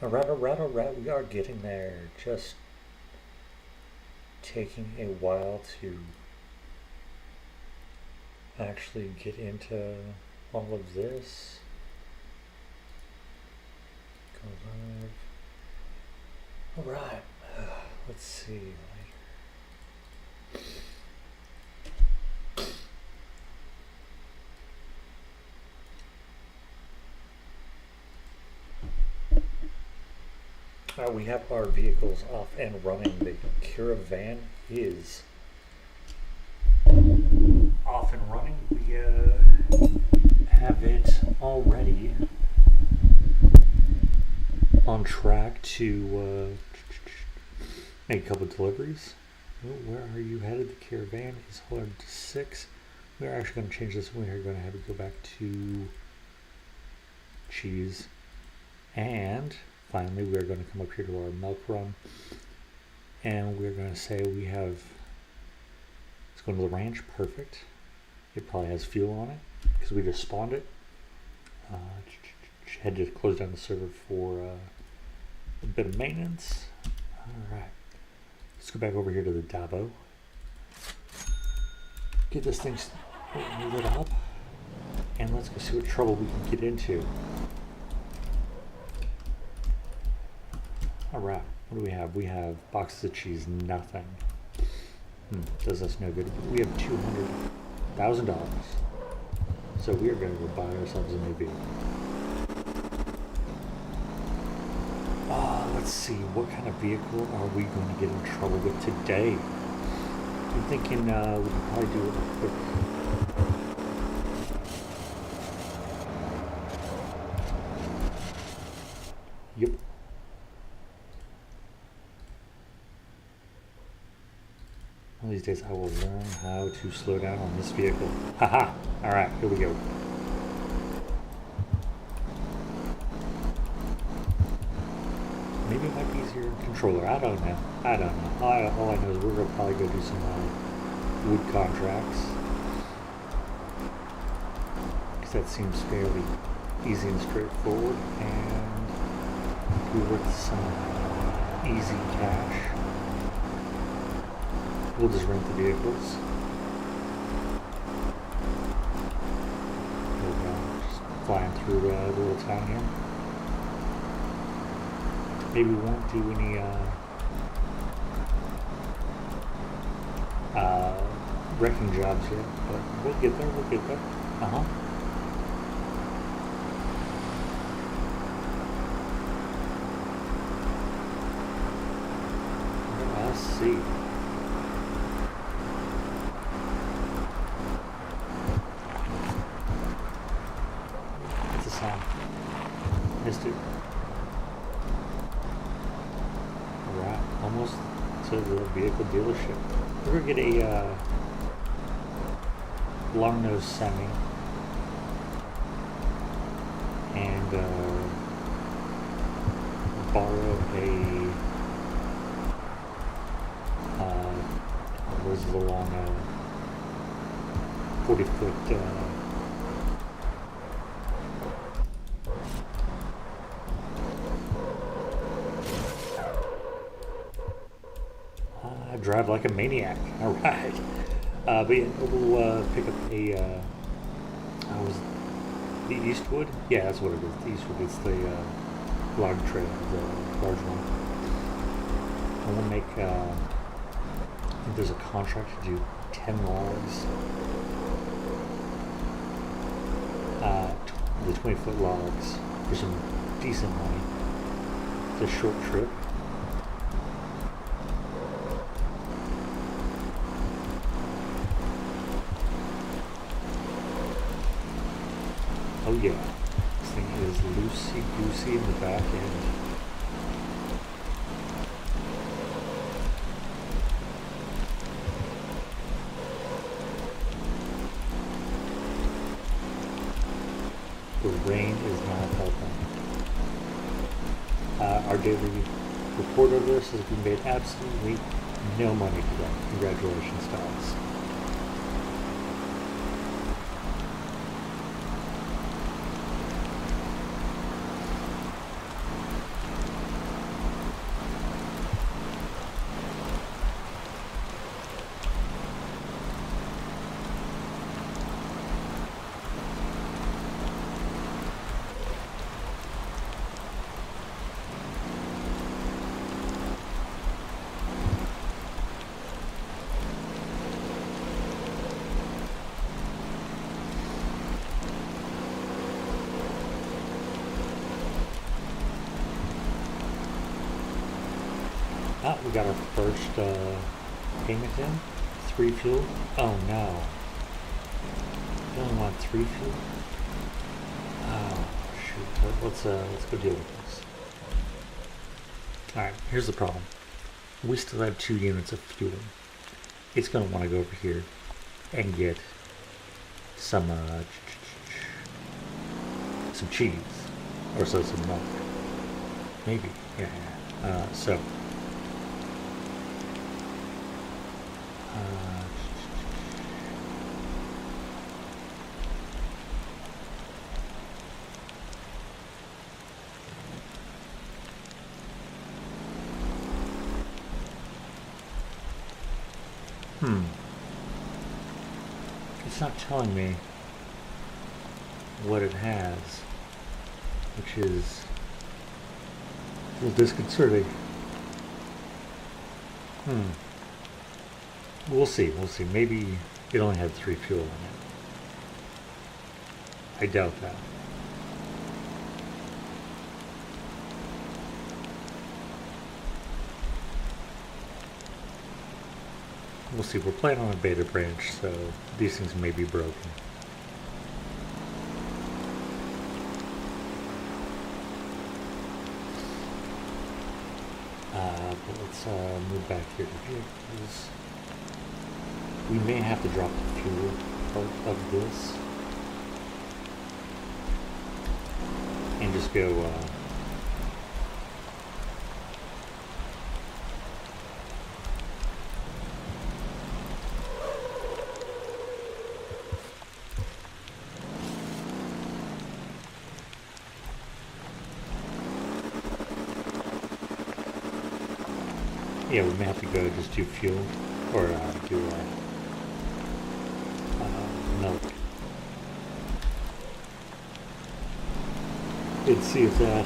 Alright, we are getting there. Just taking a while to actually get into all of this. Go live. Alright, let's see. We have our vehicles off and running. The caravan is off and running. We have it already on track to make a couple of deliveries. Oh, where are you headed? The caravan is hard to 6. We're actually going to change this. We're going to have it go back to cheese. And finally, we're going to come up here to our milk run. And we're going to say we have, it's going to the ranch. Perfect. It probably has fuel on it because we just spawned it. Had to close down the server for a bit of maintenance. Alright. Let's go back over here to the Dabo. Get this thing lit up. And let's go see what trouble we can get into. Alright. What do we have? We have boxes of cheese. Nothing. Does us no good. We have $200,000. So we are going to go buy ourselves a new vehicle. Let's see, what kind of vehicle are we going to get in trouble with today? I'm thinking we can probably do it real quick. Yep. One of these days I will learn how to slow down on this vehicle. Haha! Alright, here we go. Maybe it might be easier in controller. I don't know. All I know is we're going to probably go do some wood contracts. Because that seems fairly easy and straightforward. And be worth some easy cash. We'll just rent the vehicles. Just flying through the little town here. Maybe we won't do any wrecking jobs yet, but we'll get there. Let's see. What's the sound? Missed it. Almost to the vehicle dealership. We're going to get a long-nose semi and borrow a what is the long 40-foot drive like a maniac. Alright. But yeah, we'll pick up a was the Eastwood? Yeah, that's what it is. The Eastwood. It's the log trail, the large one. I want to make I think there's a contract to do 10 logs. The 20-foot logs for some decent money. It's a short trip. Oh yeah, this thing is loosey-goosey in the back end. The rain is not helping. Our daily report of this has been made absolutely no money today. Congratulations, fellas. Ah, we got our first payment in. 3 fuel. Oh no. We only want 3 fuel? Oh shoot. Let's go deal with this. Alright, here's the problem. We still have 2 units of fuel. It's gonna want to go over here and get some cheese. Or some milk. Maybe. Yeah. So it's not telling me what it has, which is a little disconcerting. We'll see. Maybe it only had 3 fuel in it. I doubt that. We'll see. We're playing on a beta branch, so these things may be broken. But let's move back here to vehicles. We may have to drop the fuel part of this and just go yeah, we may have to go just do fuel or do milk. Let's see if that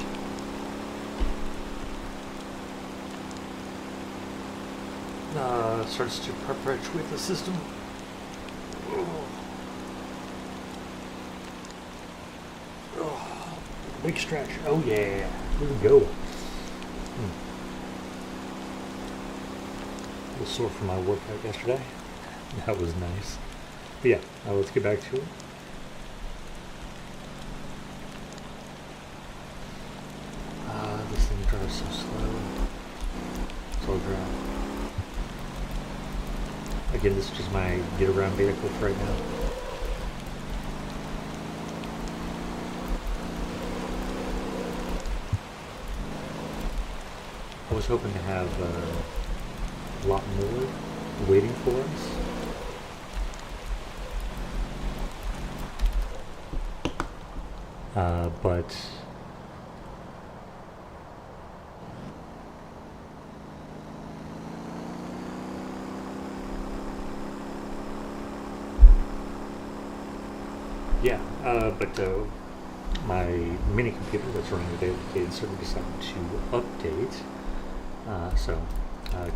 starts to perpetuate the system. Oh, big stretch. Oh yeah, here we go. A little sore from my workout yesterday. That was nice. But yeah, let's get back to it. This thing drives so slow. Slow drive. Again, this is just my get around vehicle for right now. I was hoping to have a lot more waiting for us. But yeah, my mini computer that's running the daily server decided to update. So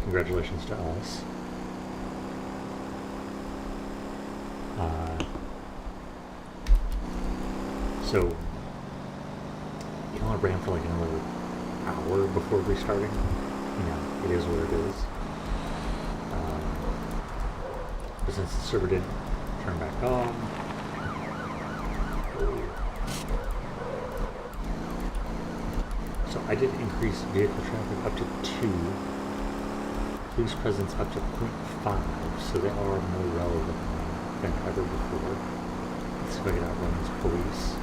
congratulations to us. So it ran for like another hour before restarting. It is what it is. But since the server didn't turn back on, so I did increase vehicle traffic up to 2, police presence up to 0.5, so they are more relevant than ever before. Let's see if I can outrun these police.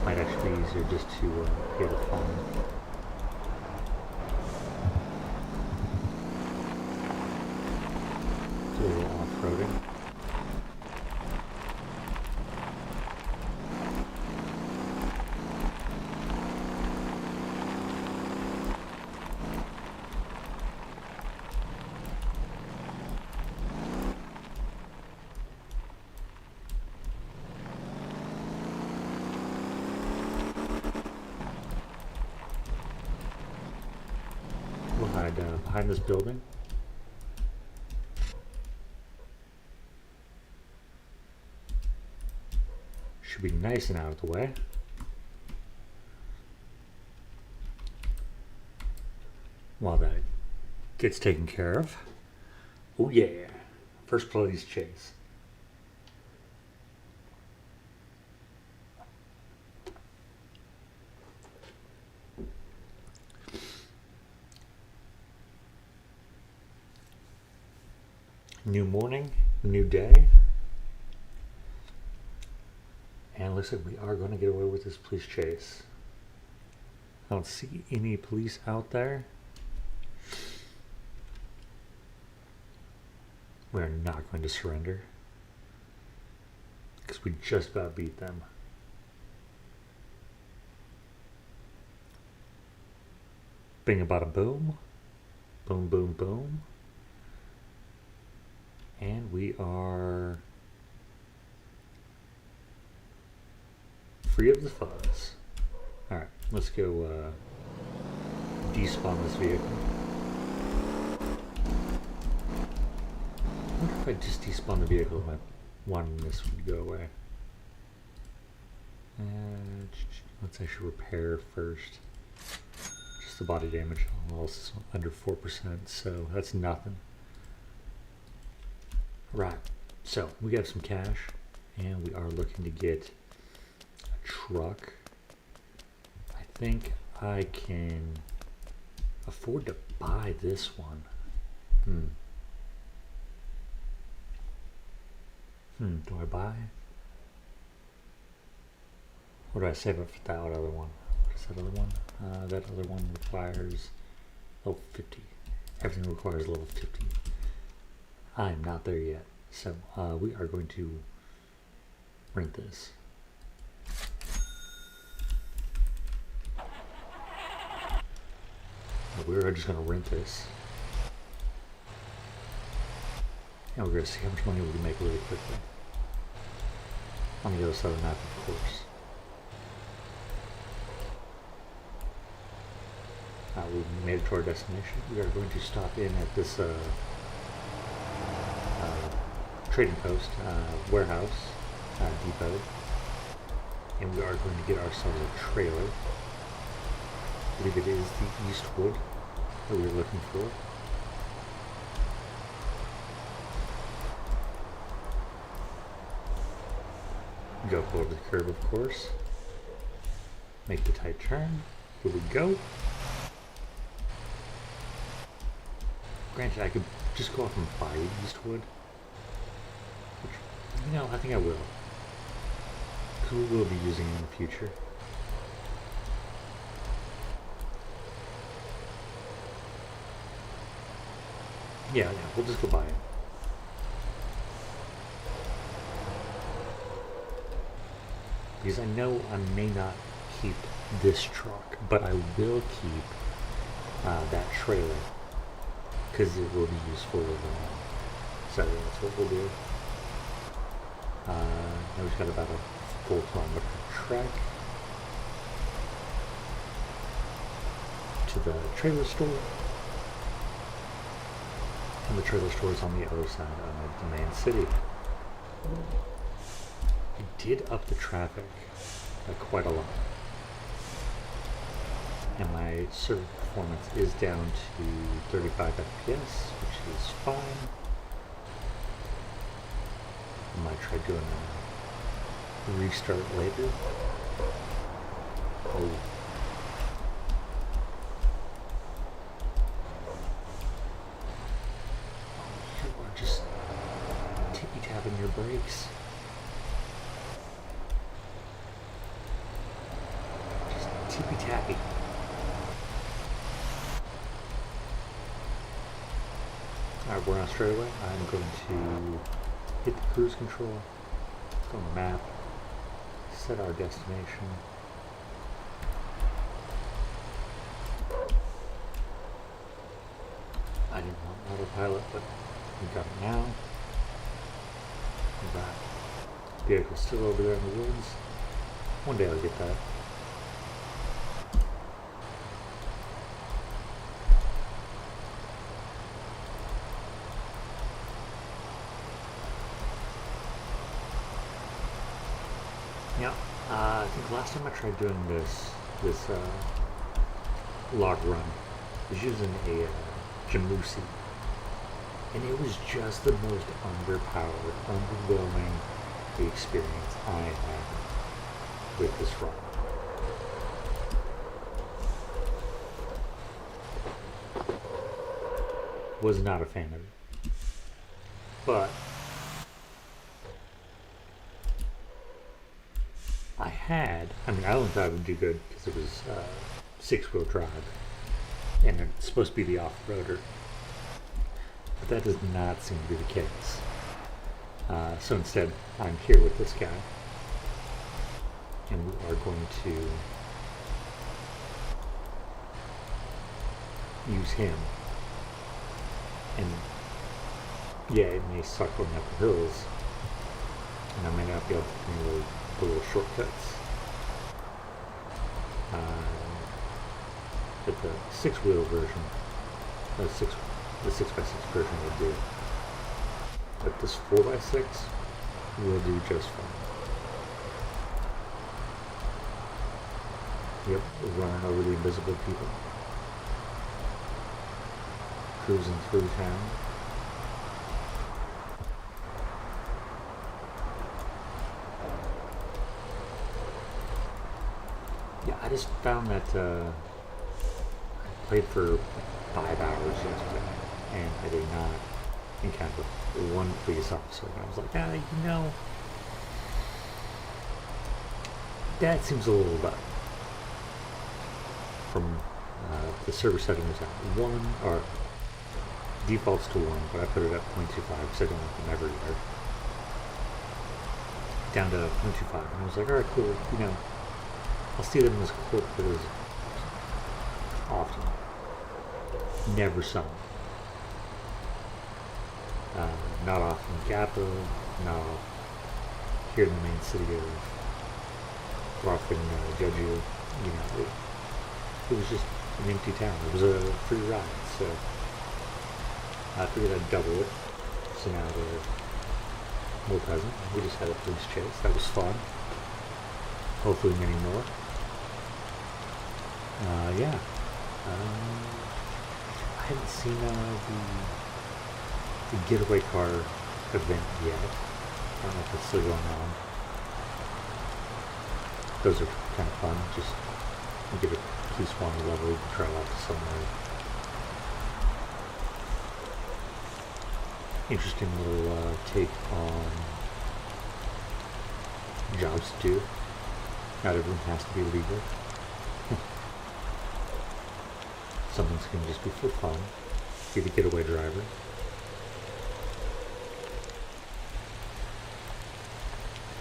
Might actually be easier just to hit a phone. Do a little off-roading. We'll hide behind this building. should be nice and out of the way. While that gets taken care of. Oh yeah, first police chase. New morning, new day. And it looks like we are going to get away with this police chase. I don't see any police out there. We are not going to surrender. Because we just about beat them. Bing bada boom. Boom, boom, boom. And we are free of the fuzz. Alright, let's go despawn this vehicle. I wonder if I just despawn the vehicle if I wanted this would go away. Let's actually repair first. Just the body damage, also under 4%, so that's nothing. Right, so we got some cash, and we are looking to get a truck. I think I can afford to buy this one. Do I buy? Or do I save it for that other one? What is that other one? That other one requires level 50. Everything requires level 50. I'm not there yet, so we are going to rent this. We're just going to rent this. And we're going to see how much money we can make really quickly. On the other side of the map, of course. We made it to our destination. We are going to stop in at this trading post, warehouse, depot, and we are going to get ourselves a trailer. I believe it is the Eastwood that we were looking for. Go over the curb, of course. Make the tight turn. Here we go. Granted, I could just go off and buy Eastwood. Which, you know, I think I will. Because we will be using it in the future. Yeah, we'll just go buy it. Because I know I may not keep this truck, but I will keep that trailer. Because it will be useful later on. So that's what we'll do. Now we've got about a full kilometer trek to the trailer store. And the trailer store is on the other side of the main city. It did up the traffic quite a lot. And my server performance is down to 35 FPS, which is fine. I might try doing a restart later. Oh. You are just tippy-tapping your brakes. Just tippy-tappy. Alright, we're on straightaway. I'm going to hit the cruise control, go on the map, set our destination. I didn't want autopilot, but we got it now. That vehicle's still over there in the woods. One day I'll get that. Yeah, I think last time I tried doing this log run was using a Jamusi, and it was just the most underpowered, underwhelming experience I had with this run. Was not a fan of it, but I only thought it would do good because it was 6-wheel drive, and it's supposed to be the off-roader, but that does not seem to be the case. So instead, I'm here with this guy, and we are going to use him. And yeah, it may suck going up the hills, and I may not be able to do the little shortcuts. But the 6-wheel version, the 6x6 version will do. But this 4x6 will do just fine. Yep, we're running over the invisible people. Cruising through town. Yeah, I just found that I played for 5 hours yesterday, and I did not encounter one police officer. And I was like, that seems a little low. From the server settings at 1, or defaults to 1, but I put it at 0.25 because I don't want them everywhere. Down to 0.25, and I was like, alright, cool, I'll see them as quick as often. Never some. Not often Gappa, not often here in the main city of Rockford, Jeju. It was just an empty town. It was a free ride, so I figured I'd double it. So now they're more present. We just had a police chase. That was fun. Hopefully many more. Yeah. I haven't seen the getaway car event yet. I don't know if it's still going on. Those are kind of fun. Just get a police wanted level, you can travel out to somewhere. Interesting little take on jobs to do. Not everyone has to be legal. Some things can just be for fun. Be the getaway driver.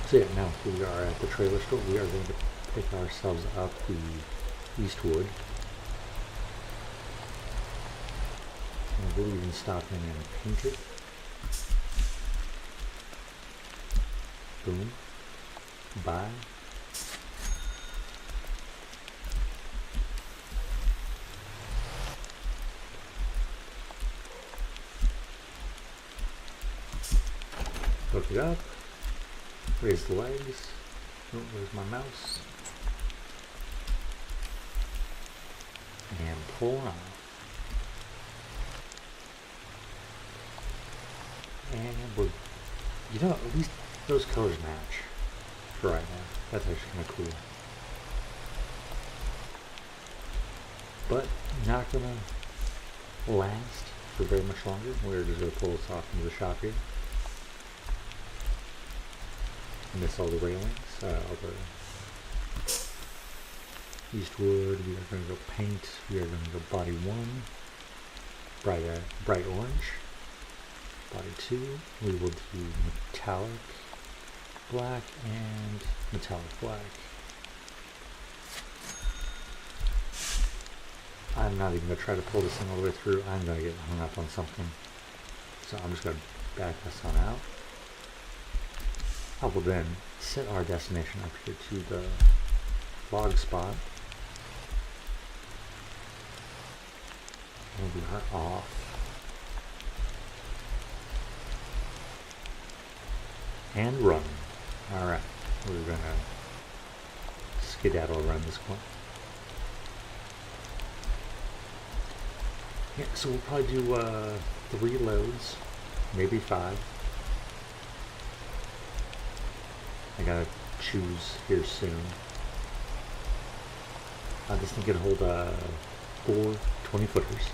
So yeah, now we are at the trailer store. We are going to pick ourselves up the Eastwood. And we'll even stop in and paint it. Boom. Bye. Hook it up. Raise the legs. Oh, where's my mouse? And pull on. And we're, at least those colors match for right now. That's actually kind of cool. But not gonna last for very much longer. We're just gonna pull this off into the shop here. Miss all the railings, all the Eastwood. We are going to go paint. We are going to go body 1, bright orange. Body 2, we will do metallic black and metallic black. I'm not even going to try to pull this thing all the way through. I'm going to get hung up on something. So I'm just going to back this on out. I will then set our destination up here to the log spot. And we are off. And running. Alright, we're gonna skedaddle around this corner. Yeah, so we'll probably do 3 loads, maybe 5. I gotta choose here soon. This thing can hold 4 20-footers,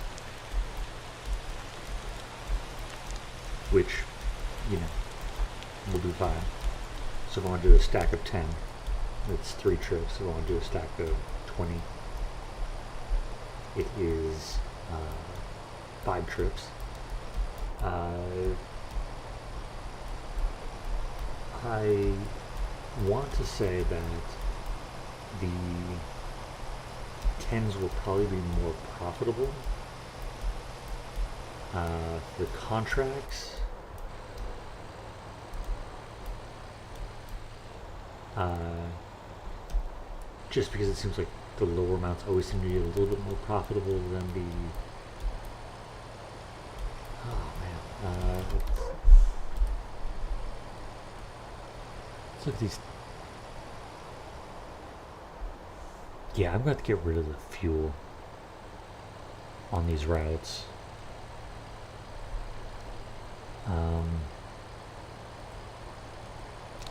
which, we'll do 5. So if I want to do a stack of 10, it's 3 trips. If I want to do a stack of 20, it is 5 trips. I want to say that the 10s will probably be more profitable. The contracts, just because it seems like the lower amounts always seem to be a little bit more profitable than the let's look at these. Yeah, I'm going to have to get rid of the fuel on these routes.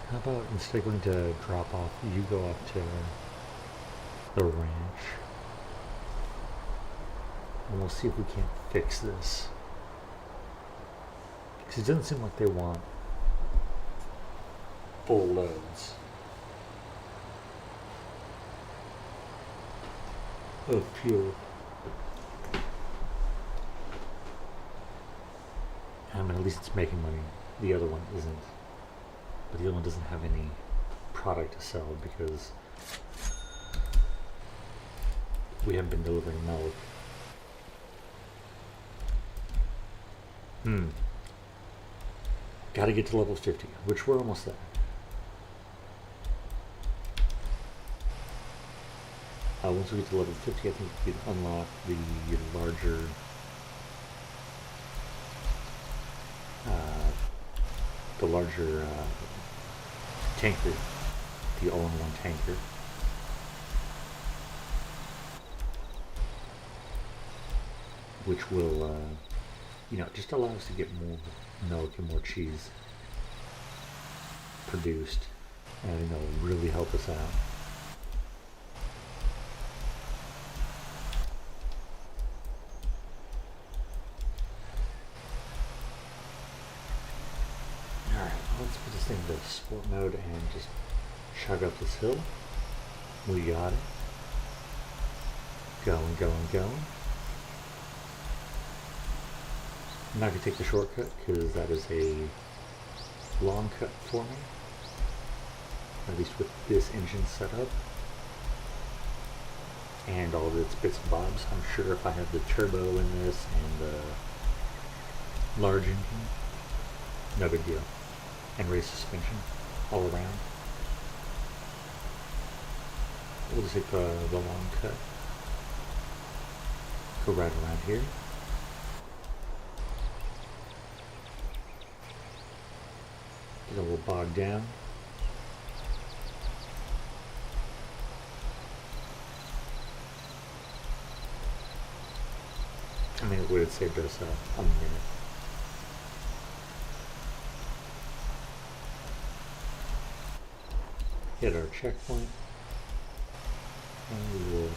How about instead of going to drop off, you go up to the ranch, and we'll see if we can't fix this. Because it doesn't seem like they want full loads of fuel. I mean, at least it's making money. The other one isn't. But the other one doesn't have any product to sell because we haven't been delivering milk. Gotta get to level 50, which we're almost there. Once we get to level 50, I think we can unlock the larger tanker, the all-in-one tanker. Which will, just allow us to get more milk and more cheese produced. And I think that will really help us out. Let's put this thing into sport mode and just chug up this hill. We got it. Going, going, going. I'm not going to take the shortcut because that is a long cut for me. At least with this engine set up. And all of its bits and bobs. I'm sure if I had the turbo in this and the large engine, no big deal. And race suspension all around. We'll just take the long cut. Go right around here. Get a little bogged down. I mean, it would have saved us a minute. Hit our checkpoint, and we will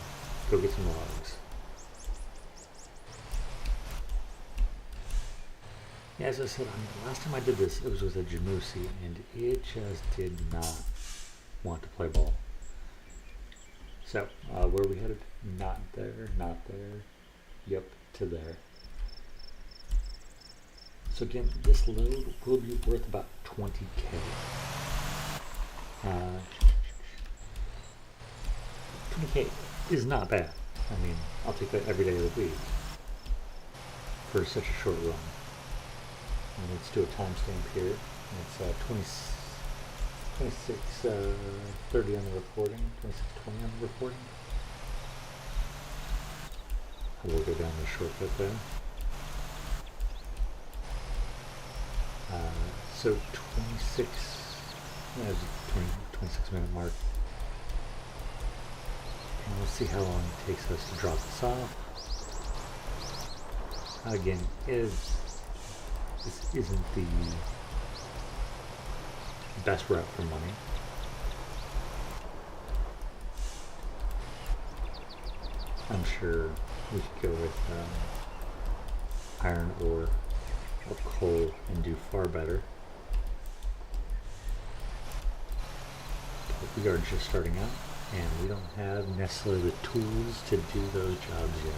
go get some logs. Yeah, as I said, the last time I did this, it was with a Jamusi, and it just did not want to play ball. So, where are we headed? Not there, not there. Yep, to there. So again, this load will be worth about 20K. 20K is not bad. I mean, I'll take that every day of the week for such a short run. And let's do a timestamp here. It's 26:30 on the recording, 26:20 on the recording. We'll go down the shortcut there. So 26, yeah, 26 minute mark. we'll see how long it takes us to drop this off. Again, this isn't the best route for money. I'm sure we could go with iron ore or coal and do far better. But we are just starting out, and we don't have necessarily the tools to do those jobs yet.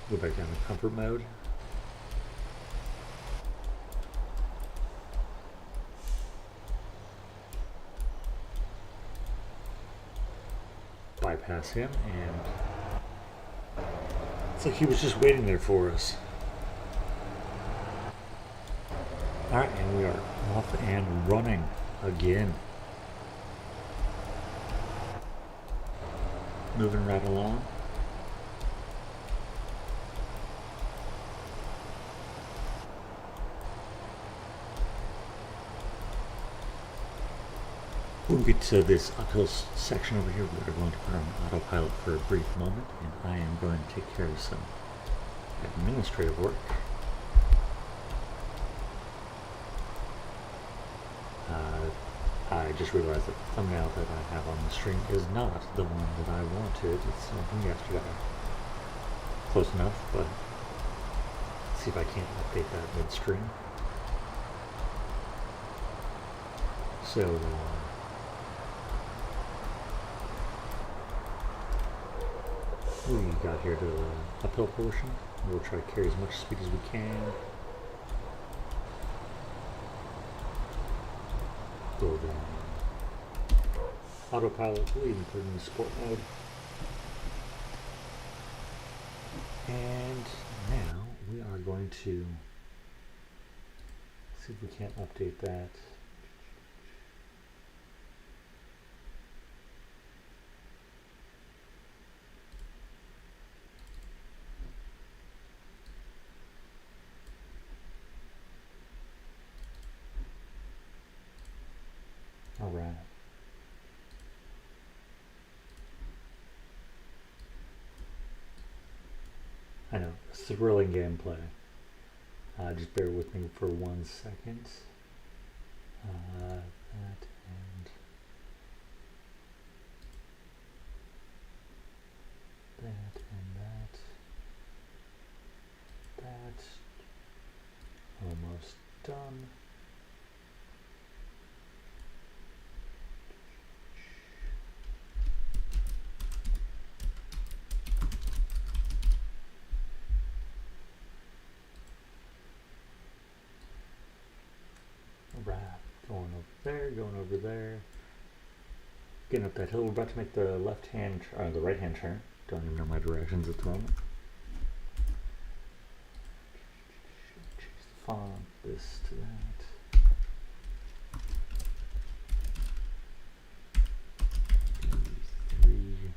Go back down to comfort mode. Bypass him, and it's like he was just waiting there for us. Alright, and we are off and running again. Moving right along. When we get to this uphill section over here, we are going to put on autopilot for a brief moment, and I am going to take care of some administrative work. I just realized that the thumbnail that I have on the stream is not the one that I wanted. It's from yesterday. Close enough, but let's see if I can't update that midstream. So, we got here to the uphill portion. We'll try to carry as much speed as we can. Go down autopilot, we'll even put it in sport mode. And now we are going to see if we can't update that. All right. I know, thrilling gameplay. Just bear with me for 1 second. That and that and that. That. Almost done. Going over there, going over there. Getting up that hill. We're about to make the left-hand, or the right-hand turn. Don't even know my directions at the moment. Change the font, this to that. B3.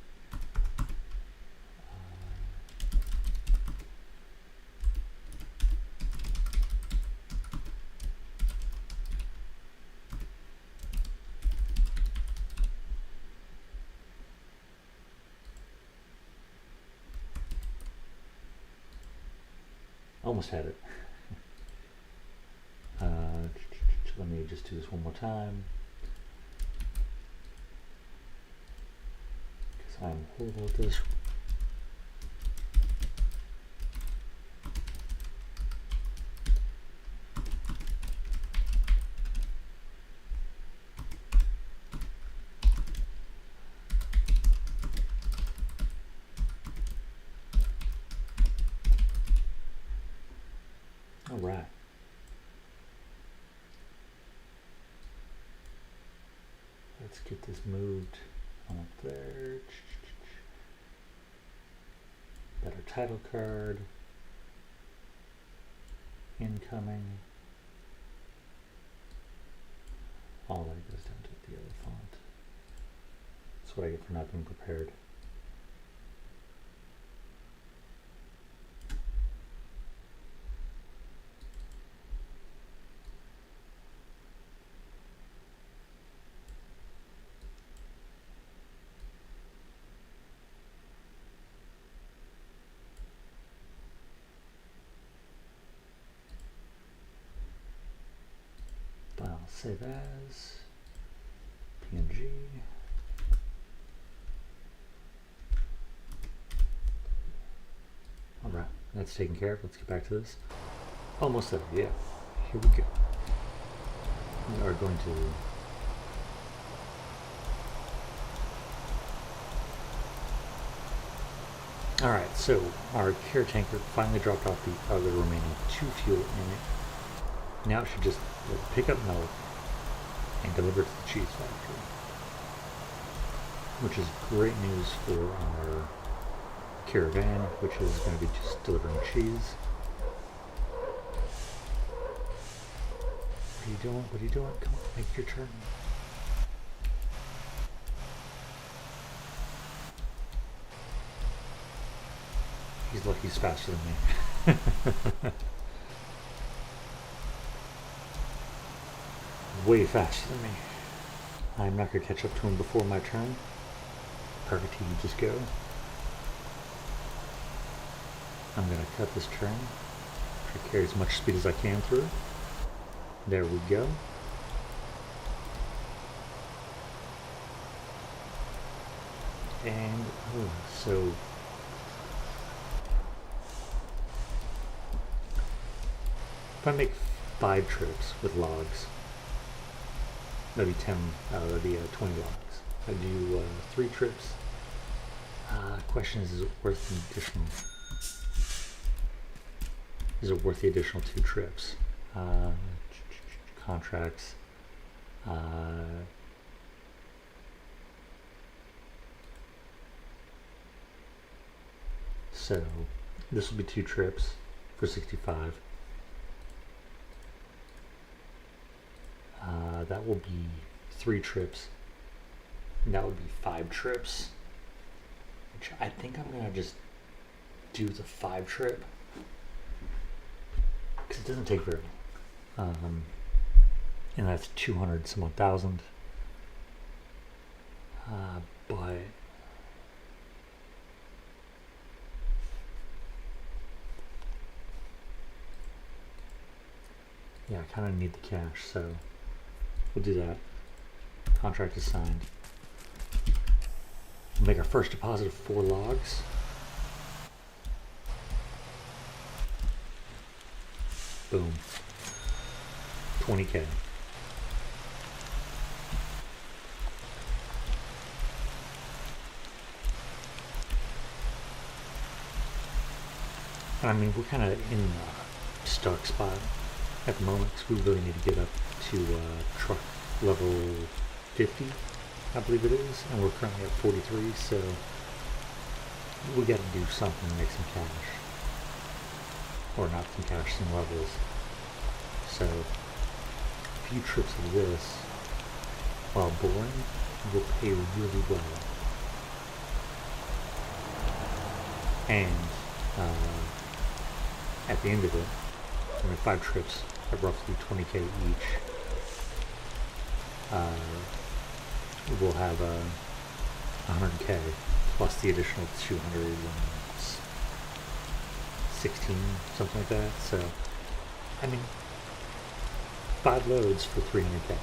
Almost had it. Let me just do this one more time. Because I'm horrible at this. All right. Let's get this moved on up there. Better title card. Incoming. All that goes down to the other font. That's what I get for not being prepared. Save as PNG. All right, that's taken care of. Let's get back to this. Almost there. Yeah. Here we go. We are going to Alright, so our care tanker finally dropped off the other remaining 2 fuel in it. Now it should just pick up milk and deliver to the cheese factory, which is great news for our caravan, which is going to be just delivering cheese. What are you doing? What are you doing? Come on, make your turn. He's lucky he's faster than me. Way faster than me. I'm not going to catch up to him before my turn. Perfect, he can just go. I'm going to cut this turn. Try to carry as much speed as I can through. There we go. And, so if I make 5 trips with logs, that'd be 20 logs. I do 3 trips. Question is it worth the additional? Is it worth the additional 2 trips? Contracts. So this will be 2 trips for 65. That will be 3 trips, and that will be 5 trips, which I think I'm going to just do the 5 trip, because it doesn't take very long, and that's 200 some odd thousand, but yeah, I kind of need the cash, so we'll do that. Contract is signed. We'll make our first deposit of 4 logs. Boom. 20K. I mean, we're kind of in a stuck spot at the moment, because we really need to get up to truck level 50, I believe it is, and we're currently at 43, so we got to do something to make some cash, or not some cash, some levels. So a few trips of this, while boring, will pay really well, and at the end of it, 5 trips at roughly 20K each, we'll have 100K plus the additional 216, something like that. So, I mean, 5 loads for 300K.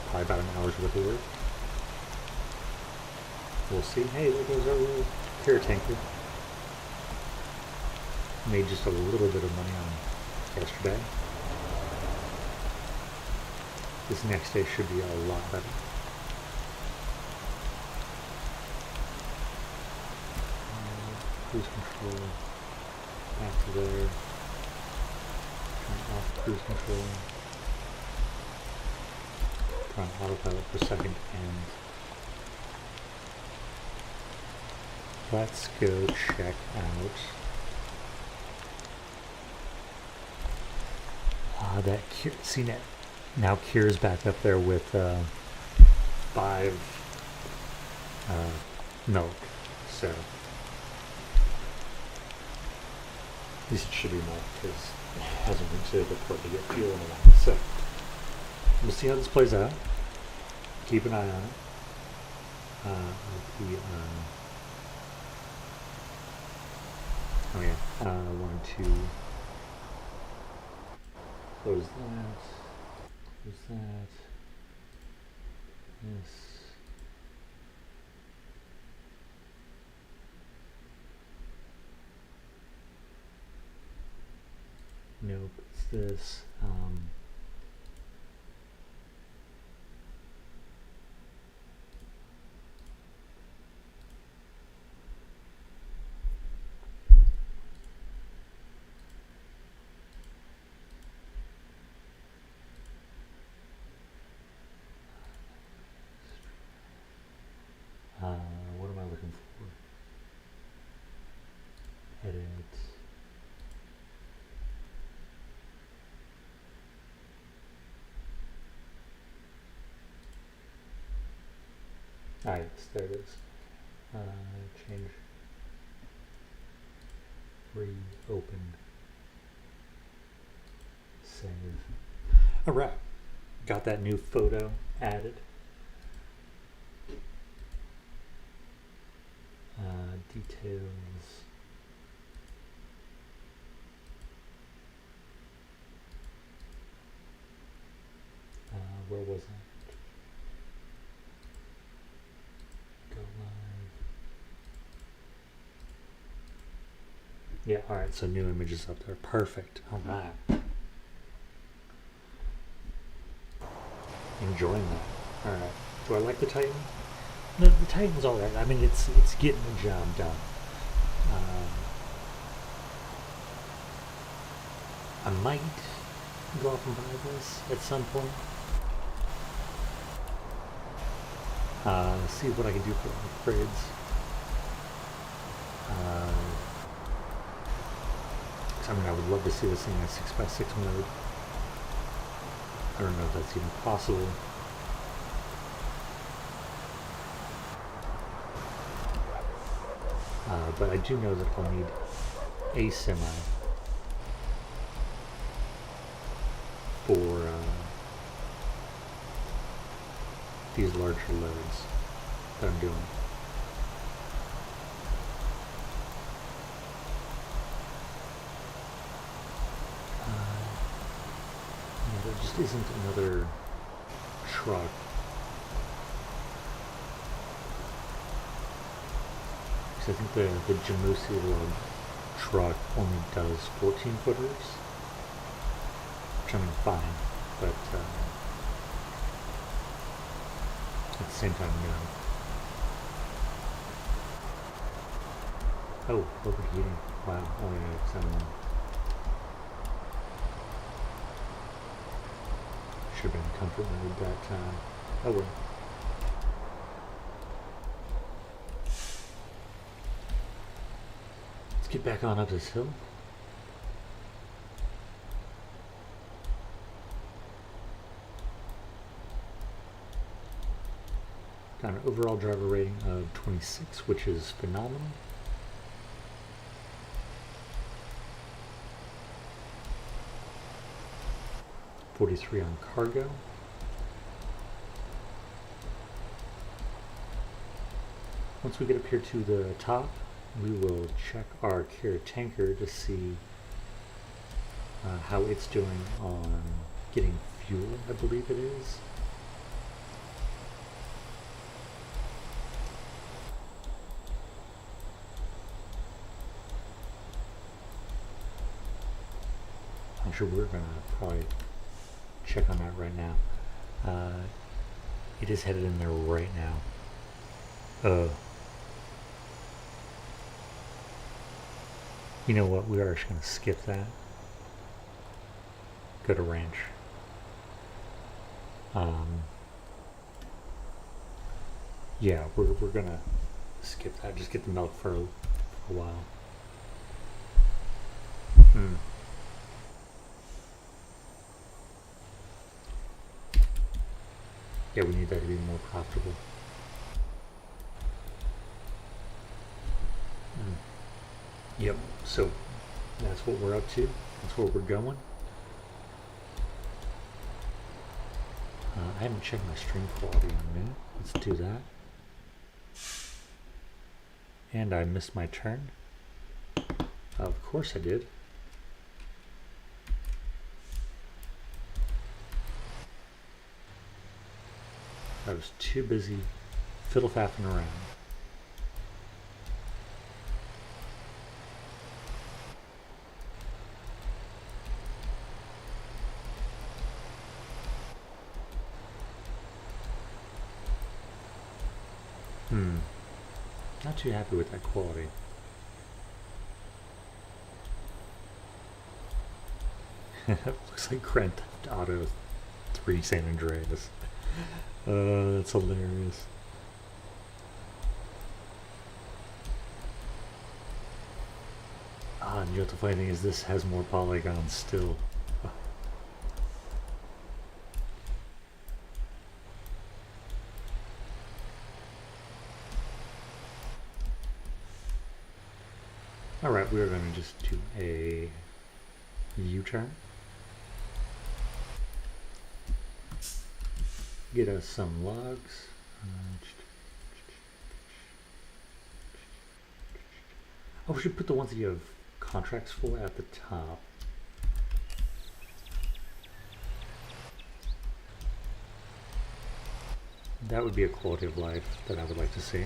Probably about an hour's worth of work. We'll see. Hey, there goes our little care tanker. Made just a little bit of money on yesterday. This next day should be a lot better. Cruise control, back to there. Turn off cruise control. Put on autopilot for a second, and let's go check out that CNET now Cure's back up there with 5 milk, so at least it should be milk because it hasn't been to the port to get fuel in a while. So we'll see how this plays out. Keep an eye on it. I wanted to close that. Who's that? This. Nope, it's this. What am I looking for? Edit. Ah, yes, there it is. Change. Reopen. Save. All right, got that new photo added. Details. Where was I? Go live. Yeah, all right, so new images up there. Perfect. All right. Enjoying that. All right. Do I like the Titan? No, the Titan's all right. I mean, it's getting the job done. I might go off and buy this at some point. See what I can do for upgrades. I mean, I would love to see this thing in 6x6 mode. I don't know if that's even possible. But I do know that I'll need a semi for these larger loads that I'm doing. There just isn't another truck. Because I think the Jamusi lug truck only does 14 footers, which I mean fine, but at the same time, no. Oh, overheating. Wow, only no, 'cause I'm should have been in comfort mode that time. Oh well. Let's get back on up this hill. Got an overall driver rating of 26, which is phenomenal. .43 on cargo. Once we get up here to the top, we will check our carrier tanker to see how it's doing on getting fuel, I believe it is. I'm sure we're going to probably check on that right now. It is headed in there right now. You know what? We are actually going to skip that. Go to ranch. Yeah, we're going to skip that. Just get the milk for a while. Yeah, we need that to be more profitable. Yep, so that's what we're up to. That's where we're going. I haven't checked my stream quality in a minute. Let's do that. And I missed my turn. Of course I did. I was too busy fiddle-faffing around. Not too happy with that quality. Looks like Grand Theft Auto 3 San Andreas. That's hilarious. And you know what the funny thing is, this has more polygons still. Alright, we're going to just do a U-turn. Get us some logs. Oh, we should put the ones that you have contracts for at the top. That would be a quality of life that I would like to see.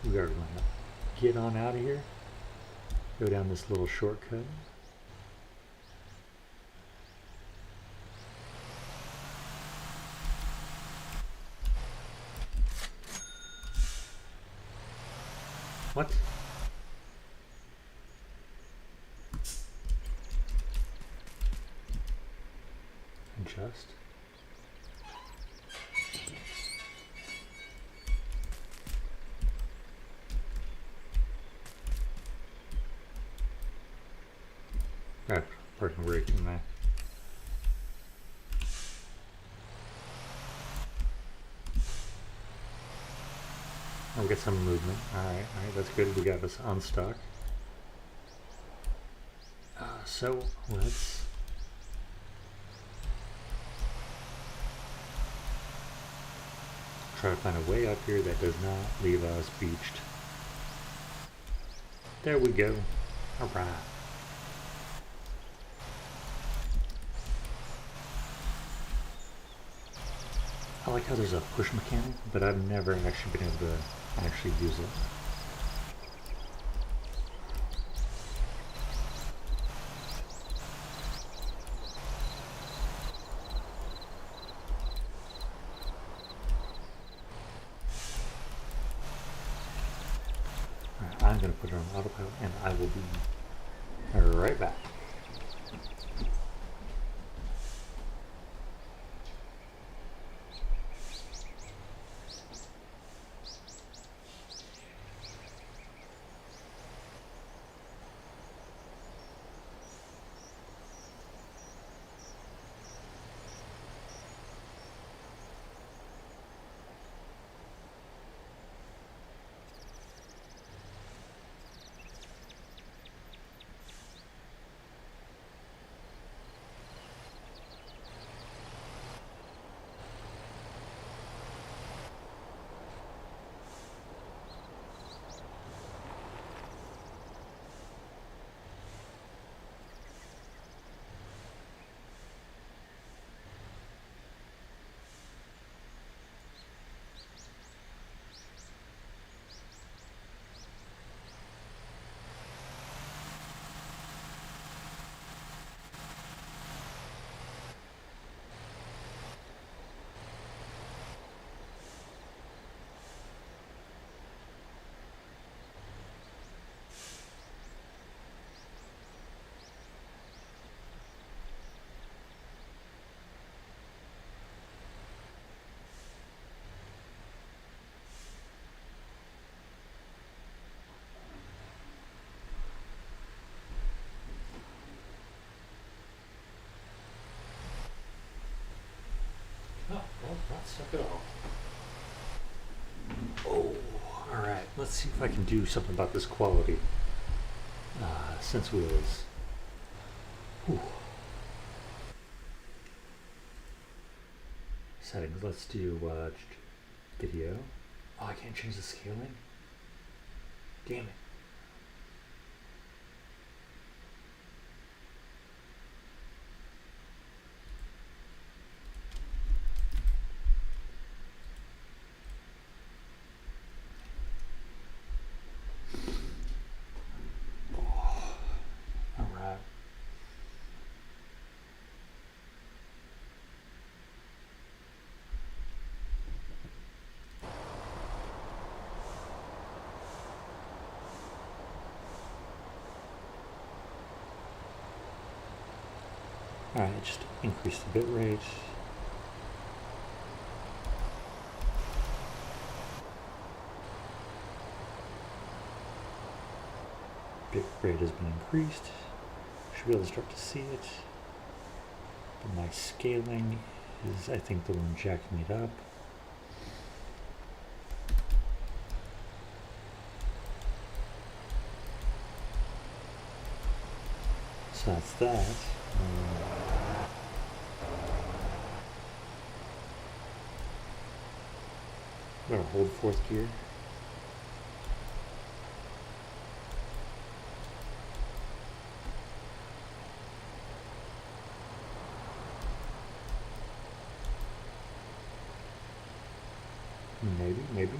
We are going to get on out of here. Go down this little shortcut. What? Adjust. Right, parking brake in there. Oh, we got some movement. Alright, that's good. We got us unstuck. So let's try to find a way up here that does not leave us beached. There we go. Alright. I like how there's a push mechanic, but I've never actually been able to actually use it. Alright, I'm going to put it on autopilot and I will be right back. Oh, well, not stuck at all. Oh, alright. Let's see if I can do something about this quality. Sense wheels. Whew. Settings. Let's do video. Oh, I can't change the scaling? Damn it. Alright, just increase the bit rate. Bit rate has been increased. Should be able to start to see it. But my scaling is, I think, the one jacking it up. So that's that. I'm gonna hold fourth gear. Maybe.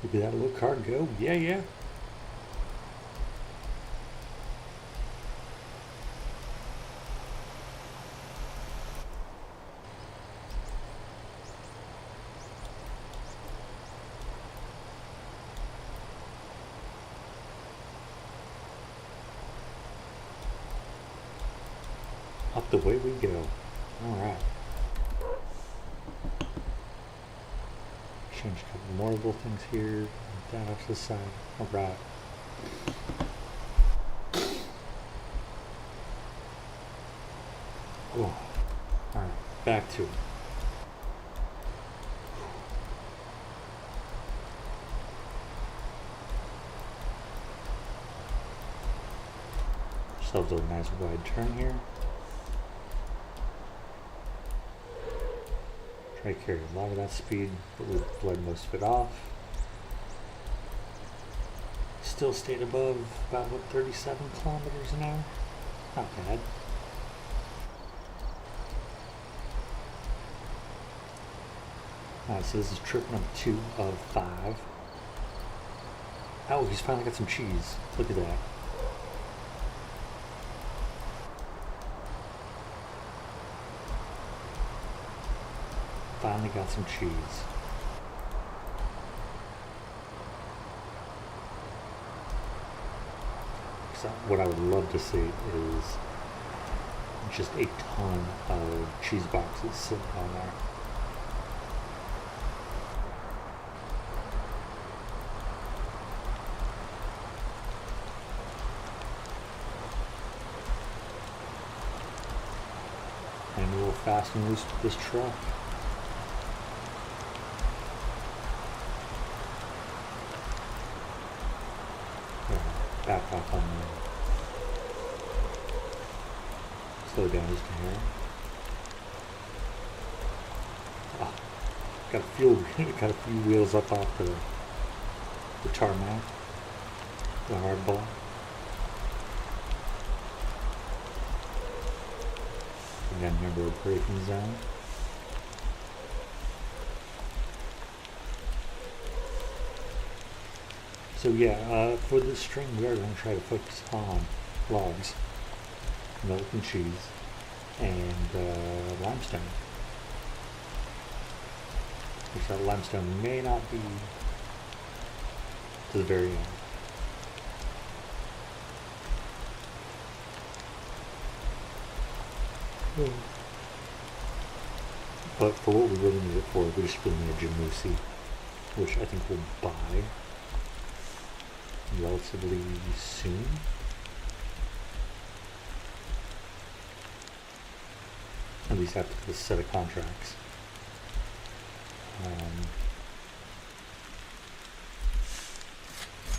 Look at that little car go. Yeah. Up the way we go. Alright. Change a couple more little things here. That off to the side. Alright. Oh. Alright. Back to it. Ourselves a nice wide turn here. Try to carry a lot of that speed, but we've bled most of it off. Still stayed above about, what, 37 kilometers an hour? Not bad. Alright, so this is trip number 2 of 5. Oh, he's finally got some cheese. Look at that. Finally got some cheese. So what I would love to see is just a ton of cheese boxes sitting on there. And we'll fast and loose with this truck. Back off on the slow down just a hair. Oh, got a few wheels up off the tarmac, the hardball. Again, remember a braking zone. So yeah, for this string we are going to try to focus on logs, milk and cheese, and limestone. Which that limestone may not be to the very end. But for what we really need it for, we just really need a Jamusi, which I think we'll buy relatively soon. At least after this set of contracts. Alright,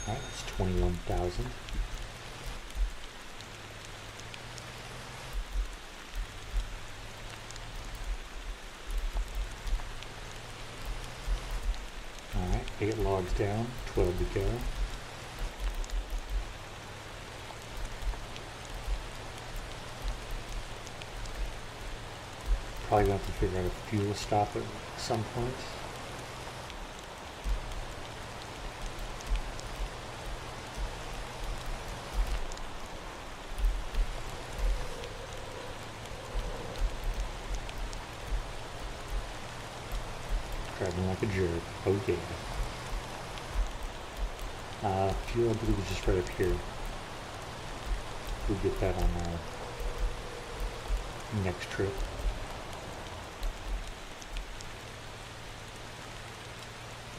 that's 21,000. Alright, 8 logs down, 12 to go. Probably going to have to figure out a fuel stop at some point. Driving like a jerk. Oh yeah. Fuel, I believe, is just right up here. We'll get that on our next trip.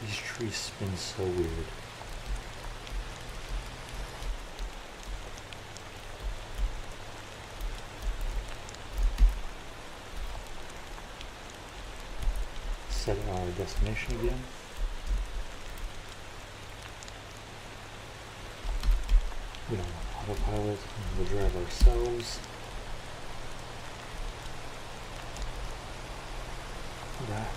These trees spin so weird. Set our destination again. We don't want autopilot, we'll drive ourselves. That.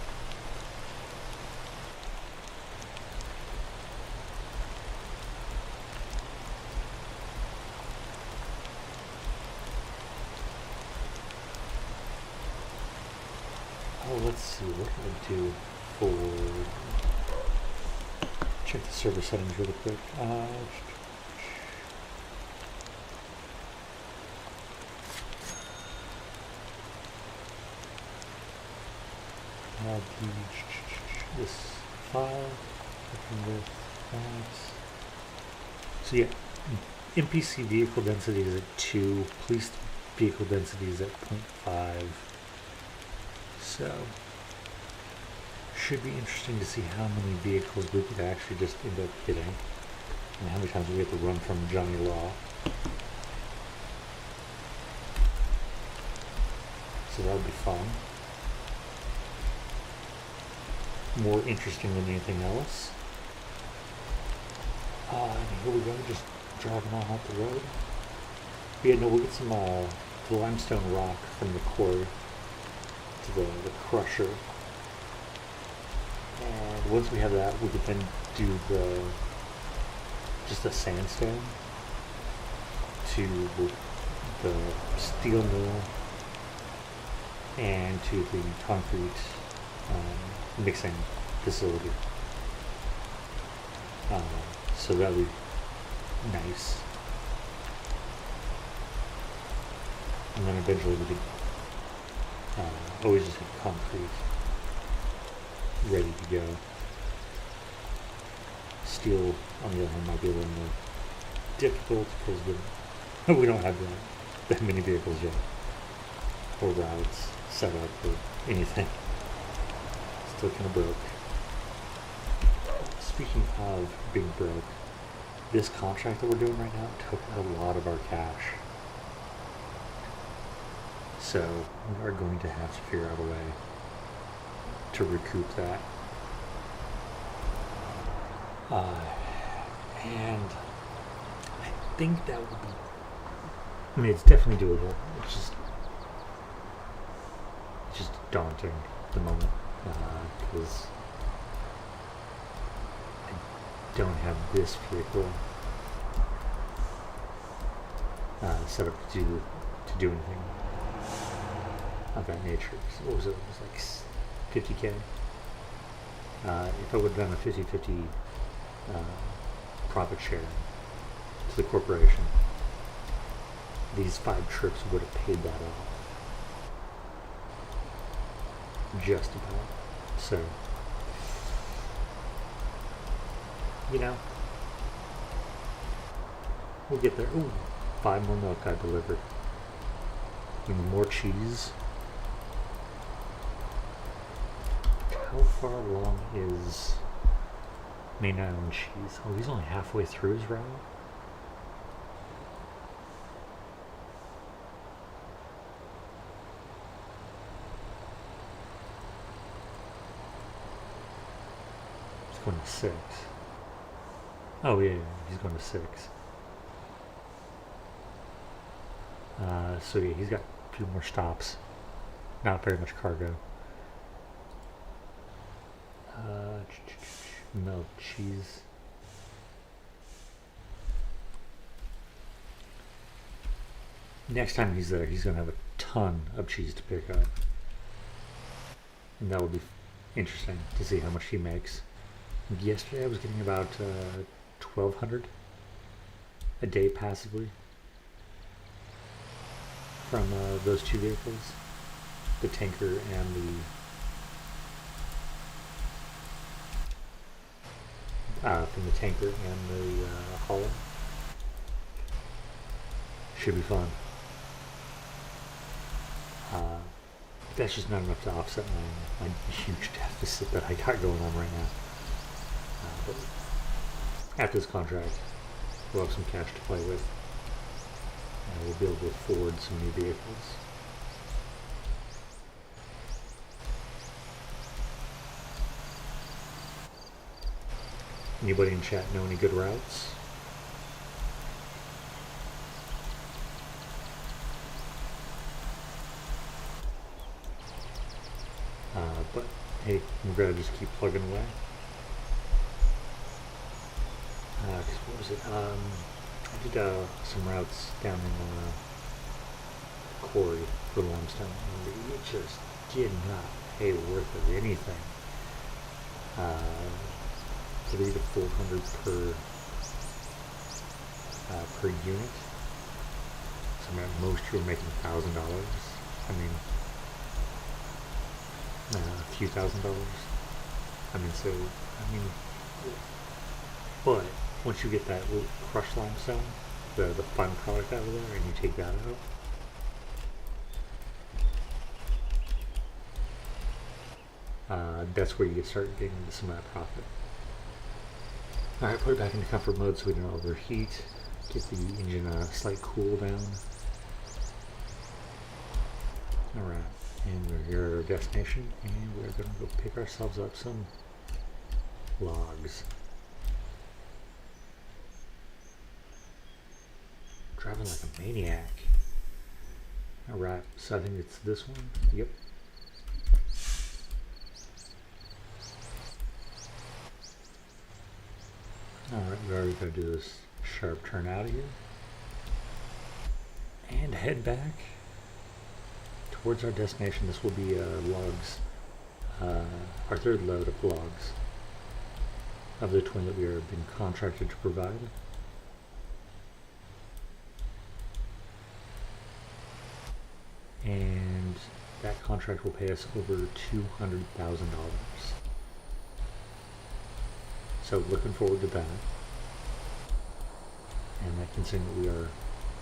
Oh, let's see, what can I do for... Check the server settings really quick. This file, open with that. So yeah, NPC vehicle density is at 2, police vehicle density is at 0.5. So, should be interesting to see how many vehicles we could actually just end up hitting, and how many times we have to run from Johnny Law. So that would be fun. More interesting than anything else. And here we go, just driving on out the road. But yeah, no, we'll get some the limestone rock from the quarry to the crusher. And once we have that, we could then do just a sandstone to the steel mill and to the concrete mixing facility. So that would be nice. And then eventually we could always just have concrete ready to go. Steel, on the other hand, might be a little more difficult because we don't have that many vehicles yet, or routes set up or anything. Still kind of broke. Speaking of being broke, this contract that we're doing right now took a lot of our cash. So we are going to have to figure out a way to recoup that. And I think that would be, I mean, it's definitely doable. It's just daunting at the moment, because I don't have this vehicle set up to do anything of that nature. So what was it? It was like 50K. If I would have done a 50-50 profit share to the corporation, these 5 trips would have paid that off. Just about. So, you know, we'll get there. Ooh, 5 more milk I delivered. You need more cheese. How far along is Main Island Cheese? Oh, he's only halfway through his route. He's going to 6. Oh yeah, he's going to 6. So yeah, he's got a few more stops. Not very much cargo. Milk, cheese. Next time he's there, he's going to have a ton of cheese to pick up. And that will be interesting to see how much he makes. Yesterday I was getting about 1,200 a day passively from those 2 vehicles, the tanker and from the tanker and the hauler. Should be fun. That's just not enough to offset my huge deficit that I got going on right now. But after this contract, we'll have some cash to play with. And we'll be able to afford some new vehicles. Anybody in chat know any good routes? But hey, we're gonna just keep plugging away. Cause what was it? I did some routes down in Quarry for limestone, and it just did not pay worth of anything. 300 to 400 per unit. So at most you're making $1,000. I mean, a few $1,000s. But once you get that crushed limestone, the final product out of there, and you take that out, that's where you can start getting into some of that profit. Alright, put it back into comfort mode so we don't overheat. Get the engine a slight cool down. Alright, and we're here at our destination, and we're going to go pick ourselves up some logs. Driving like a maniac. Alright, so I think it's this one. Yep. Alright, we're already going to do this sharp turn out of here. And head back towards our destination. This will be logs, our third load of logs of the twin that we are being contracted to provide. And that contract will pay us over $200,000. So looking forward to that. And that considering that we are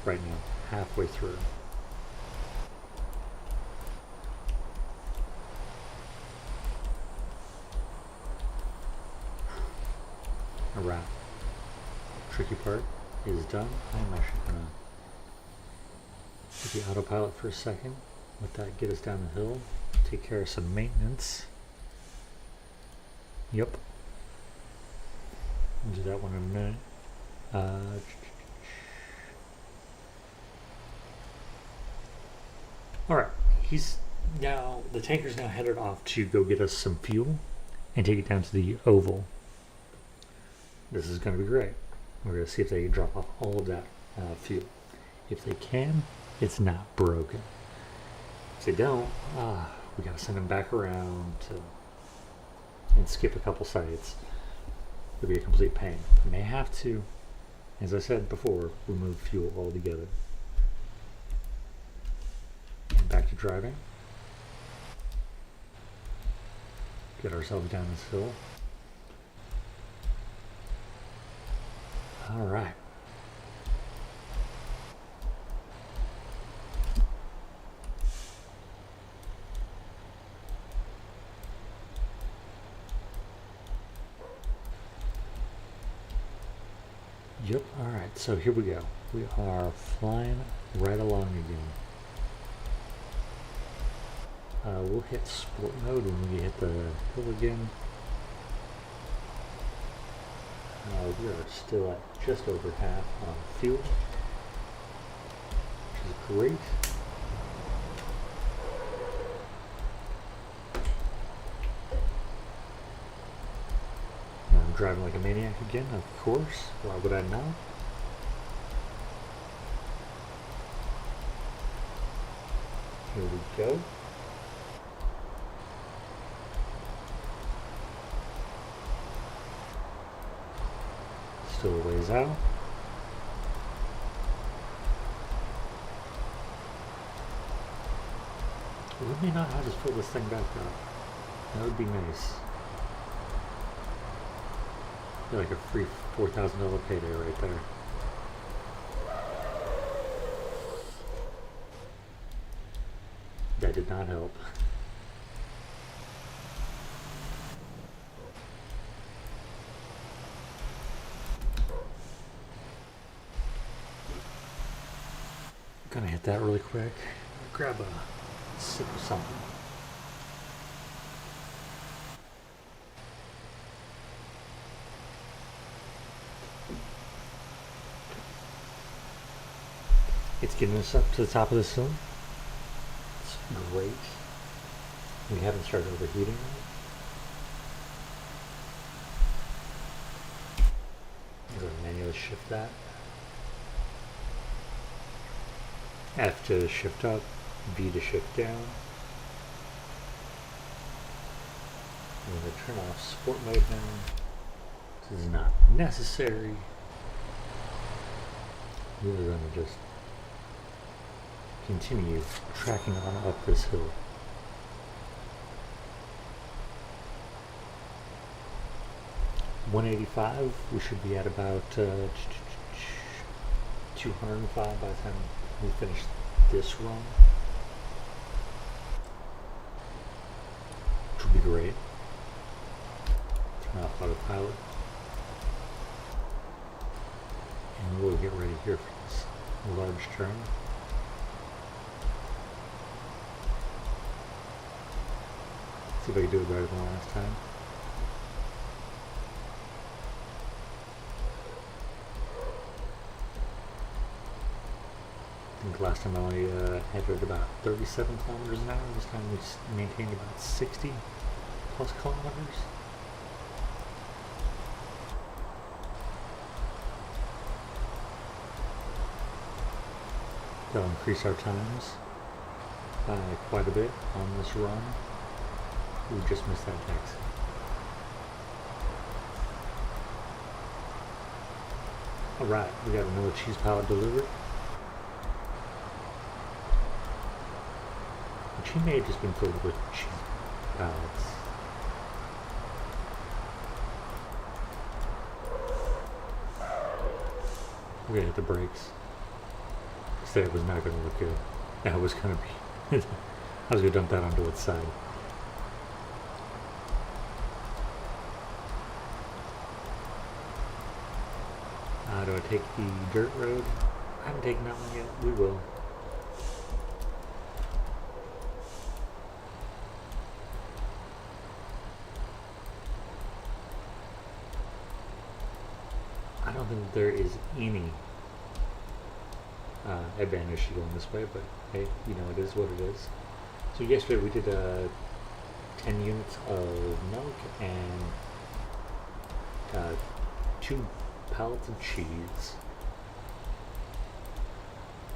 right now halfway through. Alright. Tricky part is done. I'm actually gonna hit the autopilot for a second. Let that get us down the hill. Take care of some maintenance. Yep. We'll do that one in a minute. Alright, the tanker's now headed off to go get us some fuel and take it down to the oval. This is going to be great. We're going to see if they can drop off all of that fuel. If they can, it's not broken. If they don't, we got to send them back around and skip a couple sites. It'll be a complete pain. We may have to, as I said before, remove fuel altogether. And back to driving. Get ourselves down this hill. All right. Yep, alright, so here we go. We are flying right along again. We'll hit sport mode when we hit the hill again. We are still at just over half on fuel, which is great. I'm driving like a maniac again, of course. Why would I not? Here we go. Still a ways out. We may not have to fill this thing back up. That would be nice. Like a free $4,000 payday right there. That did not help. Gonna hit that really quick. Grab a sip of something. It's getting us up to the top of this hill. It's great. We haven't started overheating. I'm going to manually shift that. F to shift up, V to shift down. I'm going to turn off sport mode now. This is not necessary. We're going to just continue tracking on up this hill. $185, we should be at about 205 by the time we finish this run, which would be great. Turn off autopilot, and we'll get ready here for this large turn. See if I can do it better than last time. I think last time I only had it about 37 kilometers an hour. This time we maintained about 60 plus kilometers. That'll increase our times by quite a bit on this run. We just missed that taxi. Alright, we got another cheese pallet delivered. Which he may have just been filled with cheese pallets. We're gonna hit the brakes. Said it was not gonna look good. That was gonna be I was gonna dump that onto its side. Do I take the dirt road? I haven't taken that one yet. We will. I don't think there is any advantage to going this way, but hey, you know, it is what it is. So yesterday we did 10 units of milk and 2 pallets of cheese.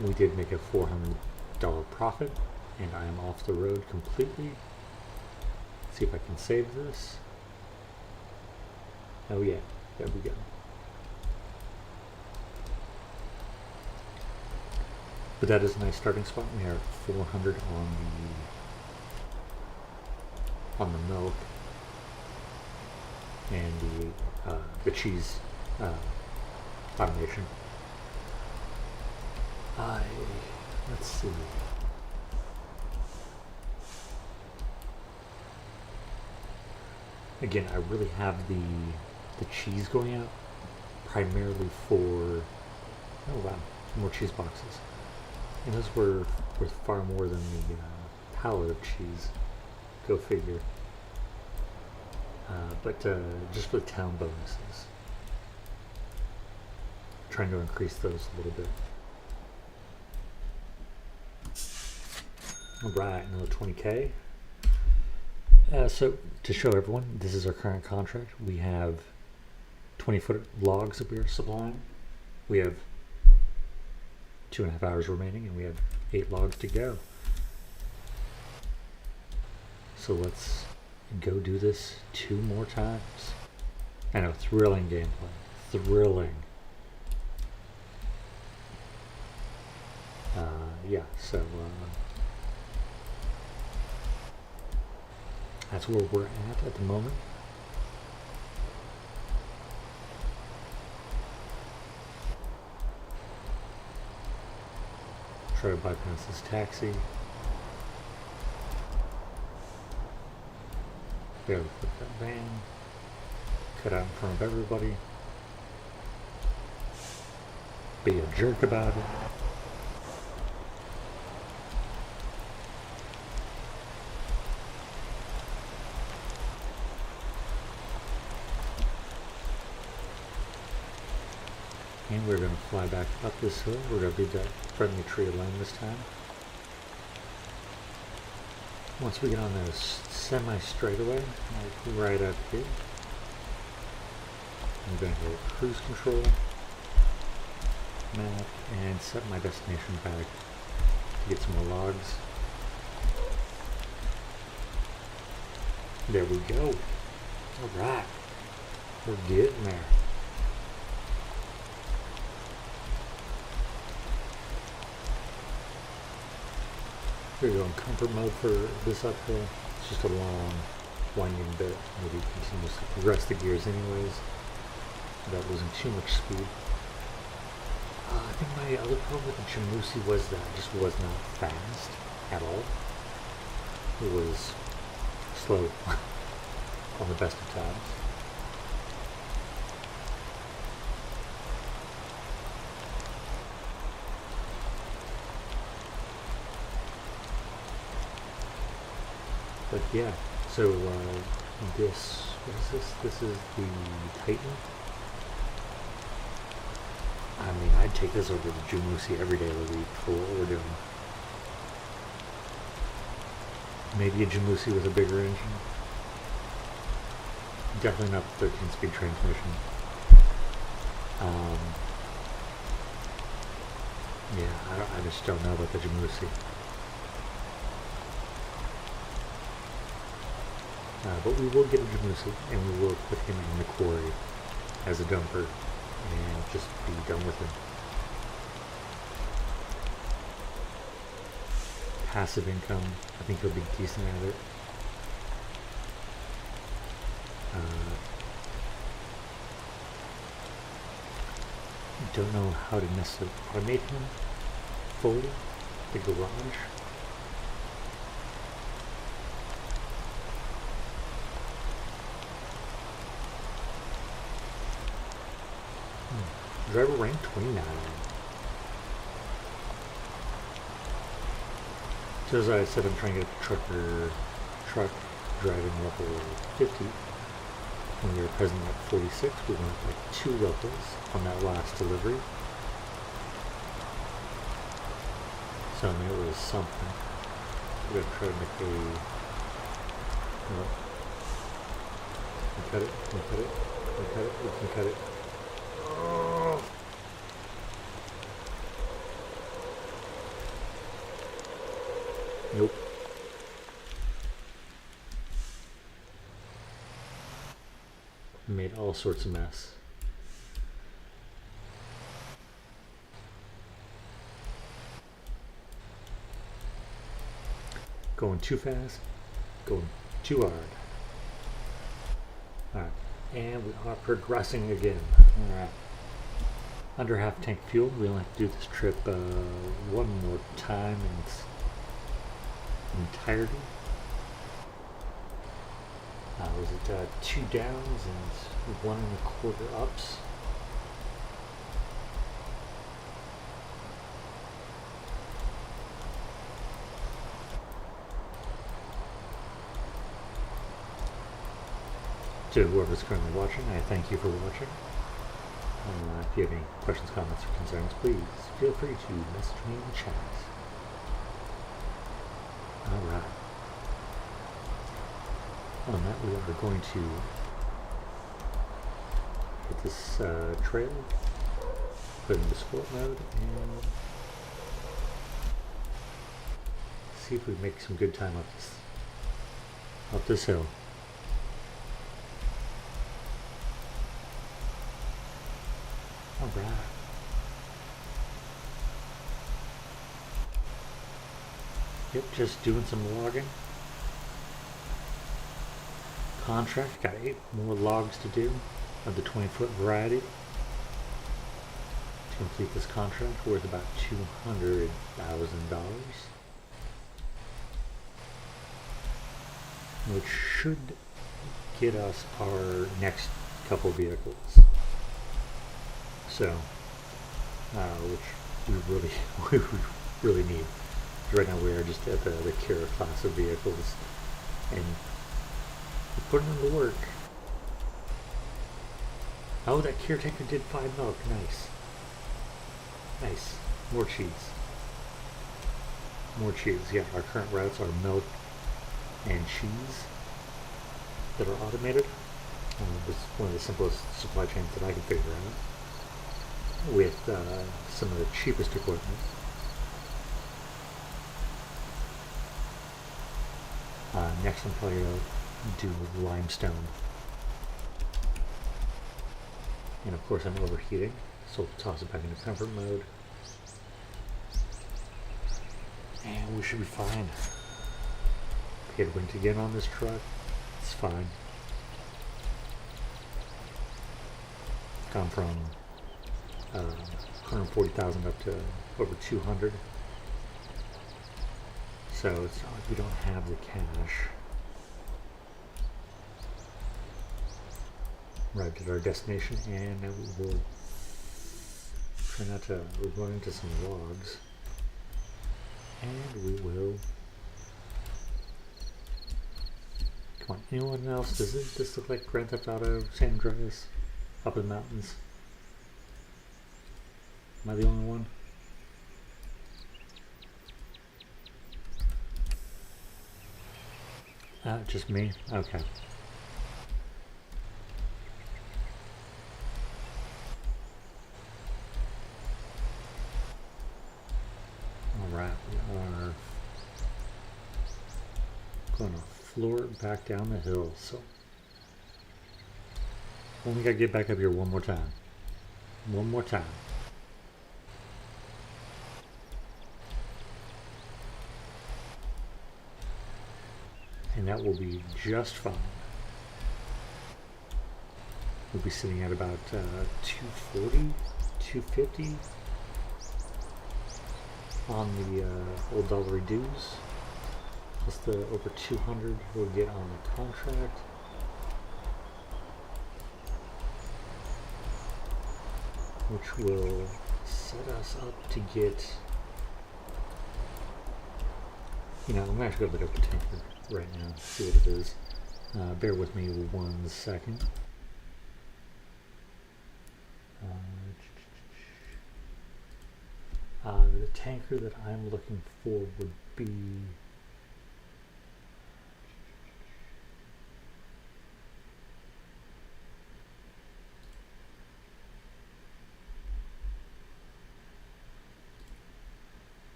We did make a $400 profit, and I am off the road completely. Let's see if I can save this. Oh yeah, there we go. But that is a nice starting spot. We are at 400 on the milk and the cheese automation. Let's see. Again, I really have the cheese going out primarily for, oh wow, more cheese boxes. And those were worth far more than the pallet of cheese. Go figure. But just for the town bonuses. Trying to increase those a little bit. Alright, another 20K. So, to show everyone, this is our current contract. We have 20-foot logs that we are supplying. We have 2.5 hours remaining, and we have 8 logs to go. So let's go do this 2 more times. I know, thrilling gameplay. Thrilling. Yeah, so that's where we're at the moment. Try to bypass this taxi. Barely put that van. Cut out in front of everybody. Be a jerk about it. And we're going to fly back up this hill. We're going to be that friendly tree of land this time. Once we get on the semi-straightaway, like right up here, I'm going to hit cruise control, map, and set my destination back to get some more logs. There we go. Alright. We're getting there. We're going to go in comfort mode for this uphill. It's just a long, winding bit. Maybe continuously progress the gears anyways, without losing too much speed. I think my other problem with the Jamusi was that it just was not fast at all. It was slow on the best of times. But yeah, so this, what is this? This is the Titan. I mean, I'd take this over the Jamusi every day of the week for what we're doing. Maybe a Jamusi with a bigger engine. Definitely not the 13-speed transmission. Yeah, I just don't know about the Jamusi. But we will get a Jamusi, and we will put him in the quarry as a dumper and just be done with him. Passive income, I think he'll be decent at it. Don't know how to necessarily automate him fully, the garage. Driver rank 29. So as I said, I'm trying to get the truck driving level 50. When we were present at 46, we went like 2 levels on that last delivery. So I mean, it was something. We're gonna try to make a. No. We cut it. We cut it. We cut it. We can cut it. Oh. Nope. Made all sorts of mess. Going too fast, going too hard. Alright, and we are progressing again. Alright. Under half tank fuel, we only have to do this trip one more time in its entirety. Was it 2 downs and 1 1/4 ups? To whoever's currently watching, I thank you for watching. If you have any questions, comments, or concerns, please feel free to message me in the chat. Alright. On that, we are going to hit this trail, put it into sport mode, and see if we make some good time up this hill. Alright. Yep, just doing some logging. Contract, got 8 more logs to do of the 20-foot variety complete this contract worth about $200,000. Which should get us our next couple vehicles. So, which we really need. Right now we are just at the Kira class of vehicles, and we're putting them to work. Oh, that caretaker did 5 milk. Nice. Nice. More cheese. More cheese. Yeah, our current routes are milk and cheese that are automated. It's one of the simplest supply chains that I can figure out with some of the cheapest equipment. Next I'm probably going to do limestone. And of course I'm overheating, so we'll toss it back into comfort mode. And we should be fine. Headwind again on this truck. It's fine. Gone from 140,000 up to over 200. So it's not like we don't have the cash. Arrived at our destination, and now we will try not to run into some logs. And we will. Come on, anyone else? Does this look like Grand Theft Auto San Andreas? Up in the mountains? Am I the only one? Just me? Okay. Alright, we are going to floor it back down the hill, so only got to get back up here one more time. One more time. And that will be just fine. We'll be sitting at about 240, 250 on the old dollar dues, plus the over 200 we'll get on the contract. Which will set us up to get, you know, I'm actually going to look up the tanker right now, see what it is. Bear with me 1 second. The tanker that I'm looking for would be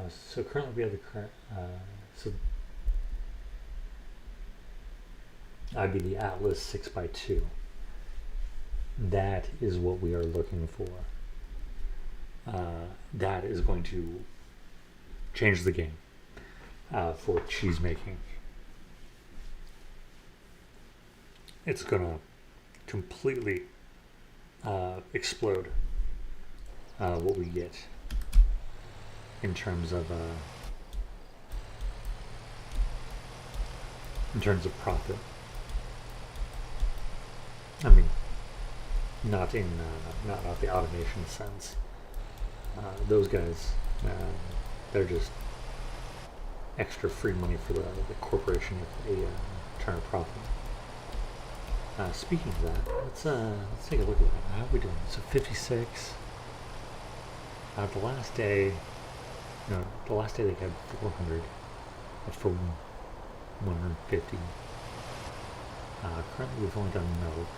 so currently we have the current, so I'd be the Atlas 6x2. That is what we are looking for. That is going to change the game for cheese making. It's going to completely explode what we get in terms of profit. I mean, not in not the automation sense. Those guys, they're just extra free money for the corporation if they turn a profit. Speaking of that, let's take a look at that. How are we doing? So 56. The last day they had 400 for 150. Currently we've only done milk.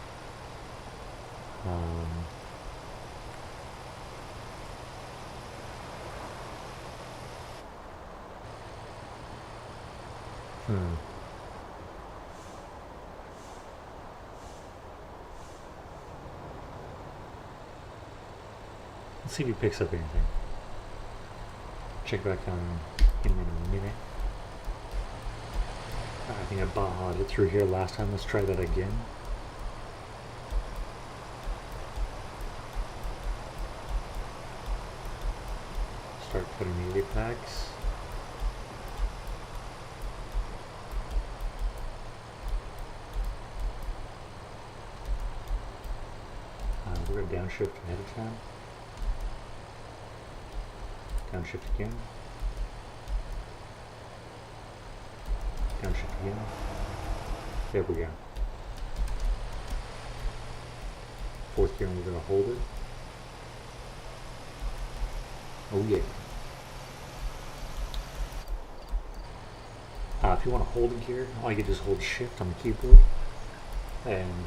Let's see if he picks up anything. Check back on him in a minute. I think I bought it through here last time. Let's try that again. packs. We're going to downshift ahead of time. Downshift again. Downshift again. There we go. Fourth gear, and we're going to hold it. Oh yeah. If you want to hold a gear, all you do is hold shift on the keyboard, and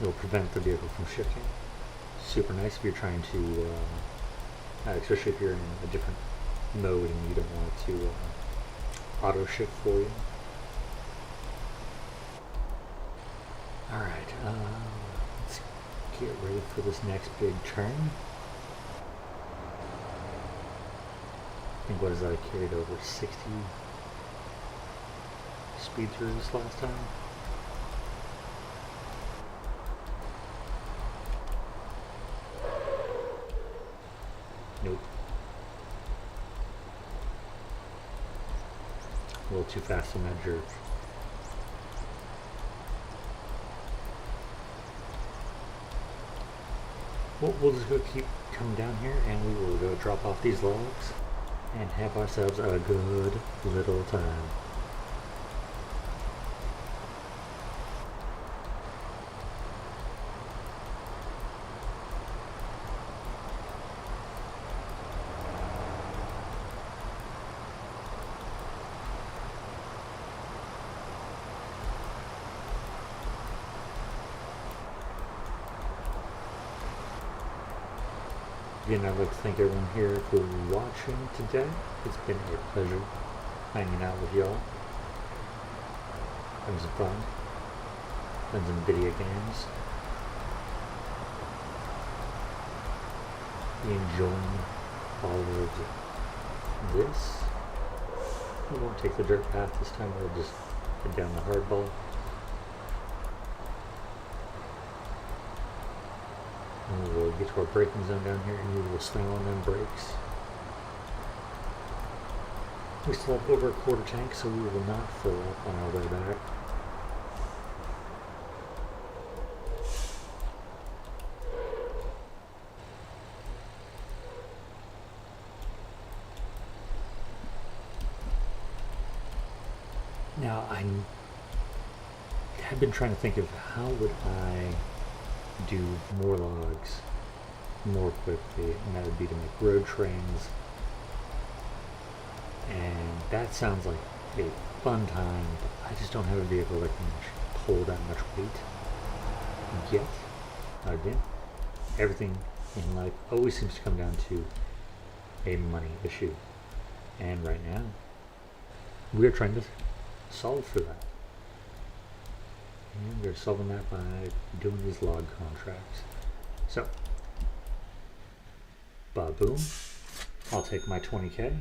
it'll prevent the vehicle from shifting. Super nice if you're trying to, especially if you're in a different mode and you don't want it to auto shift for you. Alright, let's get ready for this next big turn. I think, what is that, I carried over 60 speed through this last time. Nope. A little too fast on that jerk. Well, we'll just go keep coming down here, and we will go drop off these logs and have ourselves a good little time. Again, I'd like to thank everyone here for watching today. It's been a pleasure hanging out with y'all, having some fun, playing some video games. You enjoying all of this? We won't take the dirt path this time, we'll just head down the hardball. And we'll get to our braking zone down here, and we will slam on them brakes. We still have over a quarter tank, so we will not fill up on our way back. Now, I have been trying to think of how would I do more logs more quickly, and that would be to make road trains, and that sounds like a fun time, but I just don't have a vehicle that can pull that much weight yet. Again, everything in life always seems to come down to a money issue, and right now we're trying to solve for that. And we're solving that by doing these log contracts. So, ba-boom. I'll take my 20K.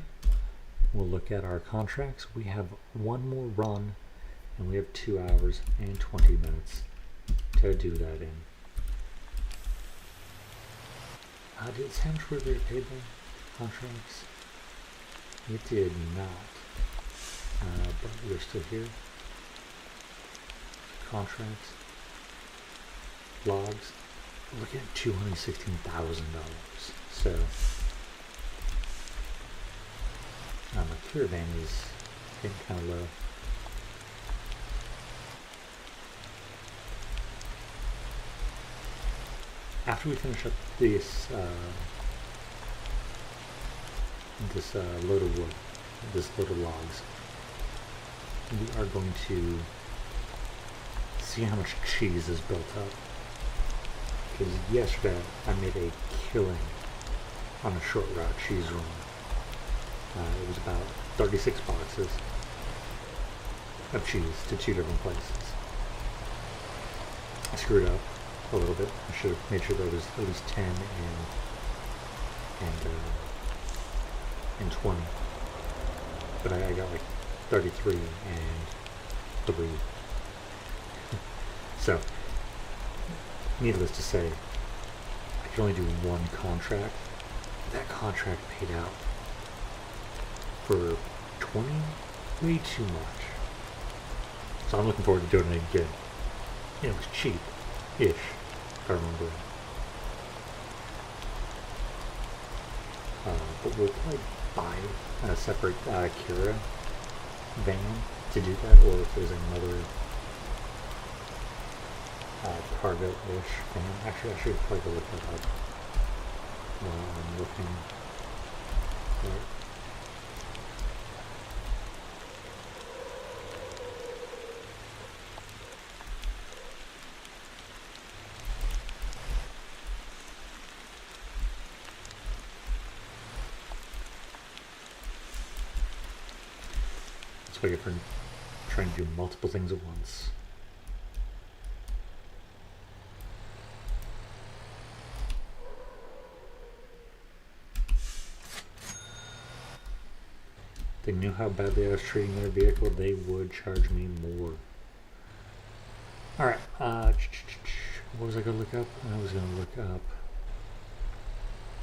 We'll look at our contracts. We have one more run, and we have 2 hours and 20 minutes to do that in. Did it say how much we were paid then? Contracts? It did not. But we're still here. Contracts, logs, we're looking at $216,000. So, my caravan is getting kind of low. After we finish up this load of wood, this load of logs, we are going to see how much cheese is built up. Because yesterday I made a killing on a short route cheese run. It was about 36 boxes of cheese to 2 different places. I screwed up a little bit. I should have made sure there was at least 10 and 20. But I got like 33 and 3. So, needless to say, I can only do one contract. That contract paid out for 20, way too much. So I'm looking forward to donating again. Yeah, it was cheap-ish, if I remember. But we'll probably buy a separate Kira van to do that, or if there's another cargo-ish van. Actually, I should probably go look that up while I'm looking. Right. That's why you're trying to do multiple things at once. If they knew how badly I was treating their vehicle, they would charge me more. Alright, what was I going to look up? I was going to look up...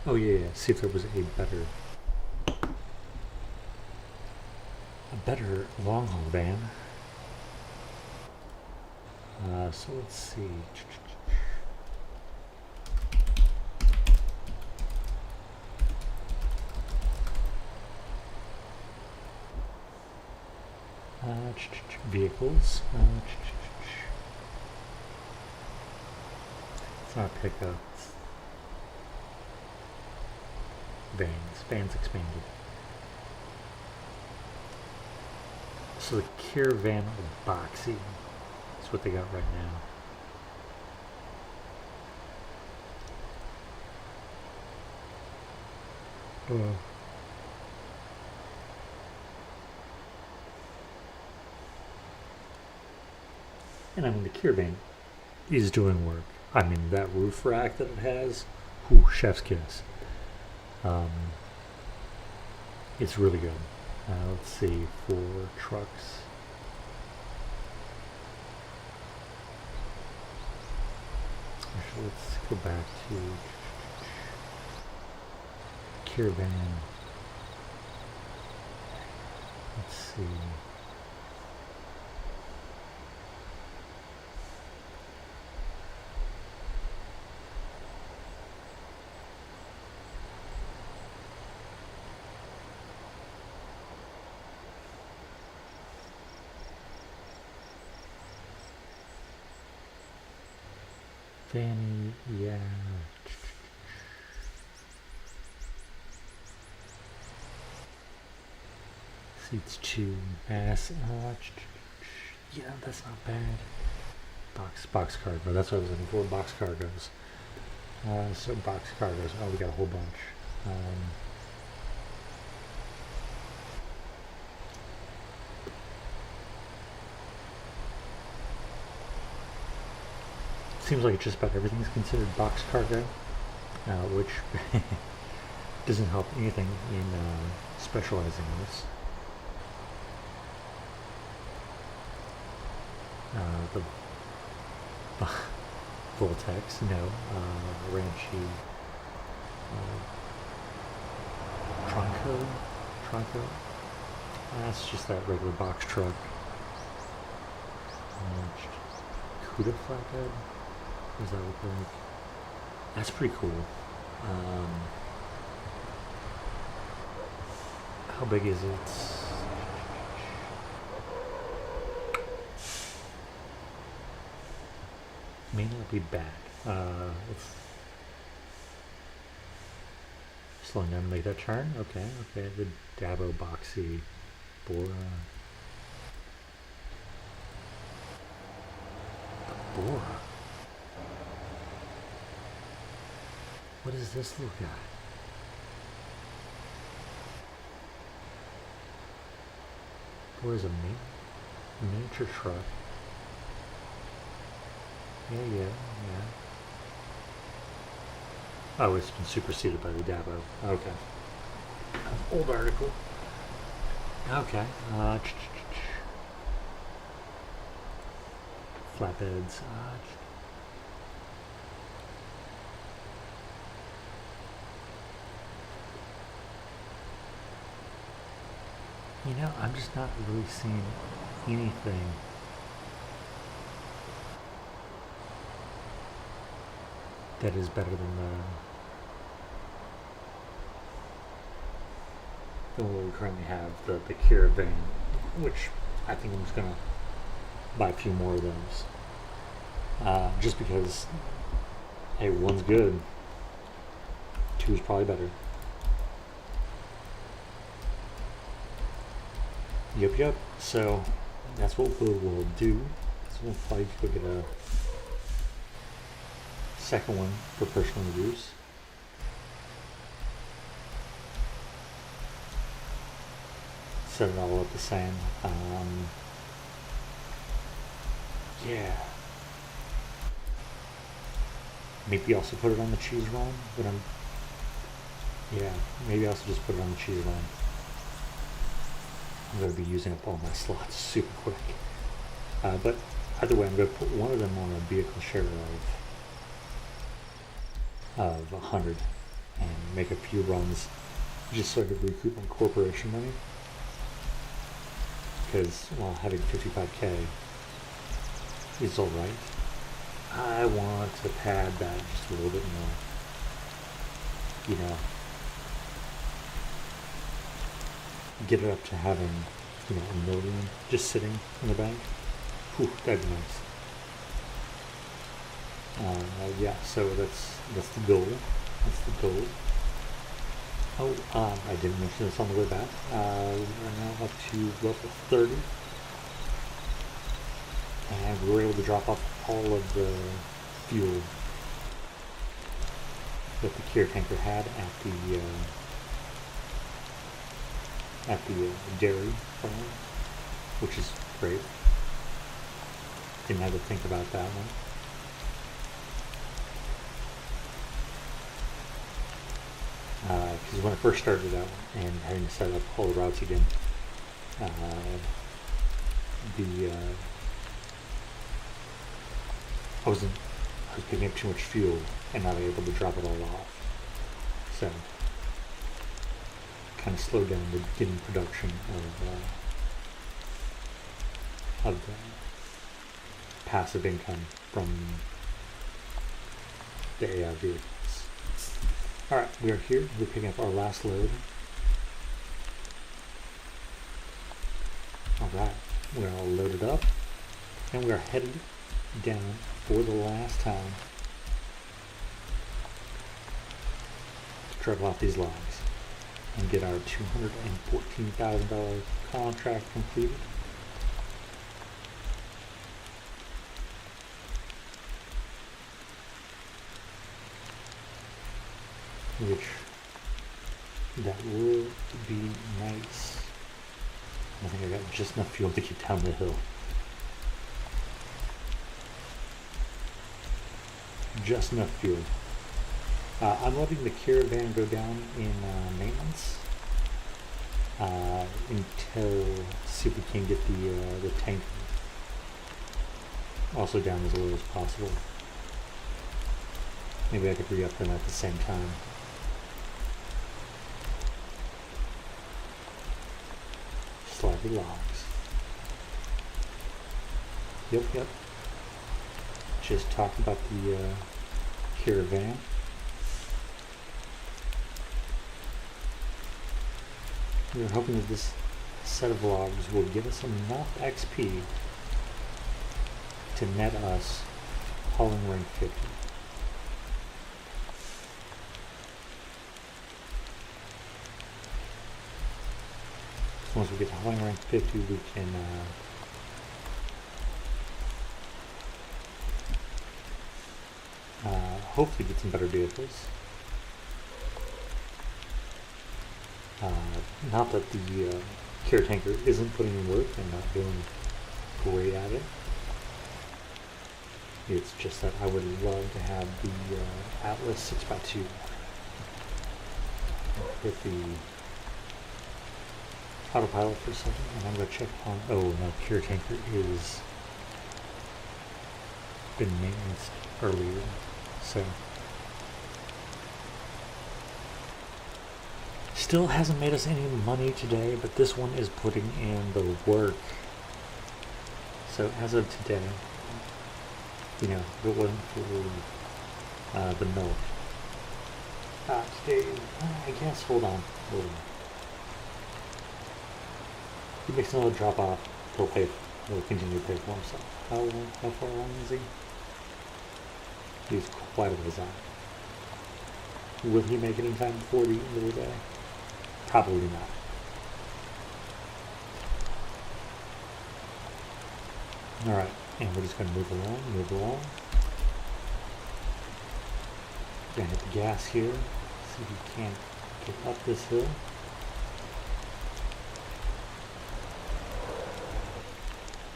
Oh yeah, see if there was a better long haul van. So let's see. Vehicles. It's not pickup. Vans expanded. So the Caravan Boxy is what they got right now. And I mean, the Caravan is doing work. I mean, that roof rack that it has, whew, chef's kiss. It's really good. Let's see, for trucks. Actually, let's go back to Caravan. Let's see. Fanny, yeah. Seats 2, ass. Yeah, that's not bad. Box cargo. That's what I was looking for. Box cargos. So box cargos. Oh, we got a whole bunch. Seems like just about everything is considered box cargo, which doesn't help anything in specializing this. The Voltex, no. Ranchi, Tronco. That's just that regular box truck. Cuda flatbed. What does that look like? That's pretty cool. How big is it? May not be bad. It's slowing down to make that turn. Okay. The Dabo Boxy Bora. Bora. What does this look at? Bora's a miniature truck. Yeah. Oh, it's been superseded by the Dabo. Okay. Old article. Okay. Flatbeds. I'm just not really seeing anything that is better than what we currently have, the Caravan, which I think I'm just gonna buy a few more of those. Just because, hey, one's good, two is probably better. Yep. So that's what we'll do. So we'll probably go get a second one for personal use. Set it all up the same. Yeah. Maybe also put it on the cheese roll, but maybe also just put it on the cheese roll. I'm going to be using up all my slots super quick. But either way, I'm going to put one of them on a vehicle share of 100 and make a few runs just so I could recoup my corporation money. Because while having 55k is alright, I want to pad that just a little bit more. Get it up to having, $1 million just sitting in the bank. Whew, that'd be nice. So that's the goal. That's the goal. Oh, I didn't mention this on the way back. We're now up to level 30. And we were able to drop off all of the fuel that the Kier tanker had at the dairy farm, which is great. Didn't have to think about that one. Because when I first started out and having to set up all the routes again, I was picking up too much fuel and not able to drop it all off. So kind of slowed down the getting production of the passive income from the AI vehicles. Alright, we are here. We're picking up our last load. Alright, we're all loaded up and we are headed down for the last time to drop off these logs and get our $214,000 contract completed. Which that will be nice. I think I got just enough fuel to get down the hill. Just enough fuel. I'm letting the Caravan go down in maintenance until see if we can get the tank also down as low as possible. Maybe I could re-up them at the same time. Slabby logs. Yep. Just talked about the Caravan. We're hoping that this set of logs will give us enough XP to net us hauling rank 50. So once we get to hauling rank 50, we can hopefully get some better vehicles. Not that the Kier tanker isn't putting in work and not doing great at it. It's just that I would love to have the Atlas 6x2 with the autopilot for a second, and I'm going to check on. Oh no, Kier tanker is been maintenance earlier, so Still hasn't made us any money today, but this one is putting in the work. So as of today, you know, if it wasn't for the milk, today, I guess, hold on. He makes another drop off, he'll continue to pay for himself. How far along is he? He's quite a ways out. Will he make it in time before the end of the day? Probably not. Alright, and we're just going to move along. Gonna hit the gas here. See if we can't get up this hill.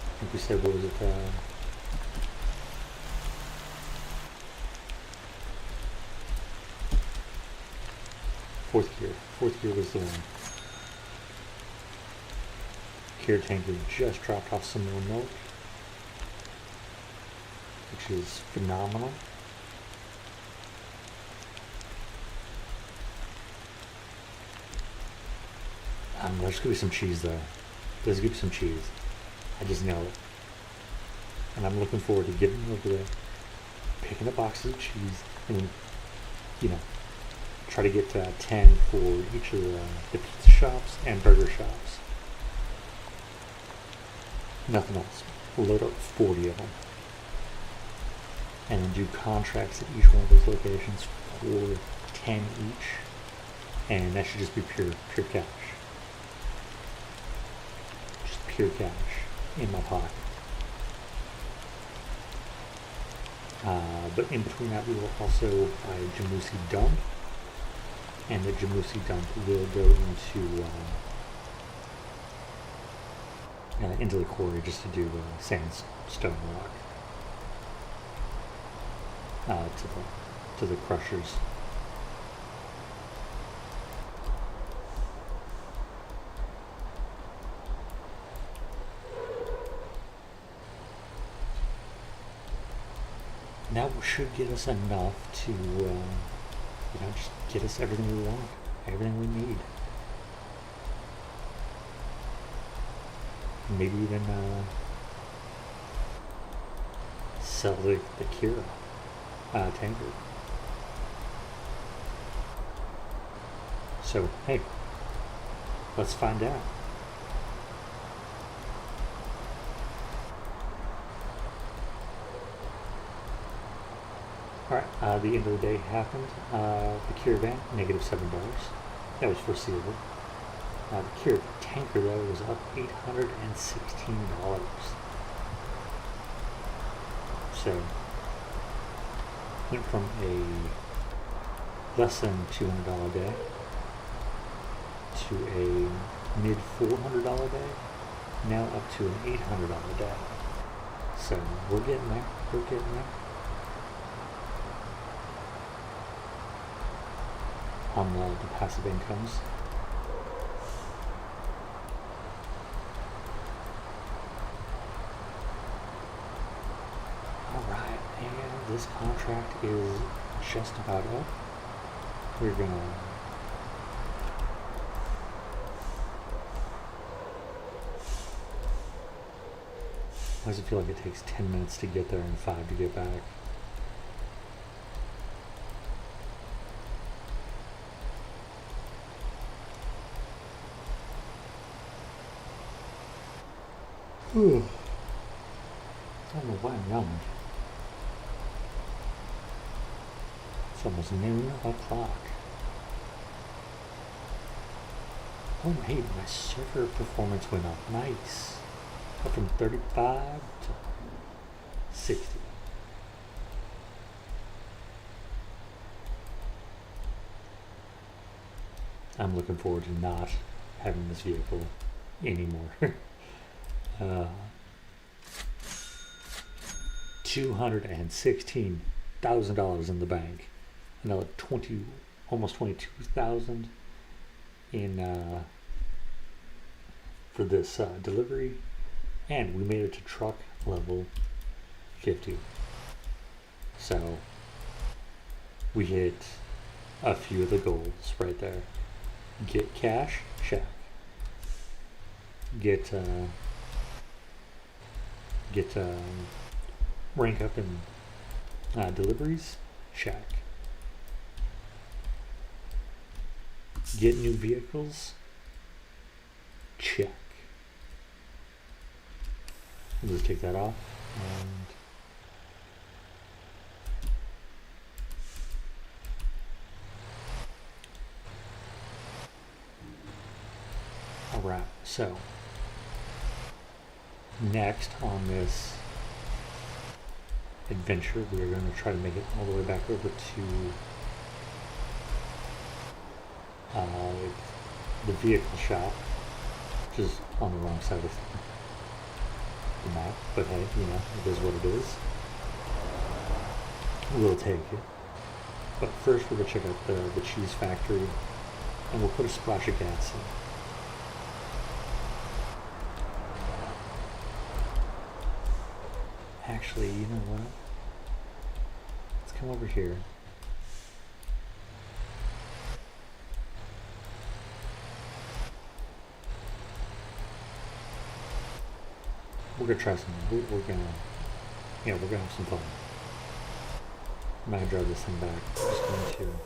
I think we said, what was it? Fourth gear was the one. Care tanker just dropped off some more milk, which is phenomenal. There's gonna be some cheese though. There's gonna be some cheese. I just know it. And I'm looking forward to getting over there, picking up boxes of cheese, and, you know, try to get 10 for each of the pizza shops and burger shops. Nothing else. We'll load up 40 of them. And then do contracts at each one of those locations for 10 each. And that should just be pure cash. Just pure cash in my pocket. But in between that, we will also buy a Jamusi dump. And the Jamusi dump will go into the quarry just to do sandstone rock to the crushers. And that should get us enough to just get us everything we want, everything we need. Maybe even sell the Kira tanker. So, hey, let's find out. Alright, the end of the day happened. The Kira van, -$7. That was foreseeable. The Kira tanker, though, was up $816. So, went from a less than $200 day to a mid $400 day, now up to an $800 day. So, we're getting there. On the passive incomes. Alright, and this contract is just about up. We're gonna why does it feel like it takes 10 minutes to get there and 5 to get back? I don't know why I'm yawning. It's almost noon o'clock. Oh, hey, my server performance went up. Nice. Up from 35 to 60. I'm looking forward to not having this vehicle anymore. $216,000 in the bank, another almost 22,000 in for this delivery, and we made it to truck level 50. So we hit a few of the goals right there. Get cash, check. Get rank up in deliveries, check. Get new vehicles, check. We'll just take that off and alright, so next on this adventure we are going to try to make it all the way back over to the vehicle shop, which is on the wrong side of the map, but hey, you know, it is what it is. We'll take it. But first we're going to check out the cheese factory, and we'll put a splash of gas in. Actually, you know what? Let's come over here. We're gonna try something. We're gonna have some fun. I'm not gonna drive this thing back. I'm just going to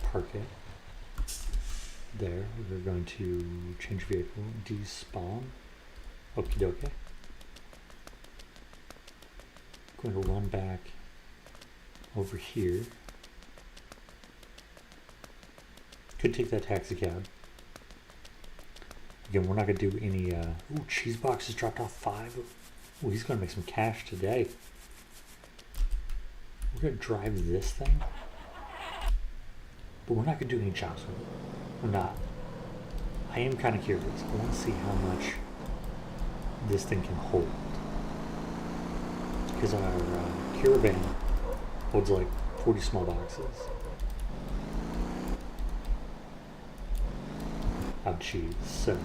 park it there. We're going to change vehicle, despawn. Okie dokie. Going to run back over here. Could take that taxi cab. Again, we're not going to do any, ooh, cheese boxes dropped off 5. Ooh, he's going to make some cash today. We're going to drive this thing. But we're not going to do any jobs with it. We're not. I am kind of curious. I want to see how much this thing can hold. Because our caravan holds like 40 small boxes of cheese, so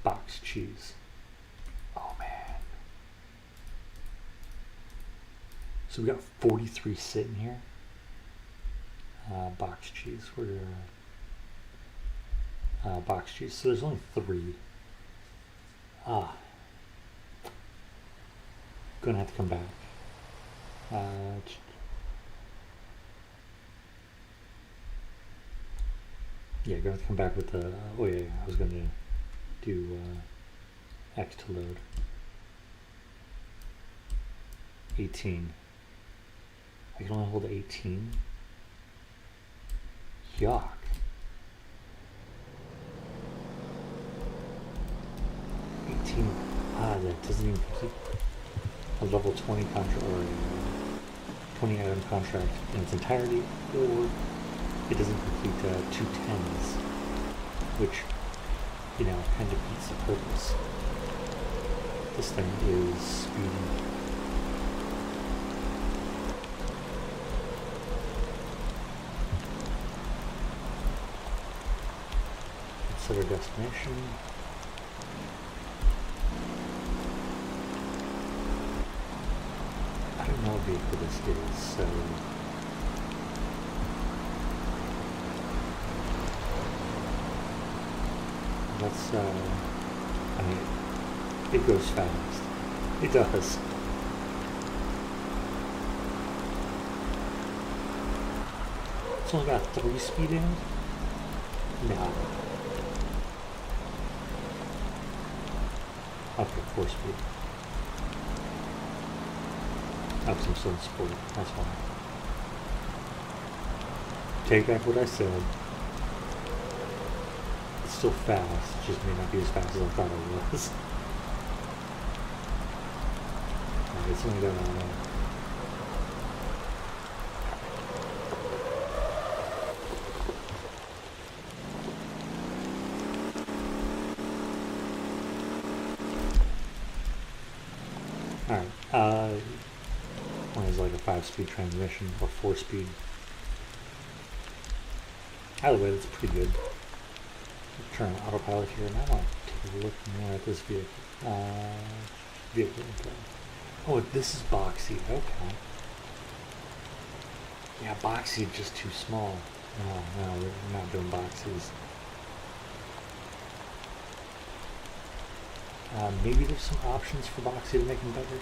box cheese. Oh man. So we got 43 sitting here. Box cheese. We're box cheese. So there's only 3. Gonna have to come back. Yeah, gonna have to come back with the. Oh yeah, I was gonna do X to load. 18. I can only hold 18. Yuck. That doesn't even complete a level 20 contract or a 20 item contract in its entirety, or it doesn't complete 2 10s, which, you know, kind of beats the purpose. This thing is speedy. Set our destination. I don't know what vehicle this is, so let's I mean, it goes fast. It does. It's only got 3 speed in it? No. Okay, 4 speed. Oh, because I'm still in sport. That's fine. Take back what I said. It's still fast. It just may not be as fast as I thought it was. Alright, it's only got one is like a 5-speed transmission or 4-speed. Either way, that's pretty good. Turn on autopilot here, and I want to take a look more at this vehicle. vehicle info. Oh, this is boxy. Okay. Yeah, boxy is just too small. No, we're not doing boxies. Maybe there's some options for boxy to make them better.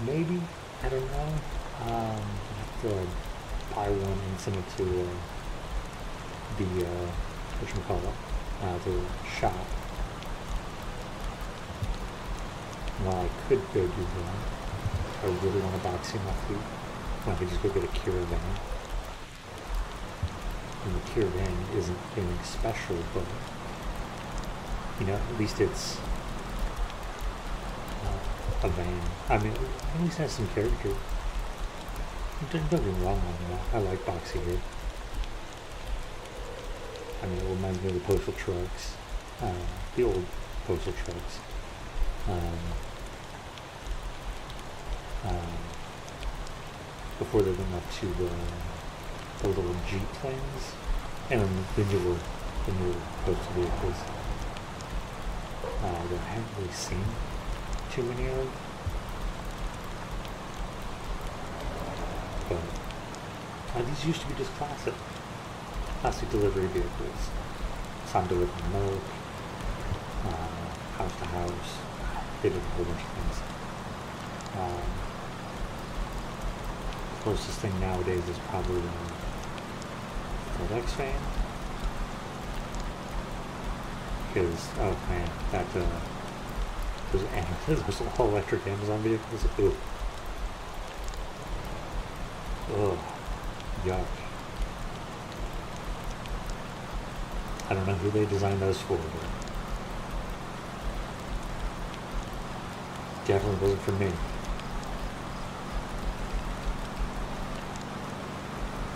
Maybe. I don't know. I have to buy one and send it to the whatchamacallit, the shop. Well, I could go do that. I really want a boxy in my fleet. I could just go get a Caravan. And the Caravan isn't anything special, but at least it's a van. I mean, at least it has some character. Don't get me wrong on that. I like boxy here. I mean, it reminds me of the postal trucks, the old postal trucks. Before they went up to the little Jeep things, and the newer postal vehicles. That I haven't really seen too many of. But these used to be just classic delivery vehicles. Some delivering milk, house to house. They did a whole bunch of things. Closest thing nowadays is probably FedEx van. Because, oh man, those all electric Amazon vehicles. Ooh. Ugh. Yuck. I don't know who they designed those for, but definitely wasn't for me.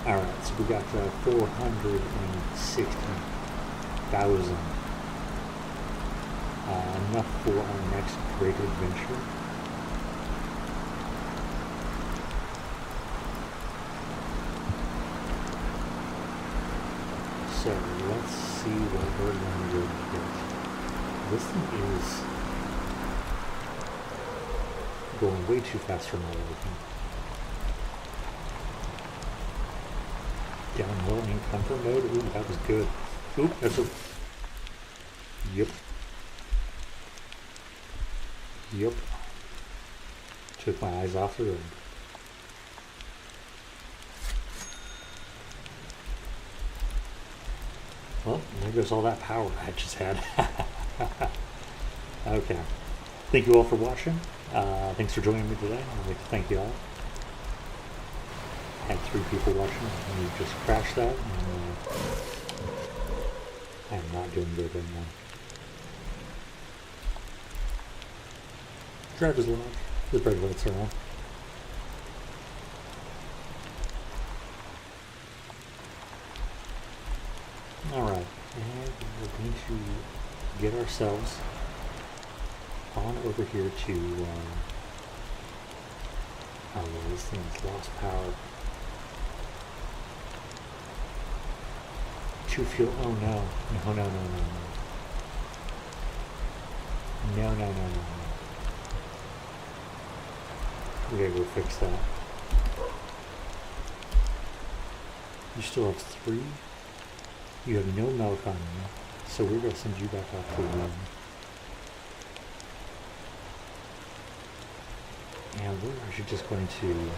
Alright, so we got 460,000. Enough for our next great adventure. So let's see what we're going to get. This thing is going way too fast for my liking. Downhill in comfort mode. Ooh, that was good. Ooh, that's a... Yep. Took my eyes off the road. Well, there goes all that power I just had. Okay. Thank you all for watching. Thanks for joining me today. I'd like to thank you all. I had 3 people watching, and you just crashed that. And, I'm not doing good right now. Driver's lock. The brake lights are on. Alright, and we're going to get ourselves on over here to, oh, this thing's lost power. To fuel, oh no, no. No. We gotta go fix that. You still have 3? You have no milk on you, so we're gonna send you back off to 1. And we're actually just going to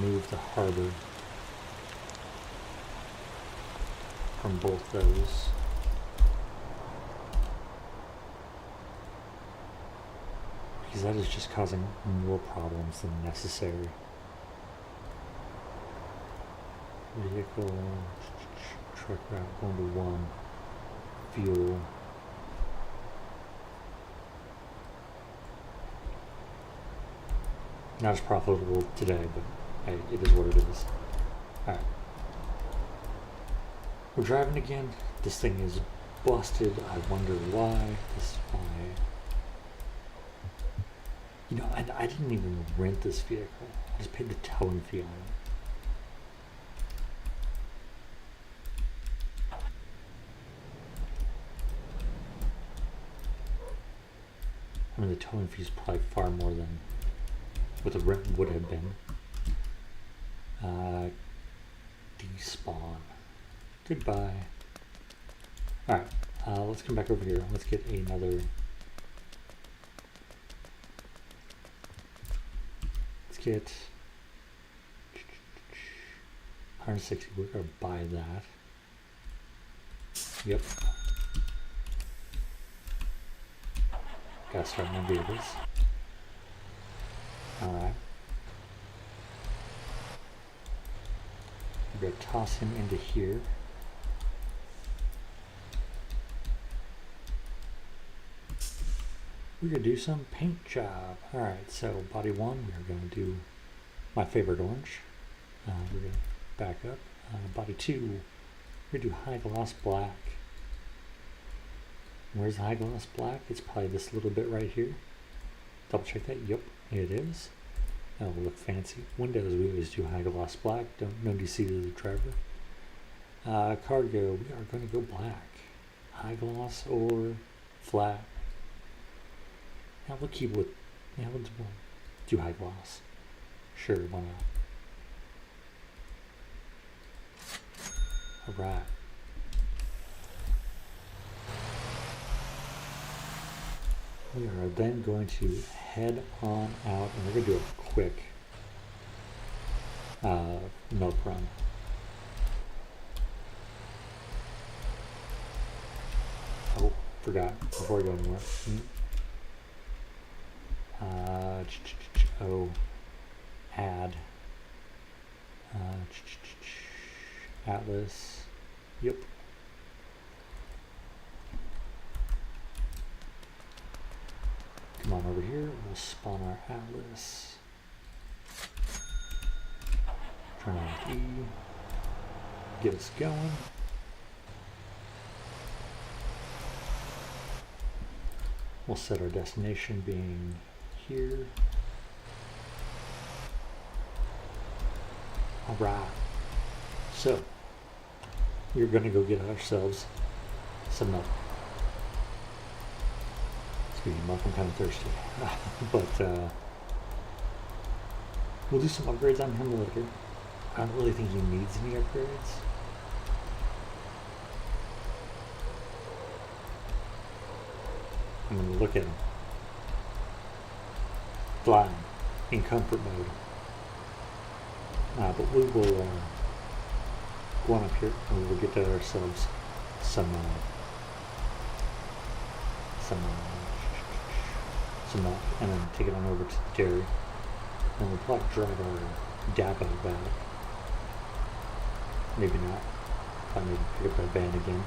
move the harbor from both those. Because that is just causing more problems than necessary. Vehicle, truck route going to 1, fuel. Not as profitable today, but hey, it is what it is. Alright. We're driving again. This thing is busted. I wonder why. This is why. You know, I didn't even rent this vehicle. I just paid the towing fee on it. I mean, the towing fee is probably far more than what the rent would have been. Despawn. Goodbye. Alright, let's come back over here. Let's get another. Let's get 160. We're going to buy that. Yep. Gotta start my vehicles. Alright. We're going to toss him into here. We're going to do some paint job. Alright, so body 1, we're going to do my favorite orange. We're going to back up. Body 2, we're going to do high gloss black. Where's the high gloss black? It's probably this little bit right here. Double check that. Yep, it is. That'll look fancy. Windows, we always do high gloss black. No DC to the driver. Cargo, we are going to go black. High gloss or flat. Now we'll keep with, yeah, we'll do high gloss. Sure, why not? Alright. We are then going to head on out, and we're going to do a quick milk run. Oh, forgot, before we go anywhere. Add. Atlas. Yep. Come on over here, we'll spawn our Atlas. Turn on E. Get us going. We'll set our destination being here. Alright. So, we're going to go get ourselves some milk. Speaking of milk, I'm kind of thirsty. But we'll do some upgrades on him later. I don't really think he needs any upgrades. I'm going to look at him. Flying in comfort mode. But we will go on up here and we'll get ourselves some milk, and then take it on over to the dairy. And we'll probably drive our Dabo back. Maybe not. I maybe pick up our van again.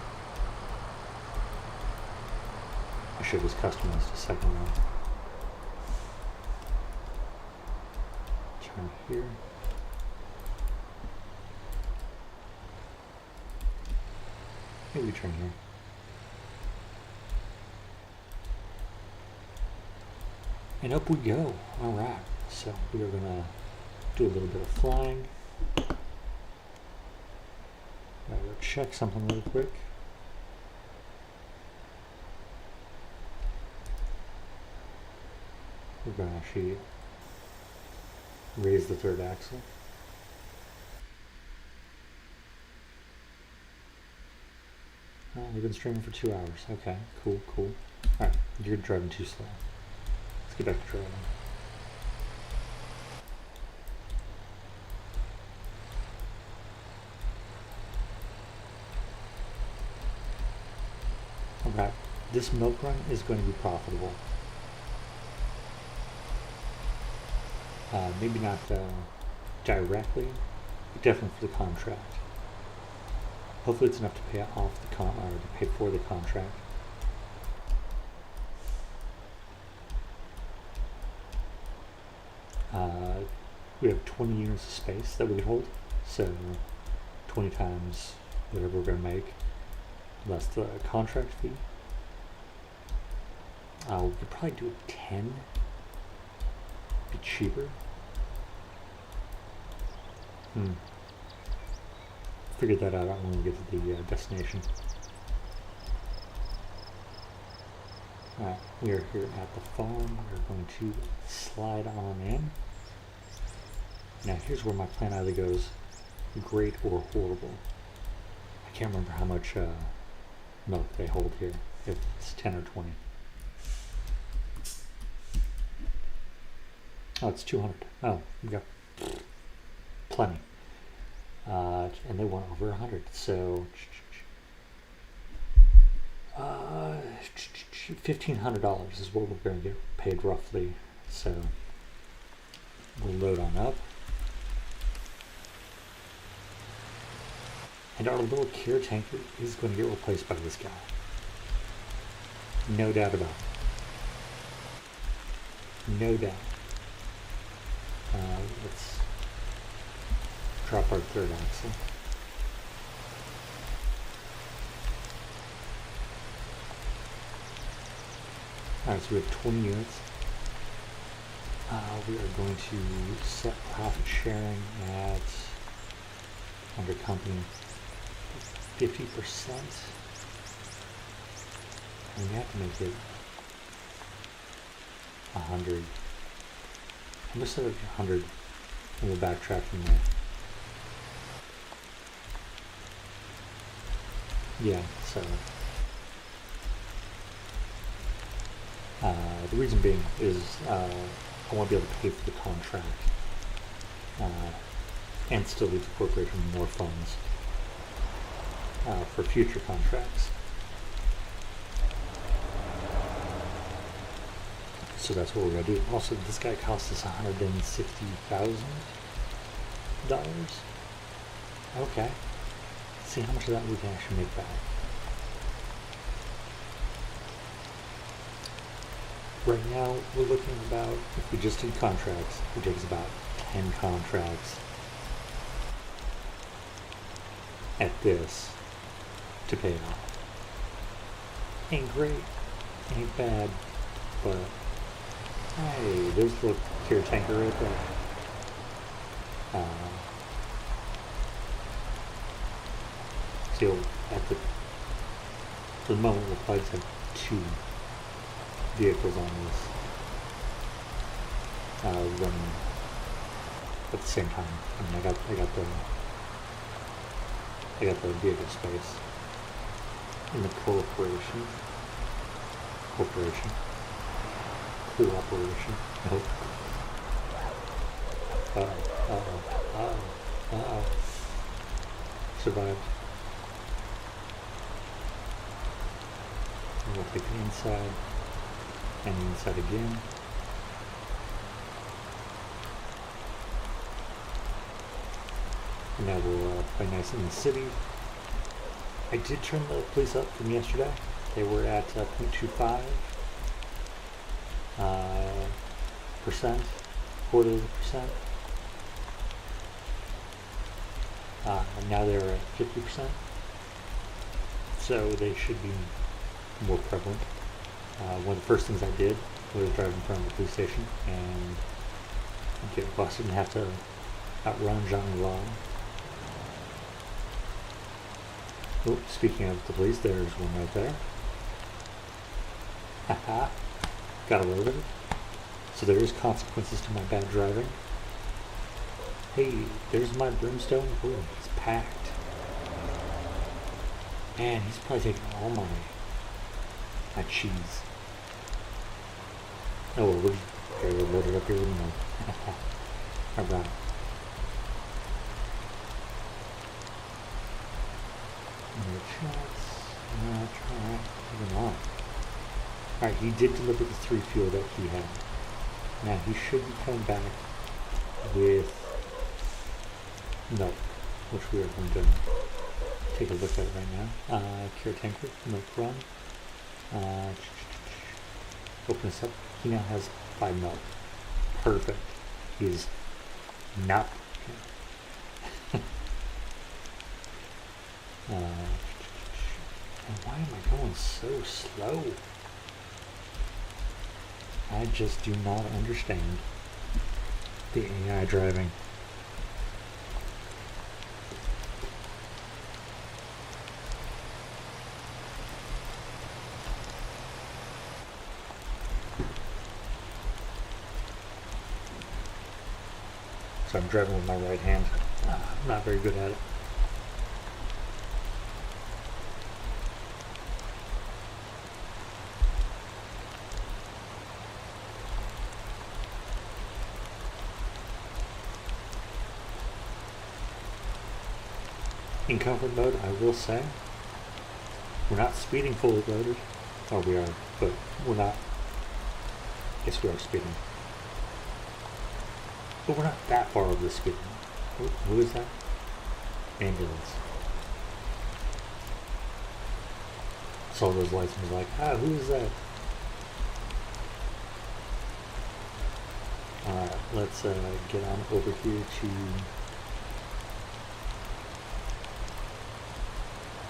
I should have just customized a second one. Turn here. Maybe turn here. And up we go. Alright, so we are going to do a little bit of flying. Gotta go check something real quick. We're going to actually raise the third axle. We've been streaming for 2 hours. Okay, cool. Alright, you're driving too slow. Let's get back to driving. Alright, this milk run is going to be profitable. Maybe not directly, but definitely for the contract. Hopefully it's enough to pay off the or to pay for the contract. We have 20 units of space that we can hold, so 20 times whatever we're going to make, less the contract fee. We could probably do 10, be cheaper. Figure that out when we get to the destination. Alright, we are here at the farm. We're going to slide on in. Now here's where my plan either goes great or horrible. I can't remember how much milk they hold here, if it's 10 or 20. Oh, it's 200. Oh, we got plenty. And they want over 100, so $1,500 is what we're going to get paid roughly. So we'll load on up. And our little care tanker is going to get replaced by this guy. No doubt about it. No doubt. Let's drop our third axle. Alright, so we have 20 units. We are going to set profit sharing at, under company, 50%. And we have to make it 100. I'm going to set it at 100 and we'll backtrack from there. Yeah, so the reason being is I want to be able to pay for the contract and still leave the corporation more funds for future contracts. So that's what we're going to do. Also, this guy cost us $160,000. Okay. Let's see how much of that we can actually make back. Right now, we're looking about, if we just did contracts, it takes about 10 contracts at this to pay it off. Ain't great, ain't bad, but hey, there's the care tanker right there. So at the moment, we'll probably have 2 vehicles on this running at the same time. I mean, I got the vehicle space in the cooperation. Nope. Survived. And we'll take the inside and the inside again. And now we'll play nice in the city. I did turn the police up from yesterday. They were at 0.25 percent, quarter of a percent. Now they're at 50%. So they should be more prevalent. One of the first things I did was drive in front of the police station and get busted and have to outrun Johnny Law. Oh, speaking of the police, there's one right there. Haha, got away with it. So there is consequences to my bad driving. Hey, there's my brimstone. Oh, he's packed. Man, he's probably taking all my cheese. Oh, well, we'll load it up here with more. Alright. Alright, he did deliver the 3 fuel that he had. Now he should be coming back with milk, which we are going to take a look at right now. Care tanker, milk run. Open this up. He now has 5 milk. Perfect. He is not. And why am I going so slow? I just do not understand the AI driving. So I'm driving with my right hand. I'm not very good at it. In comfort mode, I will say, we're not speeding fully loaded. Or we are, but we're not. Yes, we are speeding. But we're not that far over the speed limit. Who is that? Ambulance. Saw those lights and was like, who is that? Alright, let's get on over here to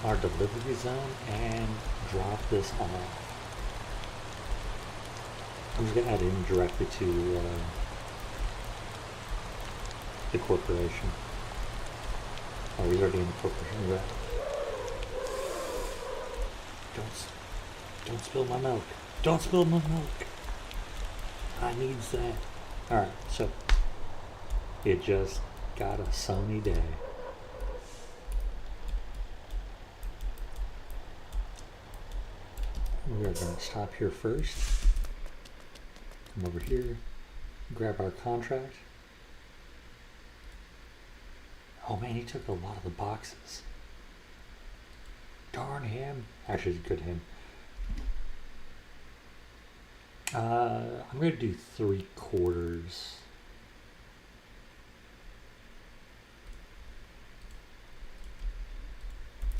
our delivery zone and drop this off. I'm just going to add in directly to the corporation. Oh, he's already in the corporation. Right. Don't spill my milk. Don't spill my milk. I needs that. Alright, so it just got a sunny day. We are going to stop here first. Come over here, grab our contract. Oh man, he took a lot of the boxes. Darn him. Actually, it's good him. I'm going to do 3/4.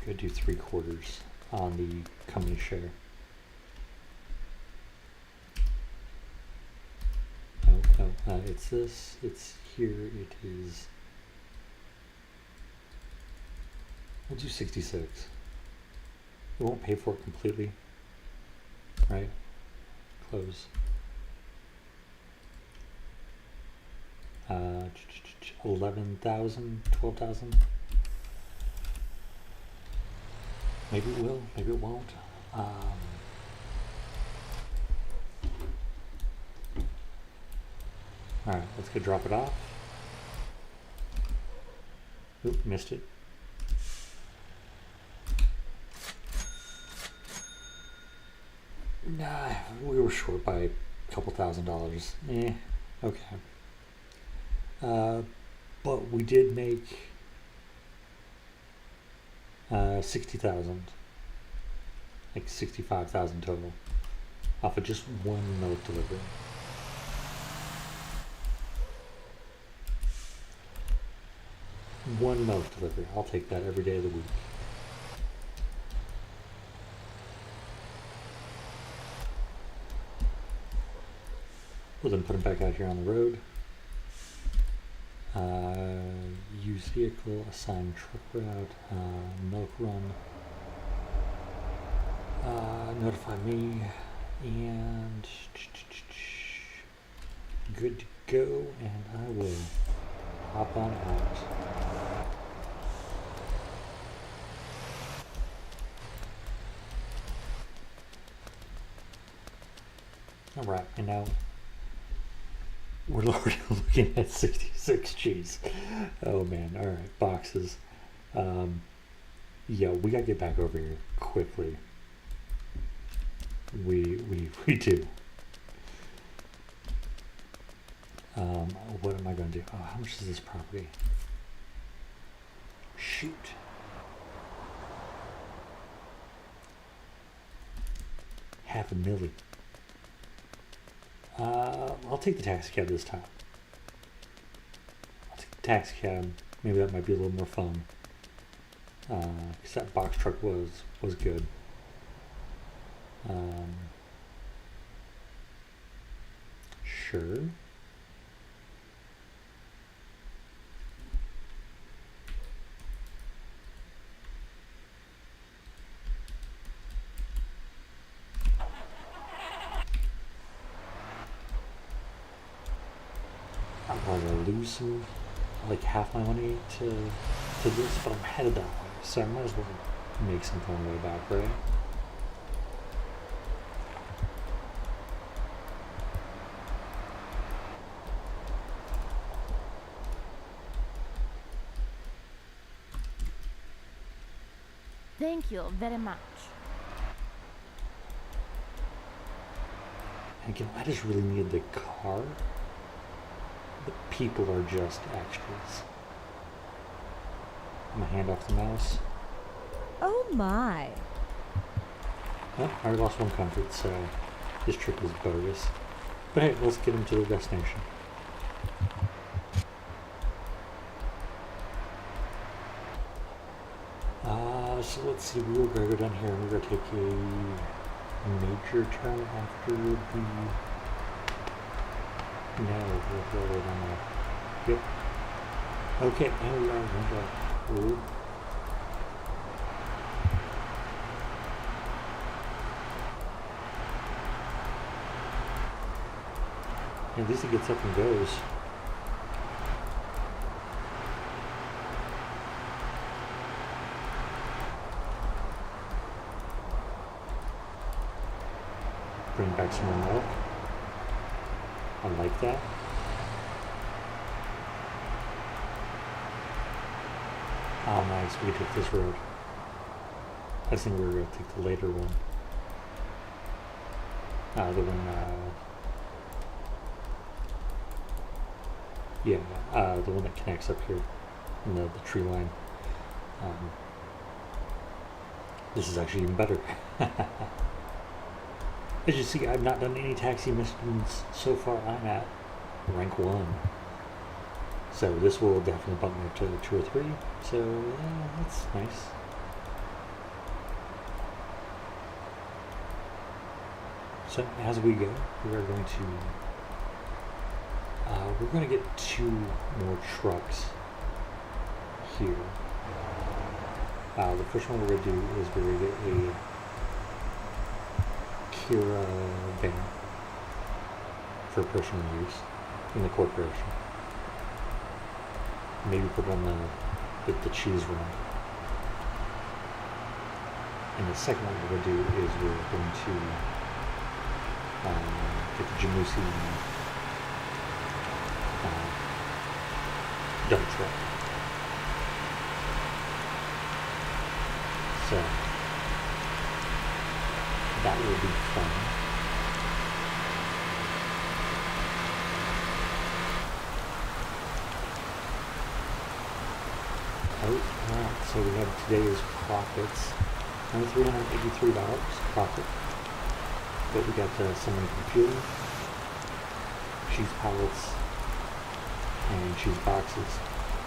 Going to do 3/4 on the company share. No, it's this. It's here. It is. We'll do 66. We won't pay for it completely, right? Close. 11,000, 12,000. Maybe it will, maybe it won't. Alright, let's go drop it off. Oop, missed it. Nah, we were short by a couple $1,000s. Okay. But we did make 60,000, like 65,000 total, off of just one milk delivery. One milk delivery. I'll take that every day of the week. We'll then put them back out here on the road. Use vehicle, assign truck route, milk run, notify me, and good to go, and I will hop on out. Alright, and now we're already looking at 66 G's. Oh man, alright, boxes. Yeah, we gotta get back over here quickly. We do. What am I gonna do? Oh, how much is this property? Shoot. $500,000. I'll take the taxi cab this time. I'll take the taxi cab. Maybe that might be a little more fun. Because that box truck was good. Sure. I'm probably gonna lose some, like half my money to this, but I'm headed that way, so I might as well make something on the way back, right? Thank you very much. And again, I just really need the car. The people are just extras. I'm gonna hand off the mouse. Oh my. Oh, I already lost one comfort, so this trip is bogus. But hey, let's get into the destination. So let's see, we're gonna go down here and we're gonna take a major turn after the... No, we'll go down there. Yep. Okay, and we are going to... At least it gets up and goes. Bring back some more milk. I like that. Oh, nice. We can take this road. I think we were going to take the later one. The one, the one that connects up here in the tree line. This is actually even better. As you see, I've not done any taxi missions so far. I'm at rank 1. So this will definitely bump me up to 2 or 3. So yeah, that's nice. So as we go, we are going to we're going to get 2 more trucks here. The first one we're going to do is we're going to get a Kira van for personal use in the corporation. Maybe put on the cheese run. And the second one we're going to do is we're going to get the Jamusi dump truck. So that will be fun. Alright, so we have today's profits. $383 profit. But we got some computer, cheese pallets, and cheese boxes.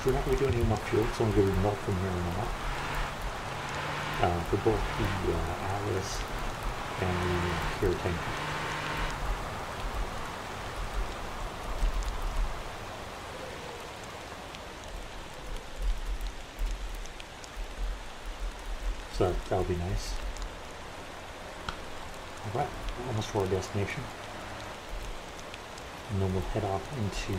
So we're not going to be doing any more fuel, so I'm going to be milk from here on out. For both the Alice and the Kira tank. So that'll be nice. Alright, almost to our destination. And then we'll head off into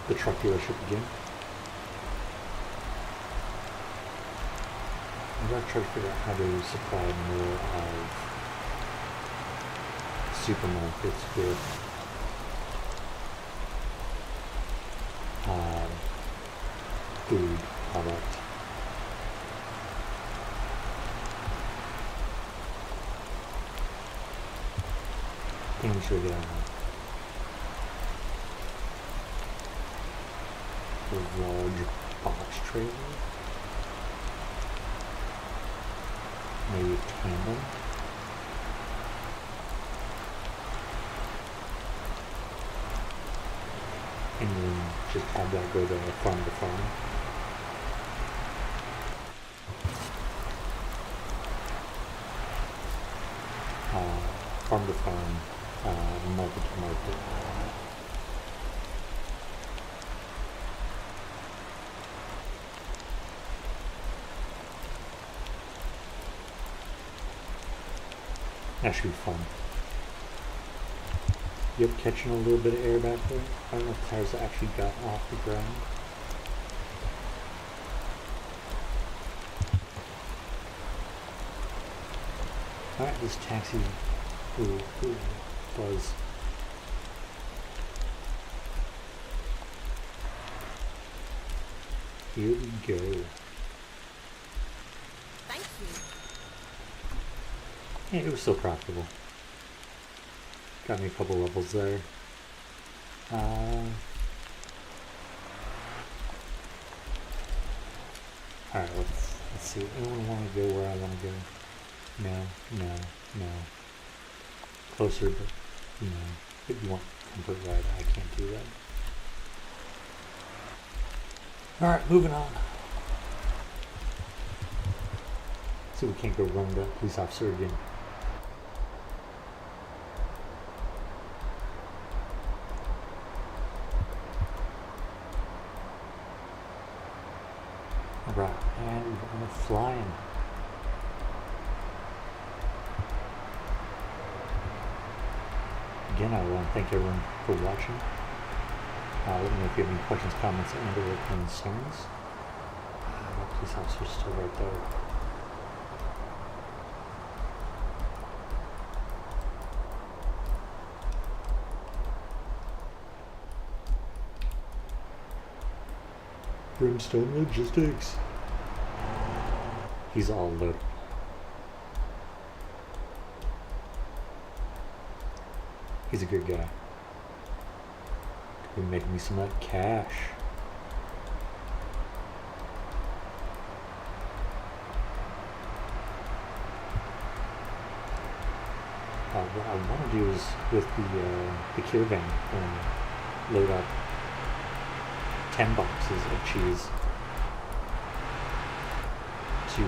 the truck dealership again. I'm going to try to figure out how to supply more of supermarkets with food product. Things should get a large box trailer. Maybe a tandem. And then just have that go to farm to farm. Farm to farm, market to market. That should be fun. Yep, catching a little bit of air back there. I don't know if tires actually got off the ground. Alright, this taxi buzz. Here we go. Thank you. Yeah, it was still profitable. Got me a couple levels there. Alright, let's see. Anyone want to go where I want to go? No. Closer, but no. If you want comfort ride, I can't do that. Alright, moving on. So we can't go run the police officer again. Alright, and we're flying. Again, I want to thank everyone for watching. Let me know if you have any questions, comments, and/or concerns. The police officer's still right there. Brimstone Logistics. He's all loaded. He's a good guy. Could be making me some of that cash. What I want to do is with the caravan, load up 10 boxes of cheese to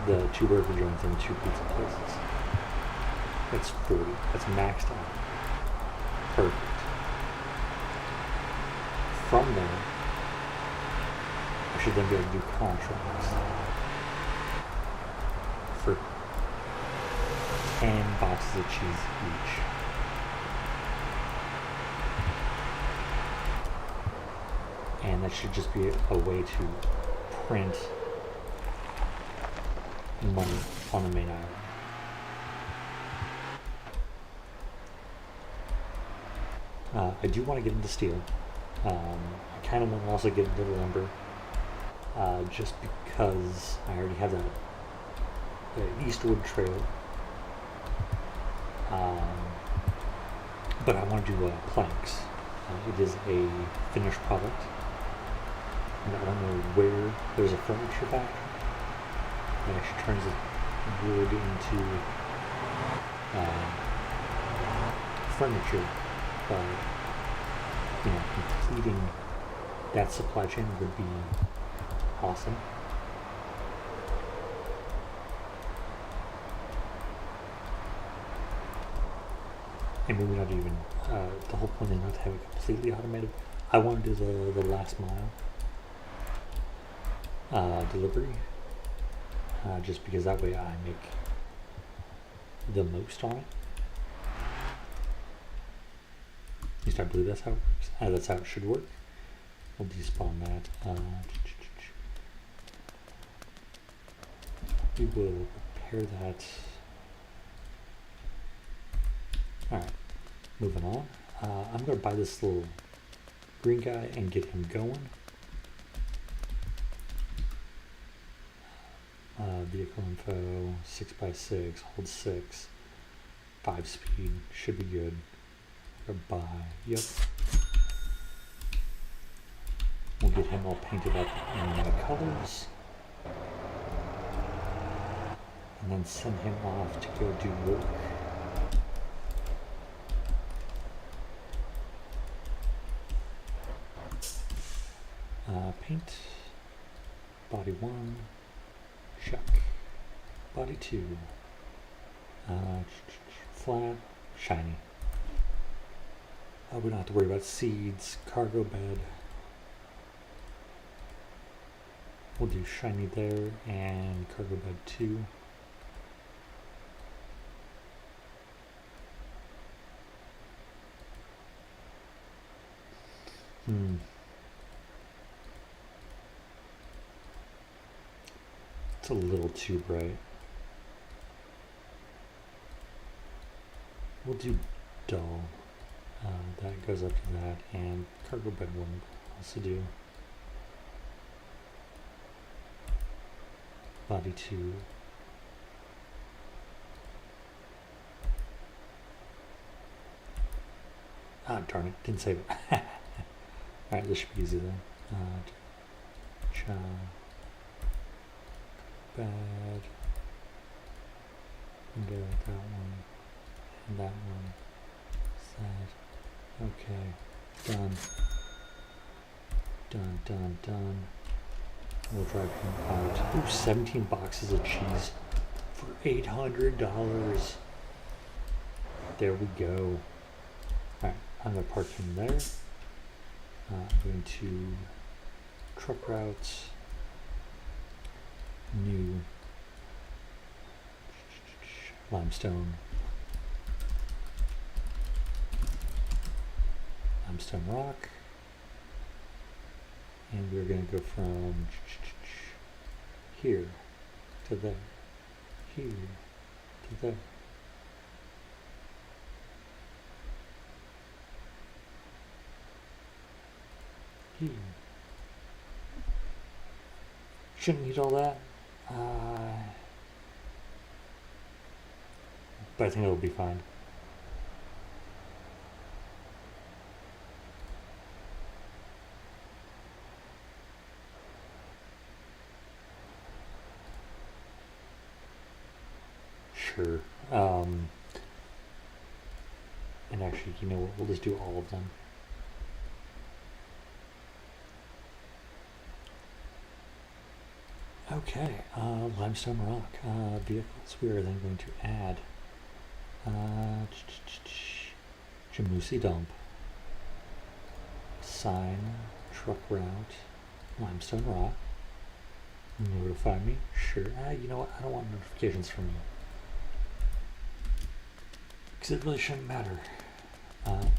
the 2 burger joints and 2 pizza places. That's 40. That's maxed out. Perfect. From there, I should then be able to do contracts for 10 boxes of cheese each. And that should just be a way to print money on the main island. I do want to get into steel. I kind of want to also get into lumber, just because I already have the Eastwood Trail. But I want to do planks. It is a finished product. And I don't know where there's a furniture factory that actually turns the wood into furniture. Completing that supply chain would be awesome. And maybe not even, the whole point is not to have it completely automated. I want to do the last mile delivery, just because that way I make the most on it. At least I believe that's how it works. That's how it should work. We'll despawn that. We will repair that. Alright, moving on. I'm going to buy this little green guy and get him going. Vehicle info, 6x6, hold 6, 5 speed, should be good. Buy, yep. We'll get him all painted up in the colors. And then send him off to go do work. Paint, body 1, check, body 2, flat, shiny. We don't have to worry about seeds, cargo bed. We'll do shiny there and cargo bed 2. It's a little too bright. We'll do dull. That goes up to that, and cargo bed 1 also do. Body 2. Ah, darn it, didn't save it. Alright, this should be easy then. Cha. Bad. Window, that one. And that one. Sad. Okay. Done. Done. We'll drive him out. Ooh, 17 boxes of cheese for $800. There we go. Alright, I'm going to park him there. I'm going to truck routes. New. Limestone. Limestone rock. And we're going to go from here to there, here to there. Here. Shouldn't need all that. But I think it'll be fine. Sure. And actually, you know what? We'll just do all of them. Okay, limestone rock vehicles. We are then going to add Jamusi dump, sign, truck route, limestone rock. Notify me. Sure. You know what? I don't want notifications from you. Because it really shouldn't matter.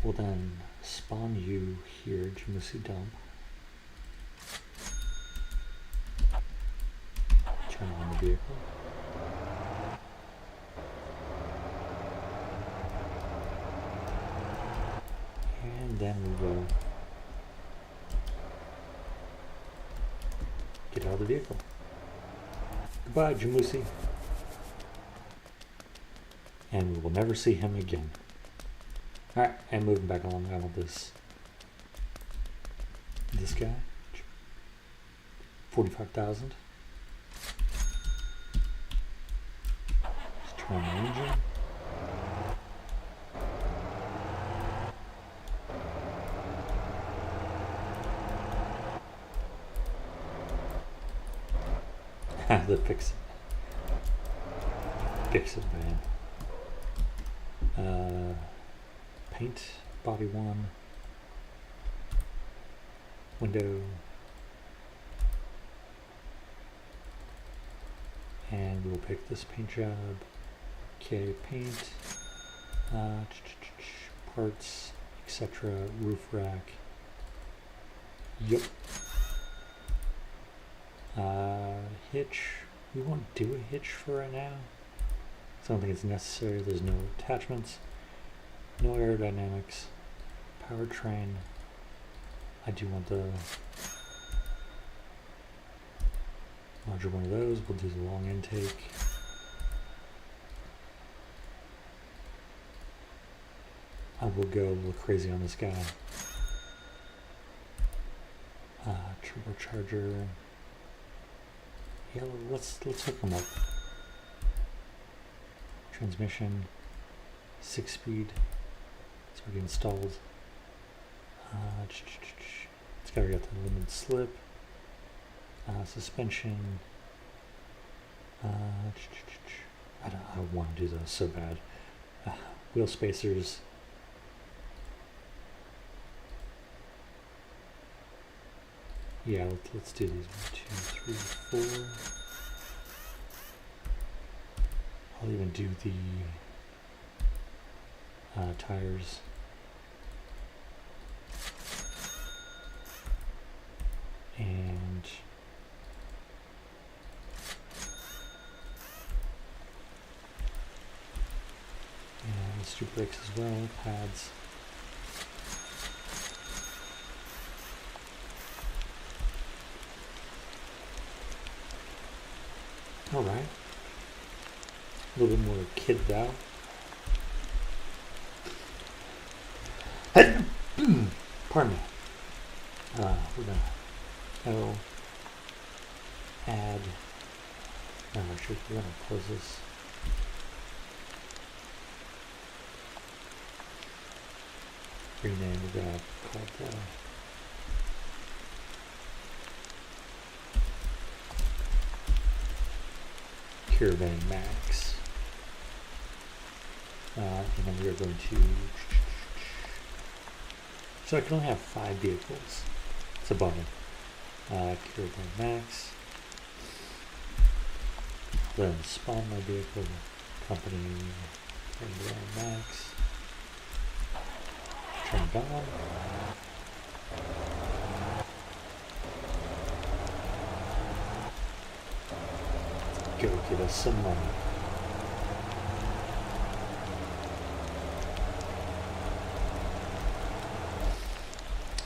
We'll then spawn you here, Jamusi dump. Turn on the vehicle. And then we will get out of the vehicle. Goodbye, Jamusi. And we will never see him again. Alright, and moving back along now with this guy. 45,000. Let's turn on the engine. The Fix It van. Paint, body 1, window, and we'll pick this paint job. Okay, paint, parts, etc., roof rack. Yep. Hitch. We won't do a hitch for right now. I don't think it's necessary. There's no attachments, no aerodynamics, powertrain. I do want the larger one of those. We'll do the long intake. I will go a little crazy on this guy. Turbocharger. Yeah, let's hook him up. Transmission, 6-speed. It's already installed. It's got the limited slip. Suspension. I want to do those so bad. Wheel spacers. Yeah, let's do these. 1, 2, 3, 4. I'll even do the tires. And let's do brakes as well, pads. All right. A little bit more kidded out. Pardon me. We're gonna go add. No, actually, we're gonna close this. Rename. We're gonna call it Caravan Max. And then we are going to. So I can only have 5 vehicles. It's a bummer. Caravan Max. Then spawn my vehicle. Company. Caravan Max. Turn it on. Go get us some money.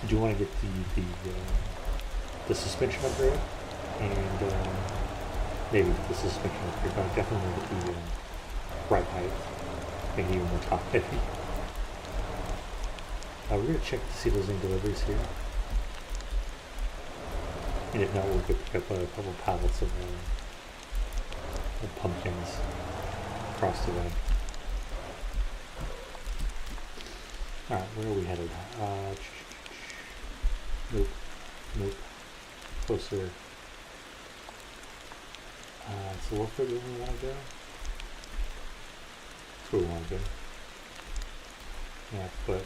Do you want to get the suspension upgrade and maybe the suspension upgrade, but I definitely want to get the ride height, make it even more top heavy. We're going to check to see if there's any deliveries here. And if not, we'll go pick up a couple pallets of pumpkins across the way. Alright, where are we headed? Nope. Nope. Closer. It's a little further than we want to go. That's where we want to go. Yeah, but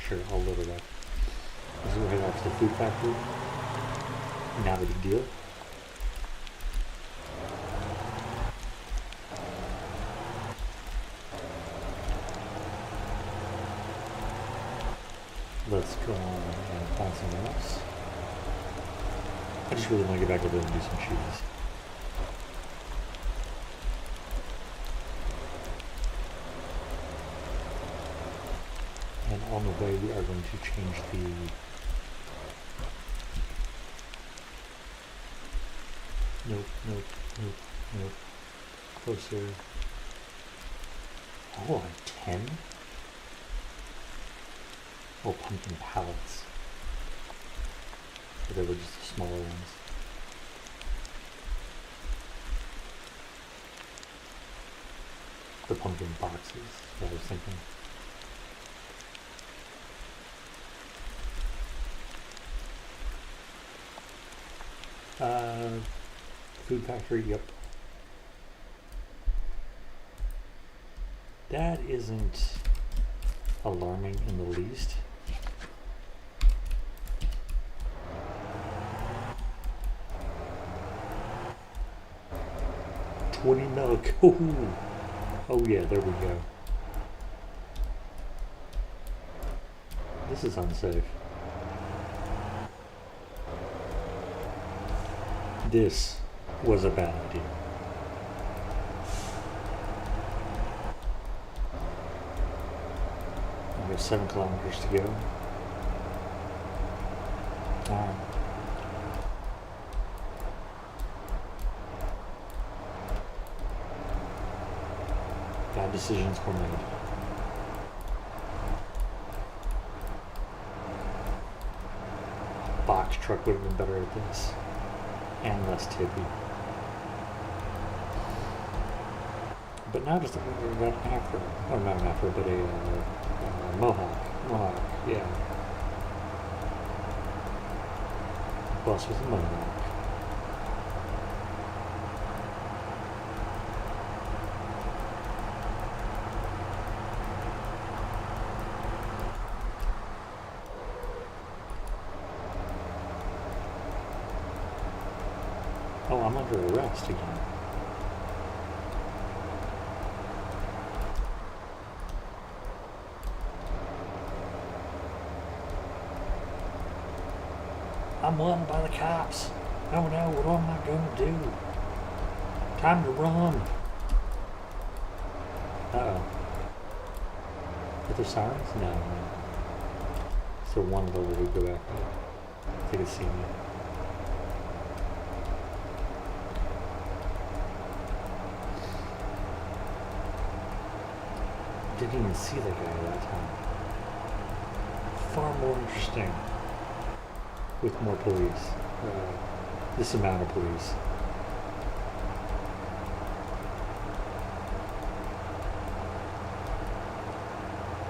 sure, I'll load it up. So we're heading off to the food factory. Not a big deal. Let's go on and find something else. I just really want to get back over there and do some cheese. And on the way we are going to change the nope. Closer. Oh, like 10? Oh, pumpkin pallets. But they were just the smaller ones. The pumpkin boxes, is what I was thinking. Food factory, yep. That isn't alarming in the least. $20 milk. Ooh. Oh yeah, there we go. This is unsafe. This was a bad idea. We have 7 kilometers to go. Bad decisions were made. Box truck would have been better at this. And less tippy. But now just about an Afro. Oh, not an Afro, but a Mohawk. Mohawk, yeah. Bus with a Mohawk. Oh, I'm under arrest again. I'm wanted by the cops. Oh no, what am I gonna do? Time to run. Uh-oh. Are there sirens? No. So one level we go back up. They can see me. Didn't even see that guy at that time. Far more interesting with more police. This amount of police.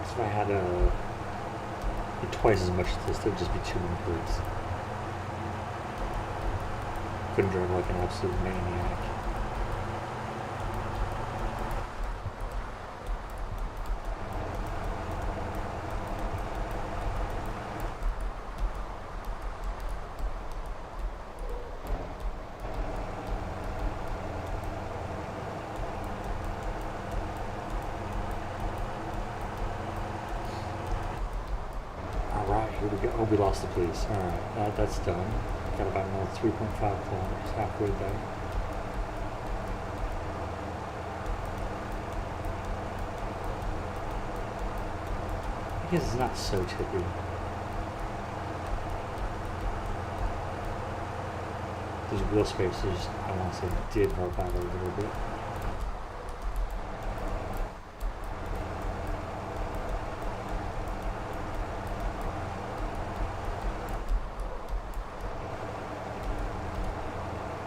If I had twice as much as this, there'd just be too many police. Couldn't drive like an absolute maniac. Alright, here we go. Oh, we lost the police. Alright, that's done. Got about another 3.5 kilometers, halfway there. I guess it's not so tippy. Those wheel spacers, I want to say, did help out a little bit.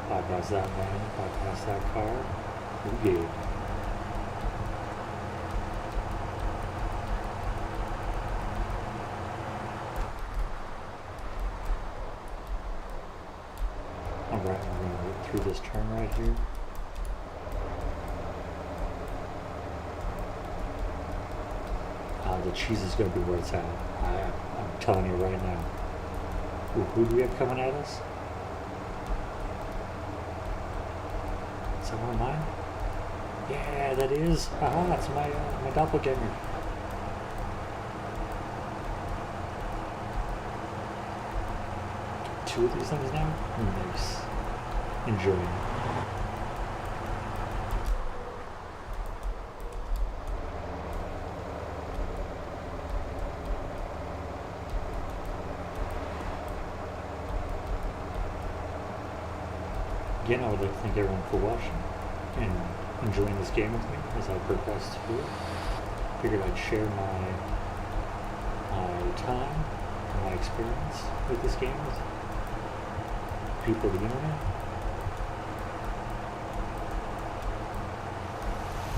Bypass that van, bypass that car. We good. Alright, we're going to get through this turn right here. The cheese is going to be where it's at. I'm telling you right now. Ooh, who do we have coming at us? Is that one of mine? Yeah, that is. Aha, it's my doppelganger. Two of these things now? Nice. Enjoying it. Again, I would like to thank everyone for watching and enjoying this game with me as I progress through it. Figured I'd share my time and my experience with this game with people of the internet.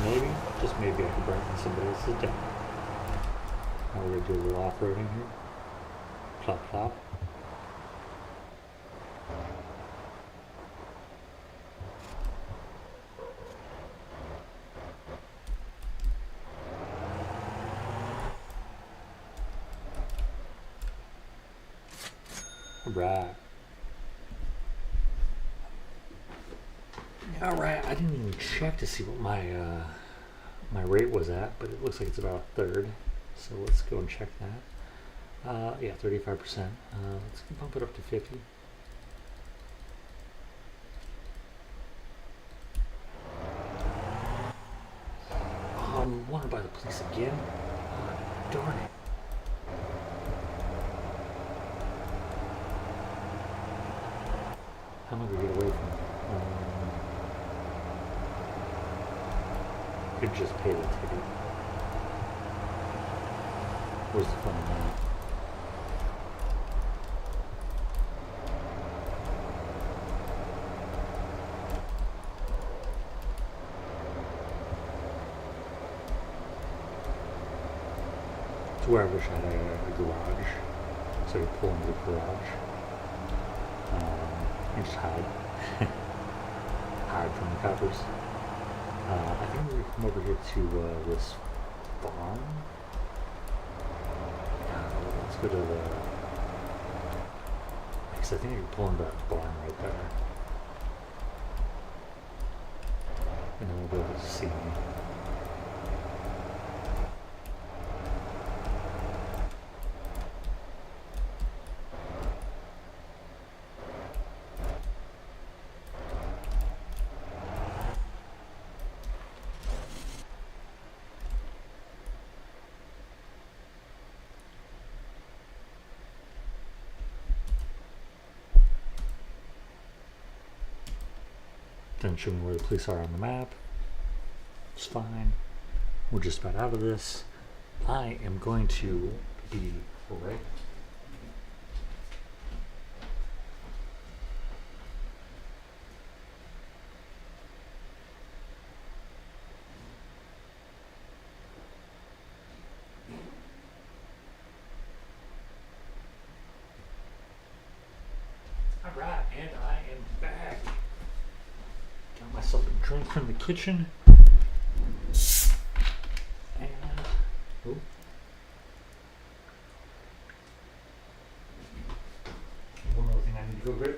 Maybe, just maybe, I could brighten somebody else's day. Now we're going to do a little off-roading here. Plop, plop. Right. Alright, I didn't even check to see what my rate was at, but it looks like it's about a third. So let's go and check that. Yeah, 35%. Let's bump it up to 50. Oh, I'm wanted by the police again? Darn it. How am I going to get away from it? Could just pay the ticket. Where's the fun in that? It's where I wish I had a garage. So you pull into the garage. And just hide. Hide from the coppers. I think we're going to come over here to this farm. Let's go to the... Because I think you're pulling that barn right there. And then we'll be able to see me. Doesn't show me where the police are on the map. It's fine. We're just about out of this. I am going to be right. Alright, and I am back. Got myself a drink from the kitchen. And oh. One other thing I need to go grab.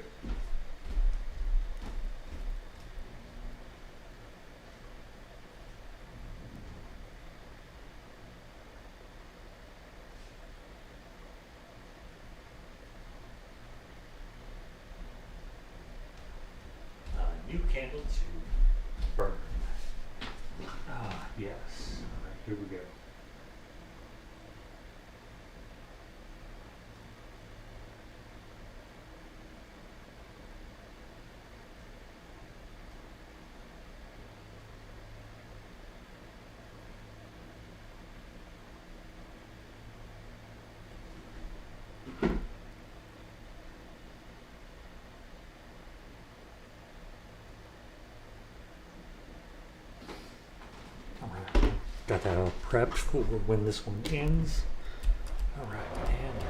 New candle to burn. Ah, yes. All right, here we go. Got that all prepped for when this one ends. All right, and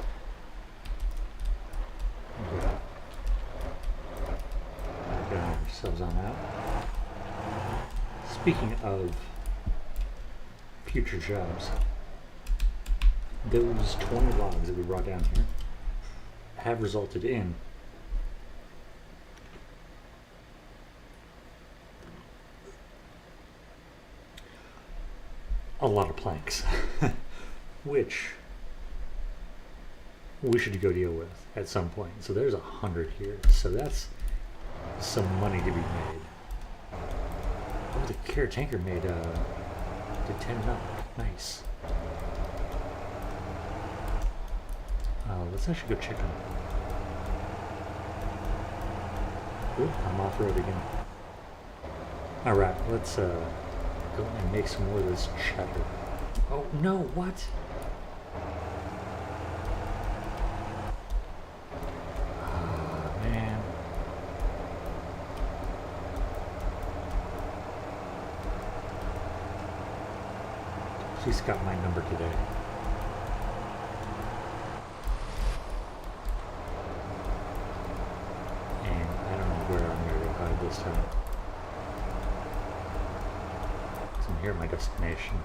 get ourselves on out. Speaking of future jobs, those 20 logs that we brought down here have resulted in a lot of planks, which we should go deal with at some point. So there's 100 here. So that's some money to be made. Oh, the Carrot Tanker did 10 up. Nice. Let's actually go check on it. Ooh, I'm off road again. All right, let's go and make some more of this cheddar. Oh no, what? Ah, man. She's got my number today. And I don't know where I'm gonna go hide this time. I'm here at my destination.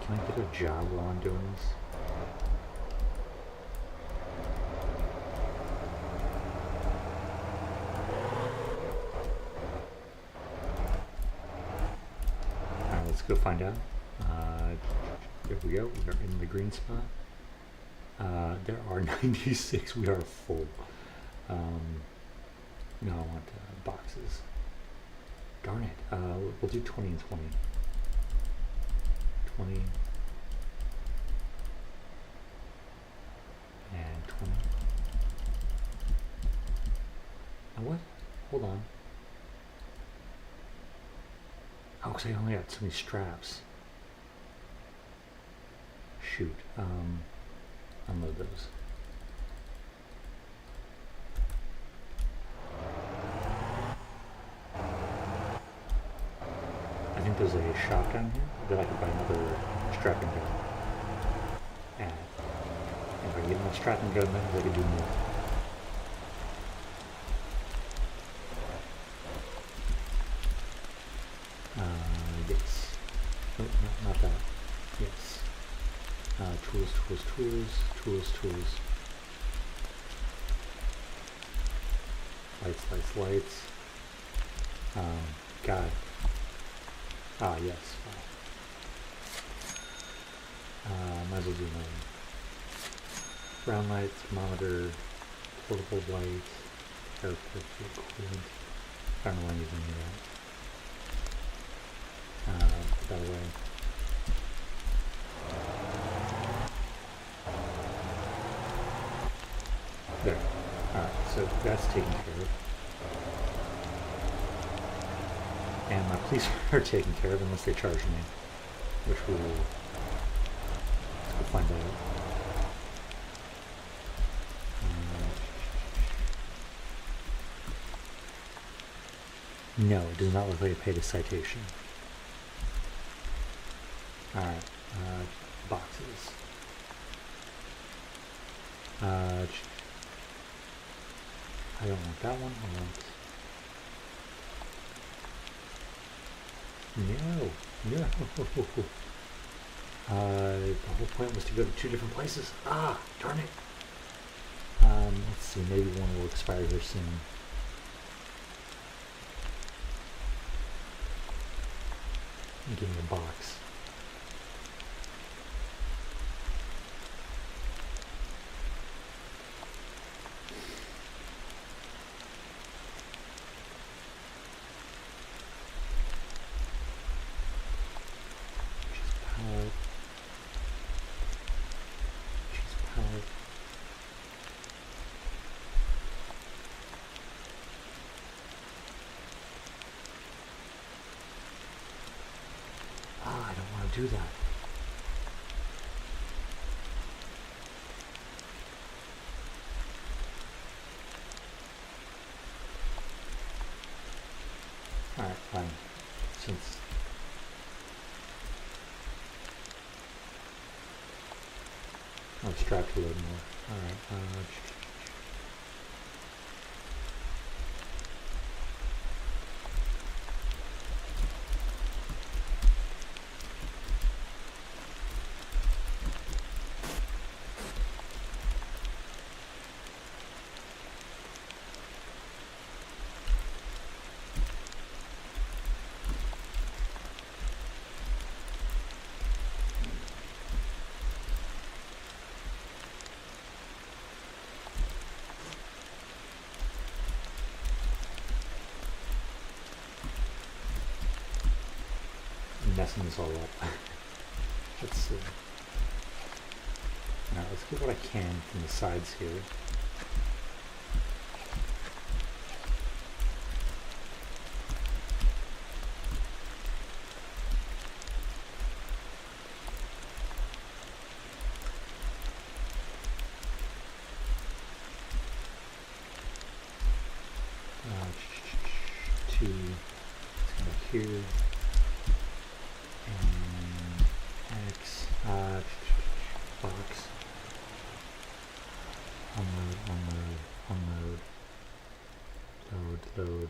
Can I get a job while I'm doing this? Alright, let's go find out. There we go. We are in the green spot. There are 96. We are full. No, I want boxes. Darn it. We'll do 20 and 20. 20 and 20. Now what? Hold on. Oh, because I only got so many straps. Shoot. Unload those. I think there's a shop down here that I could buy another strapping gun at. If I get enough strapping gun, then I could do more. Yes. Nope, not that. Yes. Tools, tools, tools, tools, tools. Lights, lights, lights. God. Ah, yes. Might as well do another. Brown lights, thermometer, portable lights, air filter, coolant. I don't know why I'm using that. Put that away. There. Alright, so that's taken care of. And my police are taken care of unless they charge me. which we will find out. No, it does not look like it paid a citation. Alright, boxes. I don't want that one. No. The whole point was to go to 2 different places. Ah, darn it. Let's see, maybe one will expire here soon. Give me a box. Do that. Alright, fine. Since I'm strapped to load more. Alright, messing this all up. Let's see. Now let's get what I can from the sides here. Two. Let's go here. Box. Unload. Load.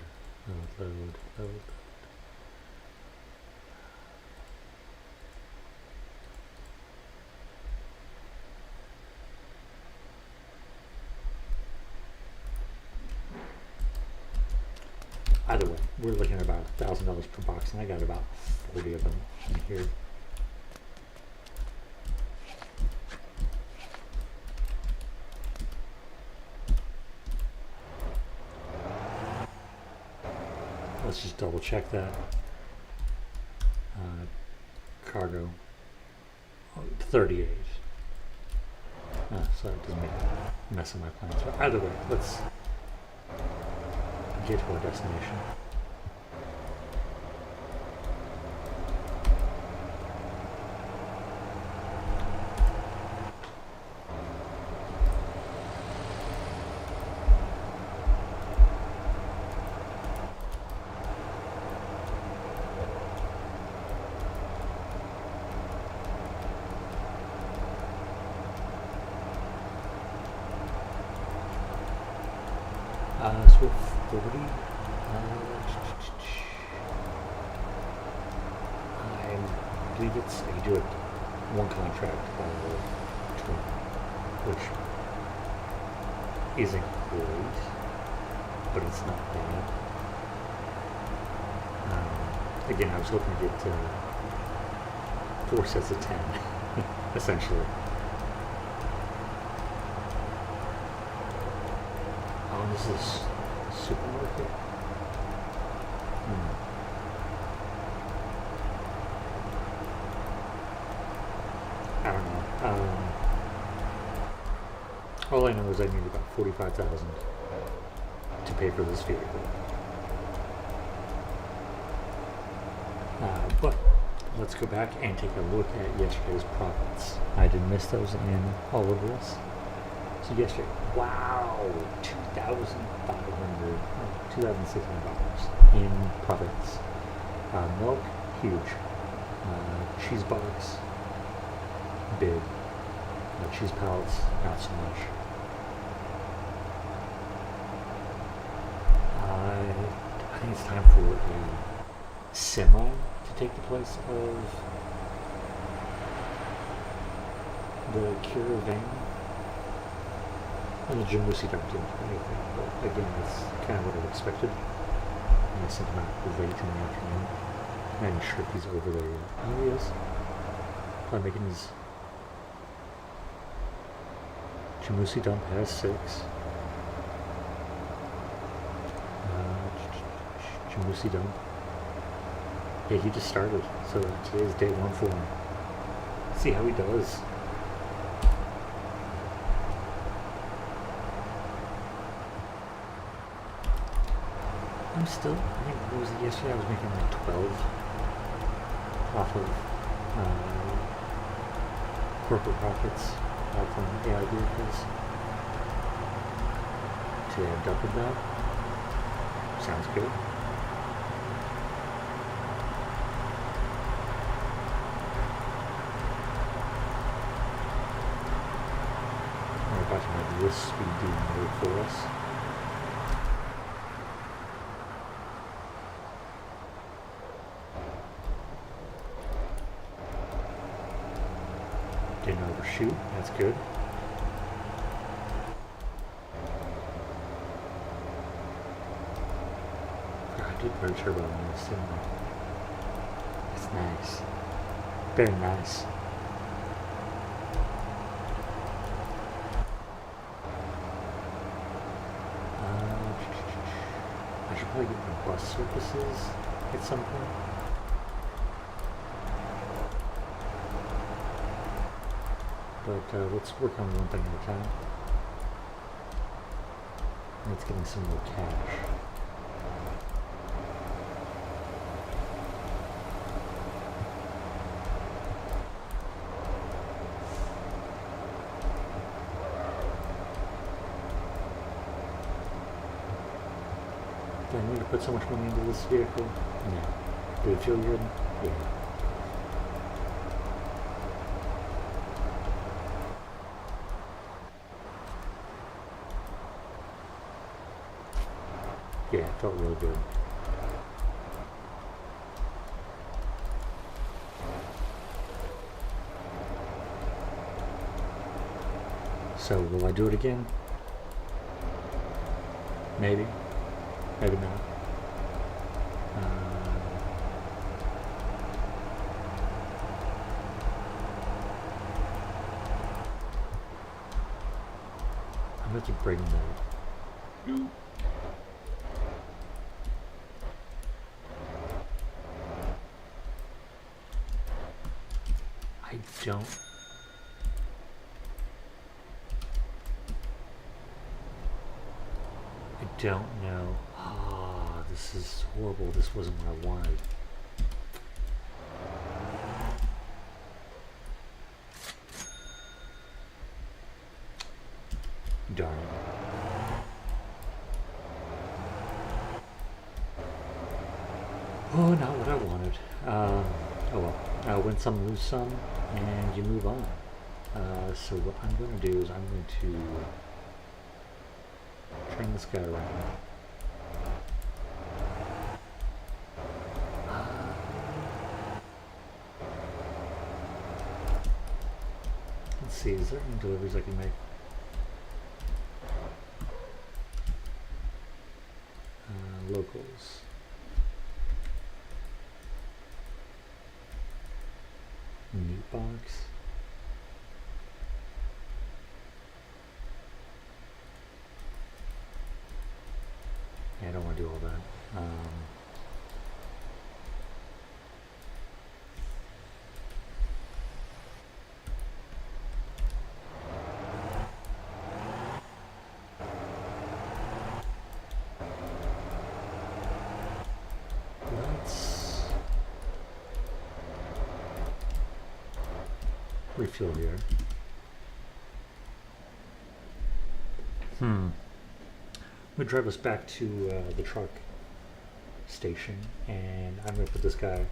Either way, we're looking at about $1,000 per box, and I got about 40 of them in here. Let's just double check that. Cargo 38. So it doesn't make a mess of my plans. But either way, let's get to our destination. So 40. I believe it's you do it one contract term, which isn't great, but it's not bad. Again, I was hoping to get 4 sets of 10, essentially. Oh, this is supermarket. I don't know. All I know is I need about $45,000 to pay for this vehicle. But let's go back and take a look at yesterday's profits. I did miss those in all of this. So yesterday, wow, $2,600 in profits. Milk, huge. Cheese box, big. Cheese pallets, not so much. I think it's time for a semi to take the place of the Caravan. And the Jamusi don't do anything, but again, it's kind of what I expected. And I sent him out late in the afternoon. I'm not even sure if he's over there yet. Oh, he is. Probably making his Jamusi dump has 6. Jamusi dump. Yeah, he just started. So today's day 1 for him. See how he does. I think what was it yesterday? I was making like 12 off of corporate profits from AI vehicles. Today I've doubled that. Sounds good. We're about to have this speed doing work for us. Didn't overshoot, that's good. I did put a turbo on this, didn't I? It's nice. Very nice. I should probably get my bus surfaces at some point. But let's work on one thing at a time. Let's get some more cash. Do I need to put so much money into this vehicle? No. Did it feel good? Yeah. Yeah, it felt real good. So, will I do it again? Maybe. Maybe not. I'm going to bring that. I don't know. Ah, this is horrible. This wasn't what I wanted. Darn it. Oh, not what I wanted. Oh well. Win some, lose some, and you move on. So what I'm going to do is I'm going to turn this guy around. Let's see, is there any deliveries I can make? Locals. Meat box. Yeah, I don't want to do all that. refuel here. I'm gonna drive us back to the truck station, and I'm gonna put this guy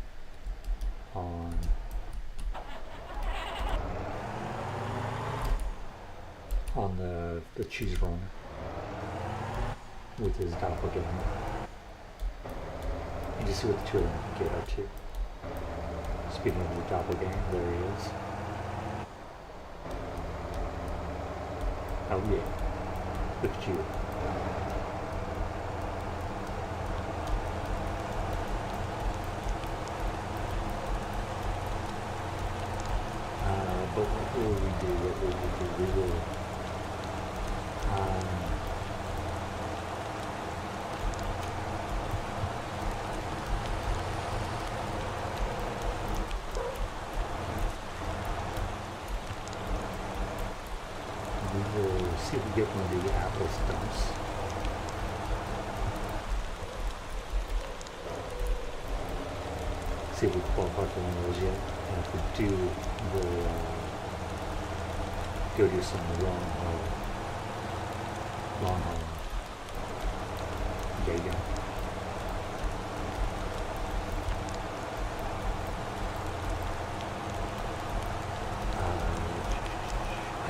on the cheese run with his doppelganger, and just see what the two of them can get up to. Speaking of the doppelganger, there he is. Oh yeah, look at you. But what will we do? What will we do? We will see if we get one of the apple stumps. See if we qualify for one of those yet. And if we do, we'll go do some long haul. There you go. I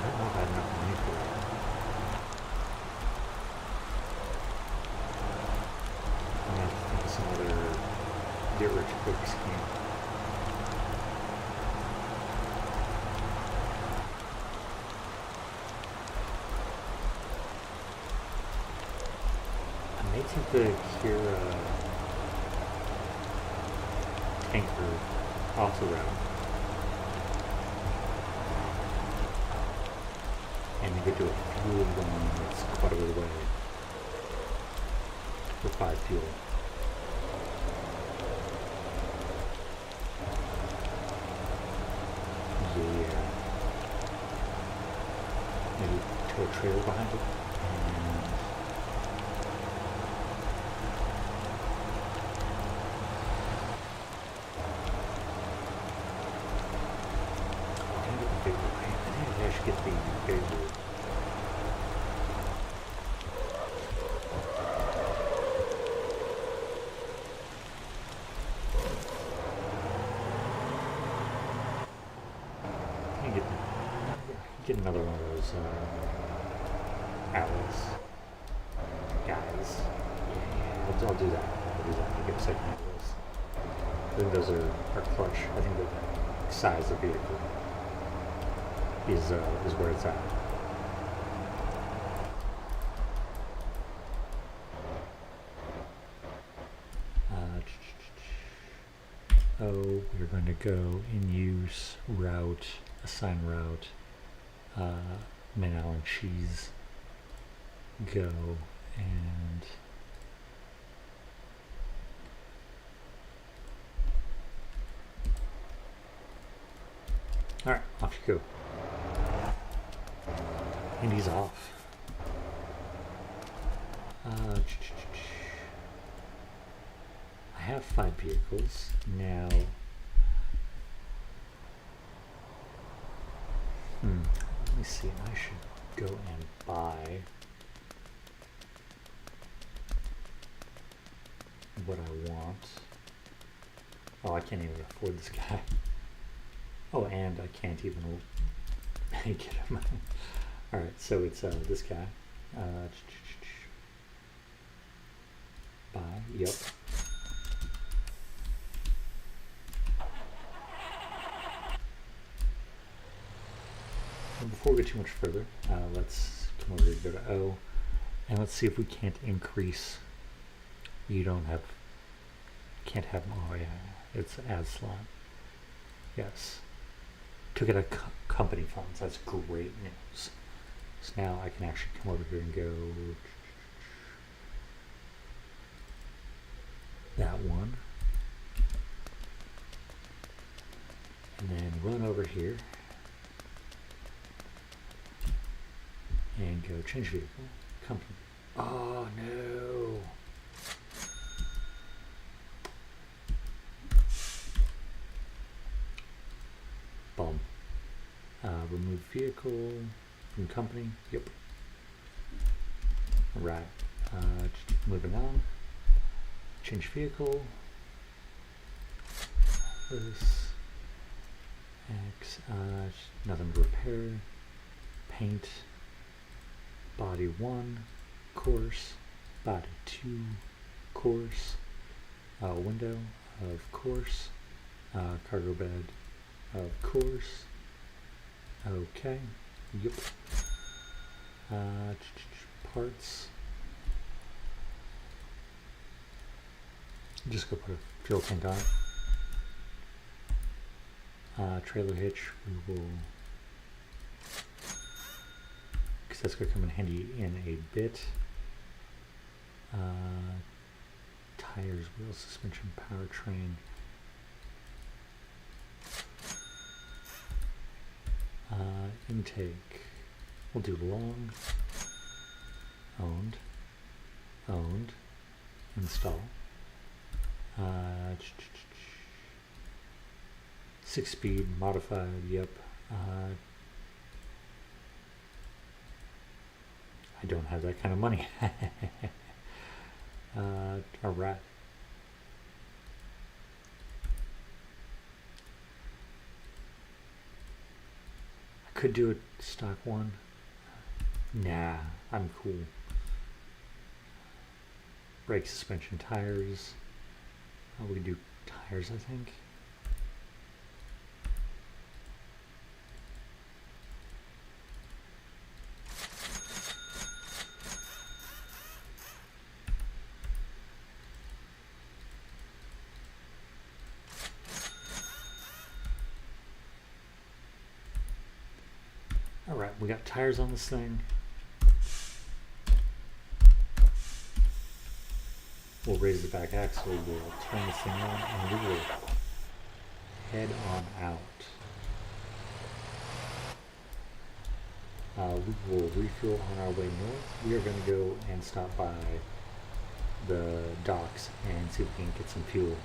don't know if I have enough money for it. I'm gonna have to think of some other get rich quick scheme. I may take the Kira tanker off the route and we get to a fuel one that's quite a way away for 5 fuel. Yeah. Maybe tow a trailer behind it. And I think the bigger. I think I should get the bigger. Get another one of those Atlas guys. Yeah, I'll do that. I'll get a second Atlas. I think those are clutch. I think the size of the vehicle is where it's at. We're going to go in use route, assign route. Manal and cheese go, and alright, off you go. And he's off. I have 5 vehicles now. Let me see, I should go and buy what I want. Oh, I can't even afford this guy. Oh, and I can't even get him. Alright, so it's this guy. Buy, yep. And before we go too much further, let's come over here, go to O, and let's see if we can't increase. You can't have, oh yeah, it's ad slot. Yes. Took it out of company funds, that's great news. So now I can actually come over here and go, that one. And then run over here. And go change vehicle, company. Oh no! Bum. Remove vehicle from company. Yep. Alright. Moving on. Change vehicle. This. X. Nothing to repair. Paint. Body 1. Course. Body 2. Course. Window. Of course. Cargo bed. Of course. Okay. Yep. Parts. Just go put a fuel tank on it. Trailer hitch. We will, because that's going to come in handy in a bit. Tires, wheels, suspension, powertrain. Intake. We'll do long. Owned. Install. 6-speed, modified, yep. I don't have that kind of money. Alright. I could do a stock one. Nah, I'm cool. Brake, suspension, tires. We do tires, I think. Alright, we got tires on this thing. We'll raise the back axle, we'll turn this thing on, and we will head on out. We will refuel on our way north. We are going to go and stop by the docks and see if we can get some fuel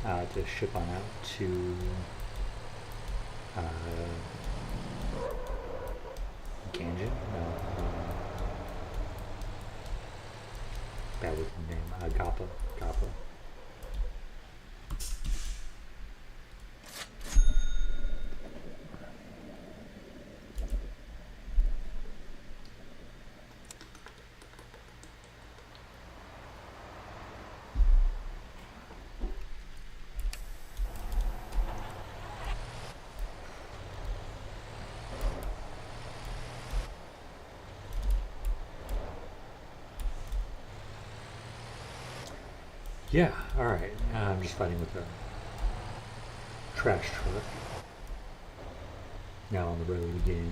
to ship on out to Ganjan? No, bad with the name. Gapa. Yeah, alright. I'm just fighting with a trash truck. Now on the road again.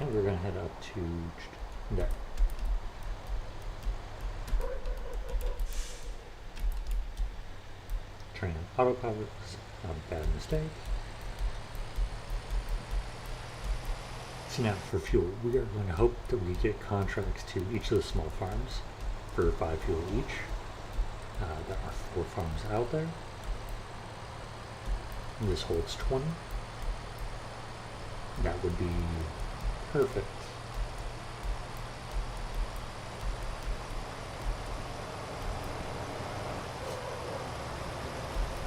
And we're going to head up to there. Turn on autopilot. Not a bad mistake. Now for fuel, we are going to hope that we get contracts to each of the small farms for 5 fuel each. There are 4 farms out there. And this holds 20. That would be perfect.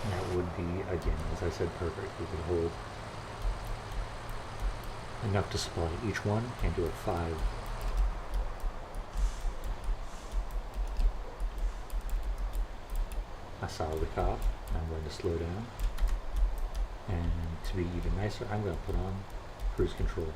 That would be, again, as I said, perfect. We could hold enough to supply each one and do it 5. I saw the cop, and I'm going to slow down. And to be even nicer, I'm going to put on cruise control.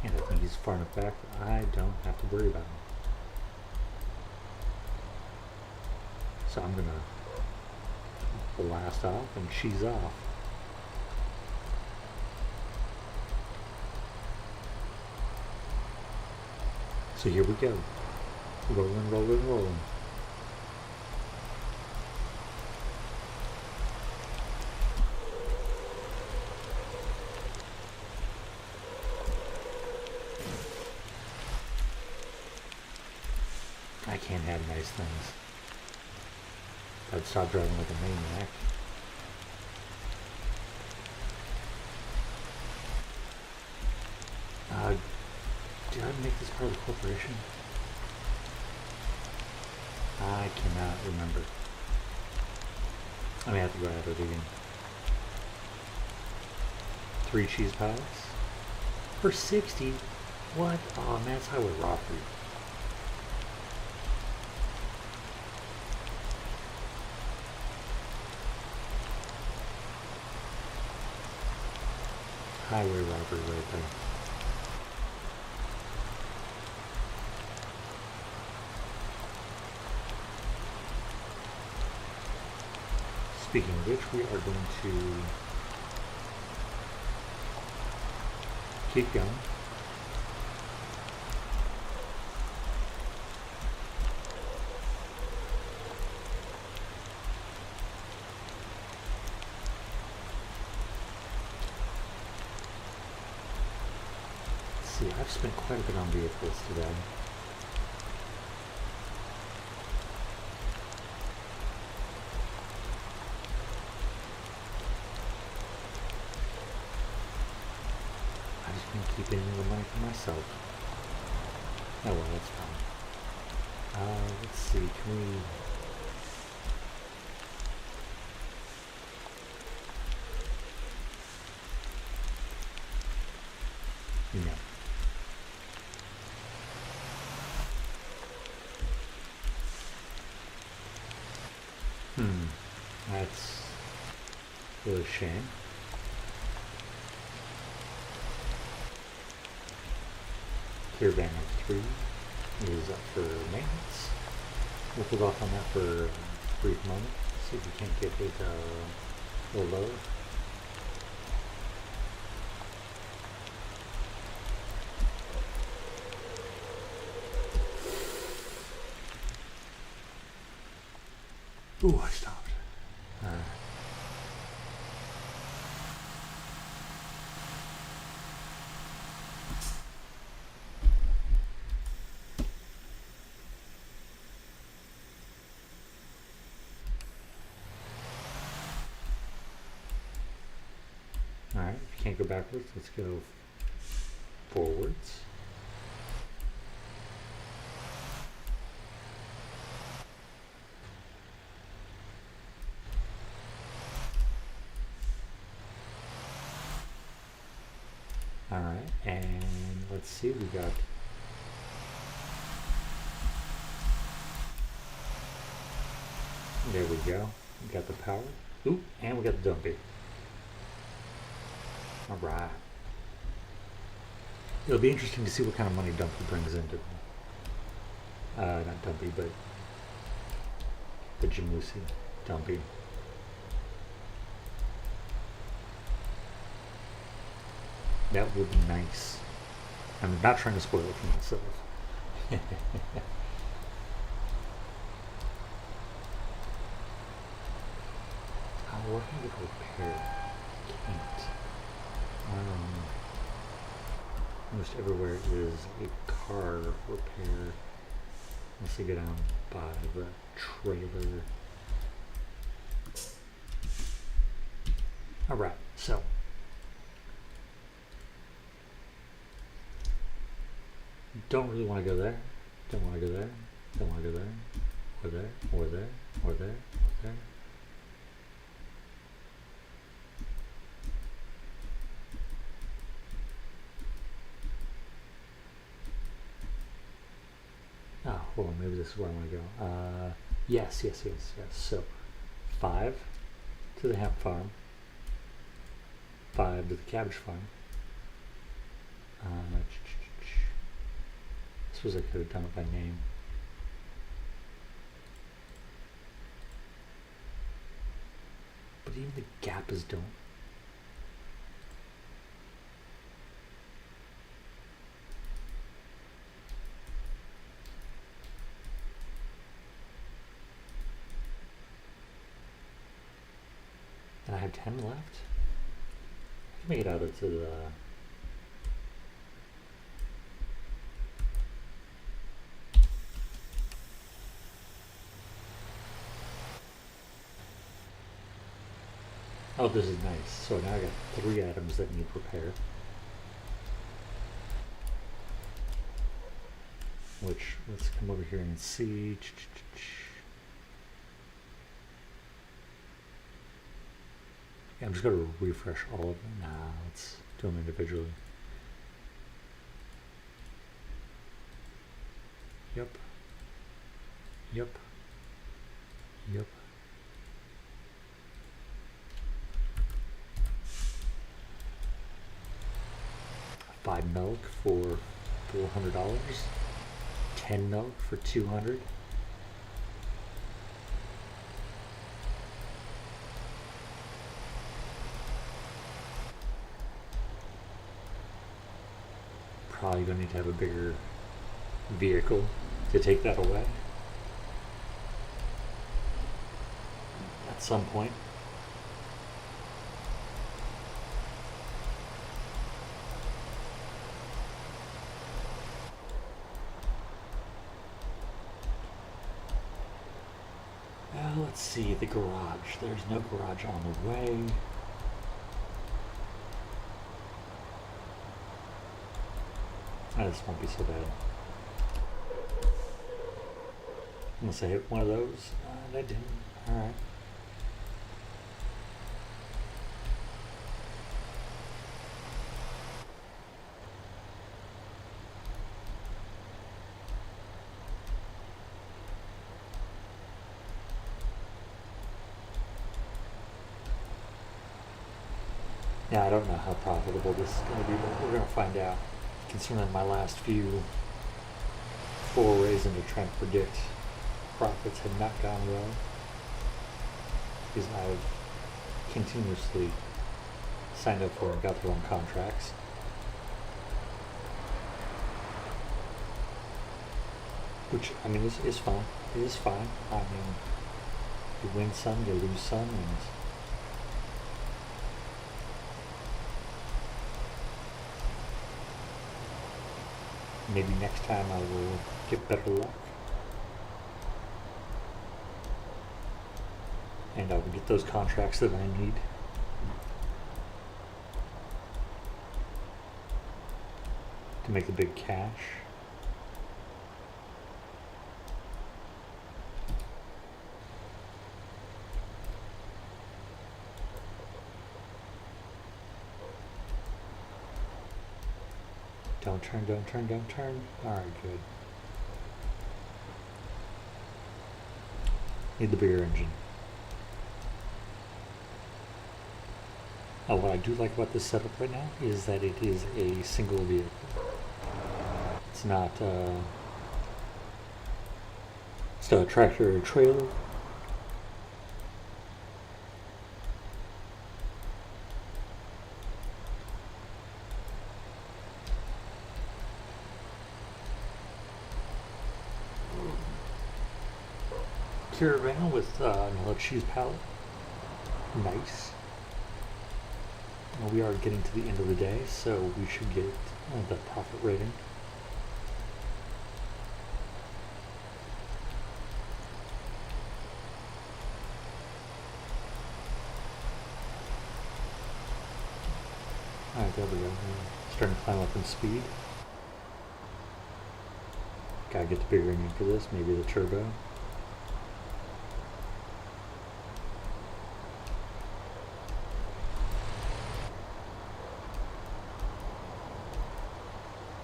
And I think he's far enough back that I don't have to worry about him. So I'm gonna blast off and she's off. So here we go. Rolling. have nice things. I'd stop driving like a maniac. Did I make this part of the corporation? I cannot remember. I may have to go out of it again. 3 cheese pies? For 60? What? Oh man, it's highway robbery. Highway robbery right there. Speaking of which, we are going to keep going. Let's see, I've spent quite a bit on vehicles today. Keeping the money for myself. Oh well, that's fine. Let's see, can we... No. That's really a shame. Clear van of 3 is up for maintenance. We'll hold off on that for a brief moment. See if we can't get it a little lower. Ooh, I stopped. Alright, if you can't go backwards, let's go forwards. Alright, and let's see, we got... There we go. We got the power. Ooh, and we got the dumpy. Alright. It'll be interesting to see what kind of money Dumpy brings into not Dumpy, but the Jamusi Dumpy. That would be nice. I'm not trying to spoil it for myself. I'm working with repair. Can't. Almost everywhere is a car repair. Unless you go down by the trailer. Alright, so. Don't really want to go there. Don't want to go there. Don't want to go there. Or there. Or there. Or there. Or there. Oh, hold on, maybe this is where I want to go. Yes. So, 5 to the hemp farm, 5 to the cabbage farm. I suppose I could have done it by name. But even the Gappas don't. And I have 10 left. I can make it out to the... Oh, this is nice. So now I got 3 items that need repair. Which, let's come over here and see. Yeah, I'm just going to refresh all of them. Nah, let's do them individually. Yep. Yep. Yep. Buy milk for $400. 10 milk for 200. Probably gonna need to have a bigger vehicle to take that away at some point. Let's see, the garage. There's no garage on the way. This won't be so bad. Unless I hit one of those. I didn't. Alright. Yeah, I don't know how profitable this is going to be, but we're going to find out. Considering my last few forays into trying to predict profits had not gone well, because I've continuously signed up for and got the wrong contracts. Which, I mean, is fine. It is fine. I mean, you win some, you lose some, and maybe next time I will get better luck. And I will get those contracts that I need. To make the big cash. Don't turn, don't turn, don't turn. Alright, good. Need the bigger engine. What I do like about this setup right now is that it is a single vehicle. It's not a tractor or trailer. Caravan with another cheese pallet. Nice. Well, we are getting to the end of the day, so we should get the profit rating. Alright, there we go. We're starting to climb up in speed. Gotta get the bigger engine for this, maybe the turbo.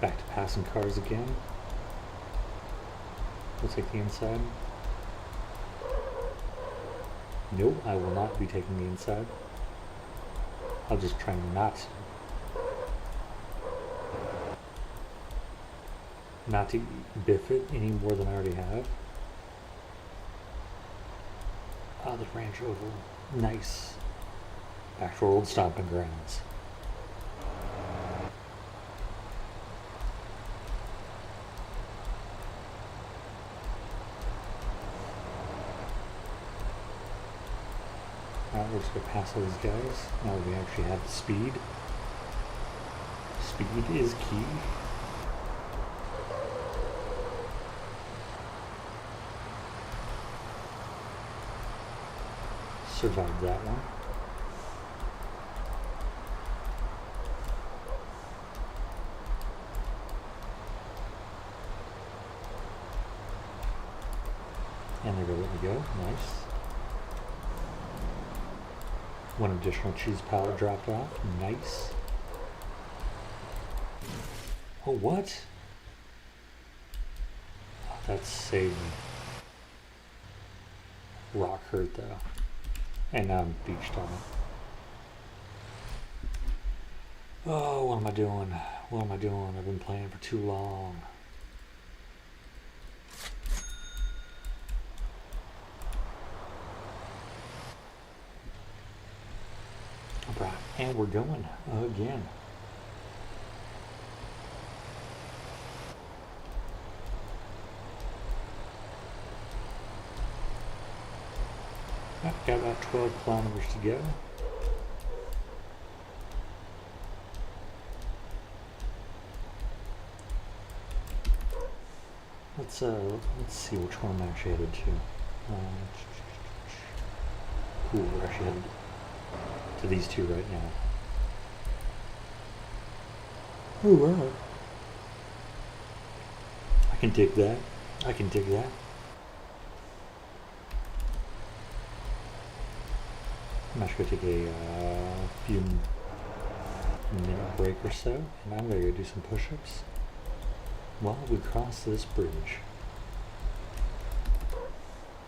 Back to passing cars again. We'll take the inside. Nope, I will not be taking the inside. I'll just try not to biff it any more than I already have. Ah, the Range Rover. Nice. Back for old stomping grounds. Alright, we're just going to pass all these guys. Now that we actually have the speed. Speed is key. Survived that one. go. Nice. One additional cheese pallet dropped off. Nice. Oh, what? Oh, that's saving. Rock hurt though. And now I'm beached on it. Oh, what am I doing? What am I doing? I've been playing for too long. Alright, and we're going again. I've got about 12 kilometers to go. Let's see which one I'm actually headed to. Cool, we're actually headed to these two right now. Oh wow. I can dig that. I can dig that. I'm actually going to take a few minute break or so, and I'm going to go do some push-ups while we cross this bridge.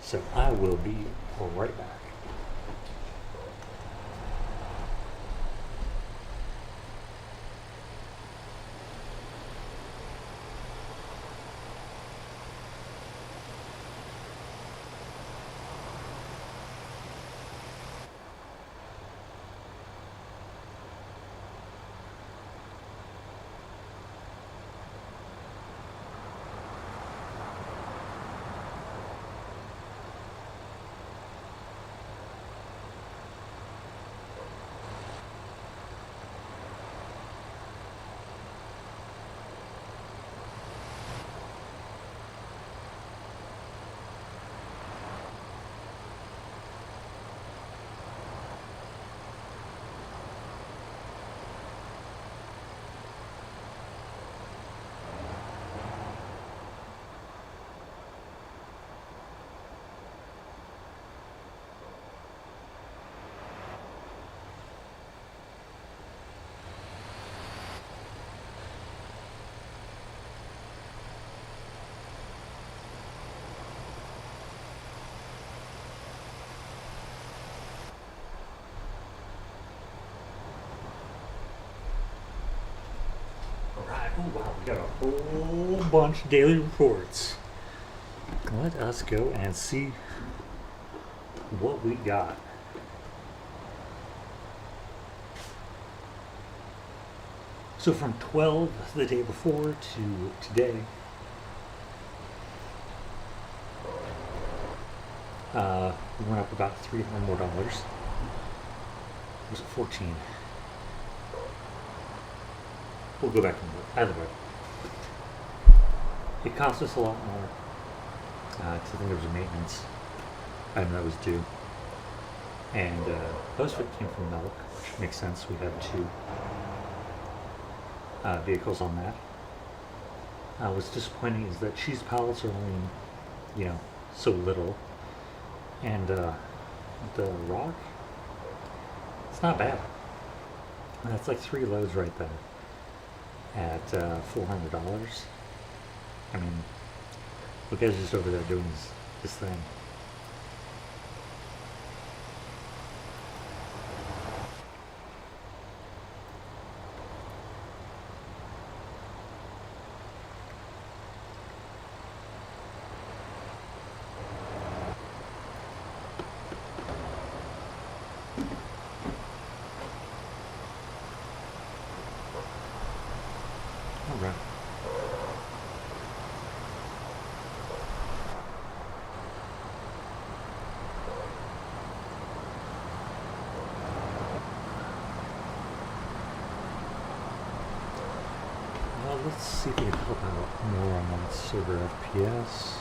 So I will be right back. Oh wow, we got a whole bunch of daily reports. Let us go and see what we got. So from 12 the day before to today, we went up about $300 more. Was it 14? We'll go back and look. Either way, it cost us a lot more. I think there was a maintenance item that was due, and most of it came from milk, which makes sense. We have two vehicles on that. What's disappointing is that cheese pallets are only, so little, and the rock, it's not bad. That's like 3 loads right there at $400. I mean, look, guys just over there doing this thing. All right. Well, let's see if we can help out more on that server FPS.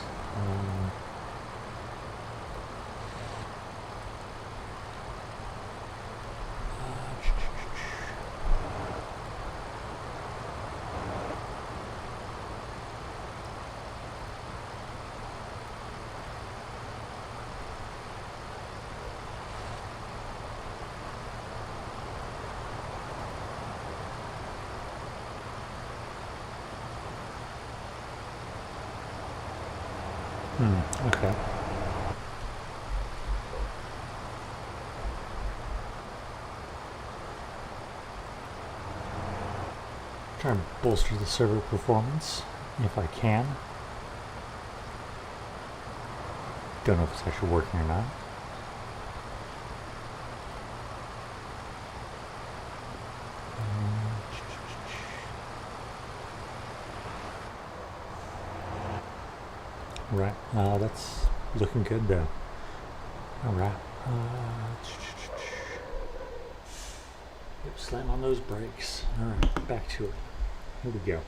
Okay. Try and bolster the server performance if I can. Don't know if it's actually working or not. Right, that's looking good though. Alright. Slam on those brakes. Alright, back to it. Here we go.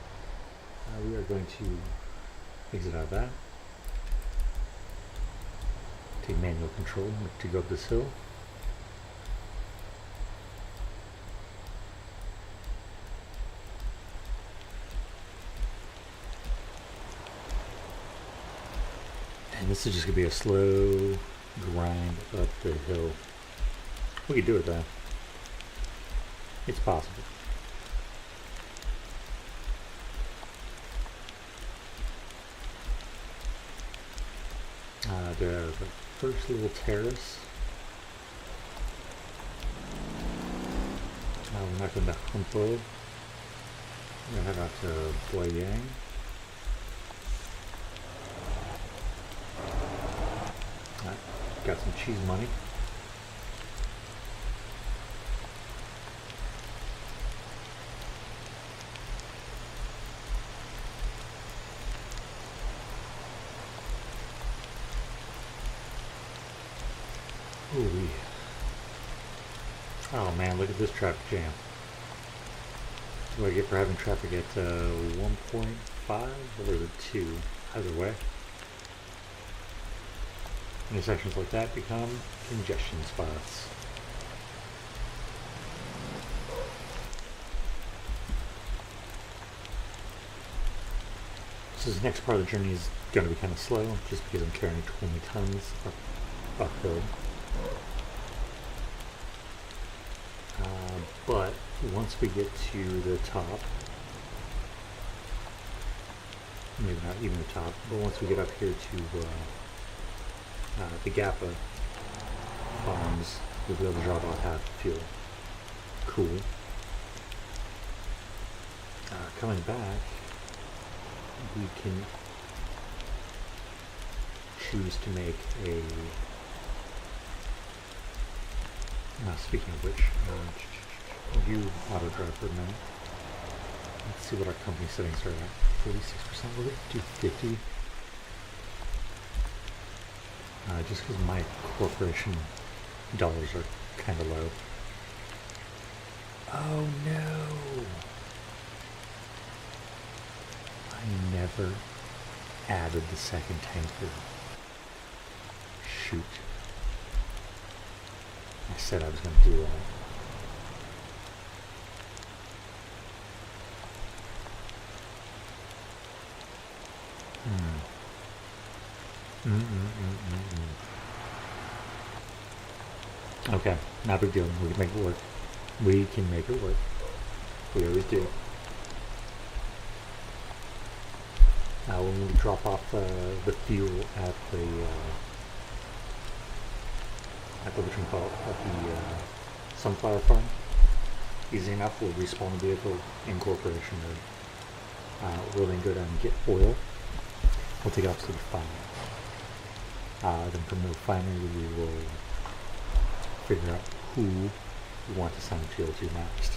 We are going to exit out of that. Take manual control to go up this hill. And this is just going to be a slow grind up the hill. We can do it though. It's possible. The first little terrace. We're not going to Humpo. We're going to head out to Boyang. Got some cheese money. Ooh. Oh man, look at this traffic jam. What do I get for having traffic at 1.5 or is it 2? Either way. Intersections like that become congestion spots. So this next part of the journey is going to be kind of slow, just because I'm carrying 20 tons uphill. But once we get to the top, maybe not even the top, but once we get up here to the Gappa farms, we'll be able to drop off half the fuel. Cool. Coming back, we can choose to make a... speaking of which, view auto drive for a minute. Let's see what our company settings are at. 46%, we'll do 50. Just because my corporation dollars are kind of low. Oh no! I never added the second tanker. Shoot. I said I was going to do that. Okay, not a big deal. We can make it work. We can make it work. We always do. When we drop off the fuel at the sunflower farm, easy enough. We'll respawn the vehicle in corporation mode. Rolling good and get oil. We'll take it off to the refinery. Then from the refinery we will figure out who we want to send fuel to next.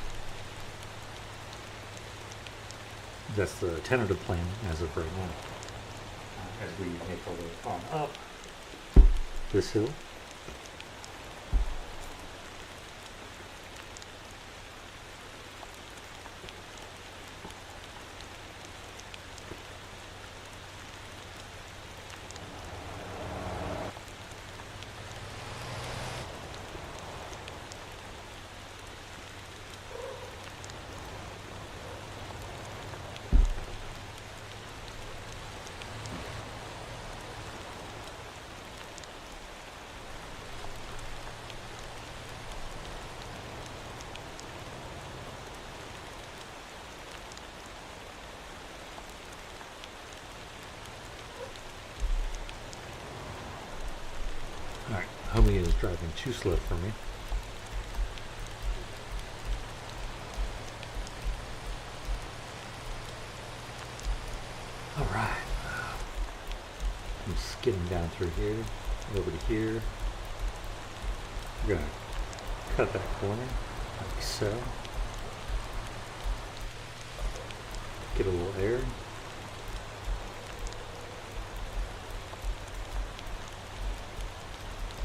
That's the tentative plan as of right now. As we make our way on up this hill. is driving too slow for me. Alright. I'm skidding down through here, over to here. We're gonna cut that corner, like so. Get a little air.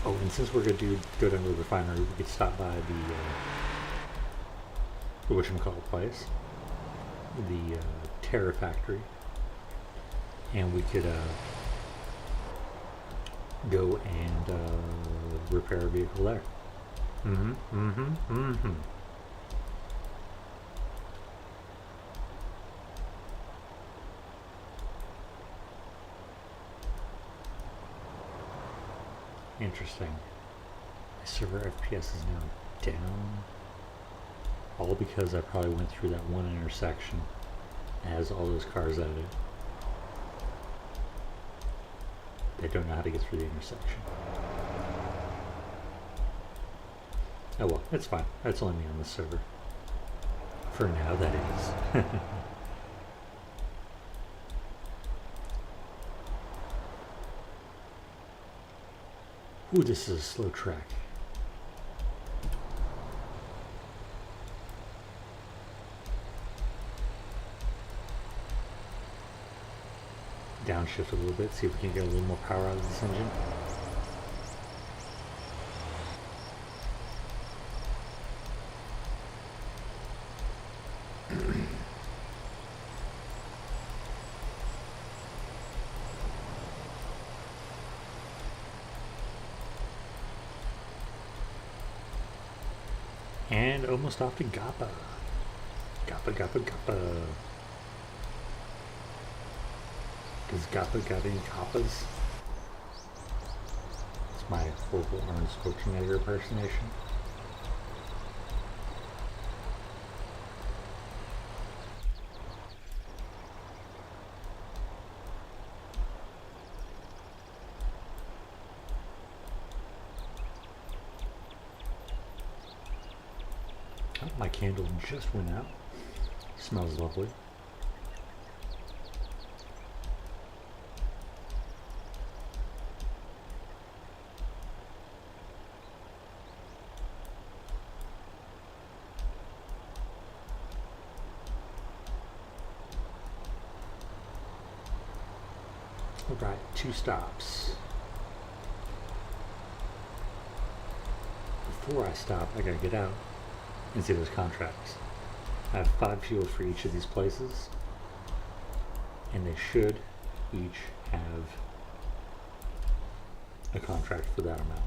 Oh, and since we're gonna go down to the refinery, we could stop by the whatchamacallit place, the Terra factory, and we could go and repair a vehicle there. Interesting. My server FPS is now down. All because I probably went through that one intersection as all those cars at it. They don't know how to get through the intersection. Oh well, it's fine. That's only me on the server. For now, that is. Ooh, this is a slow track. Downshift a little bit, see if we can get a little more power out of this engine. And almost off to Gappa. Gappa. Does Gappa got any Kappas? It's my horrible Arnold Schwarzenegger impersonation. Oh, my candle just went out. Smells lovely. Alright, 2 stops. Before I stop, I gotta get out and see those contracts. I have 5 fuels for each of these places, and they should each have a contract for that amount.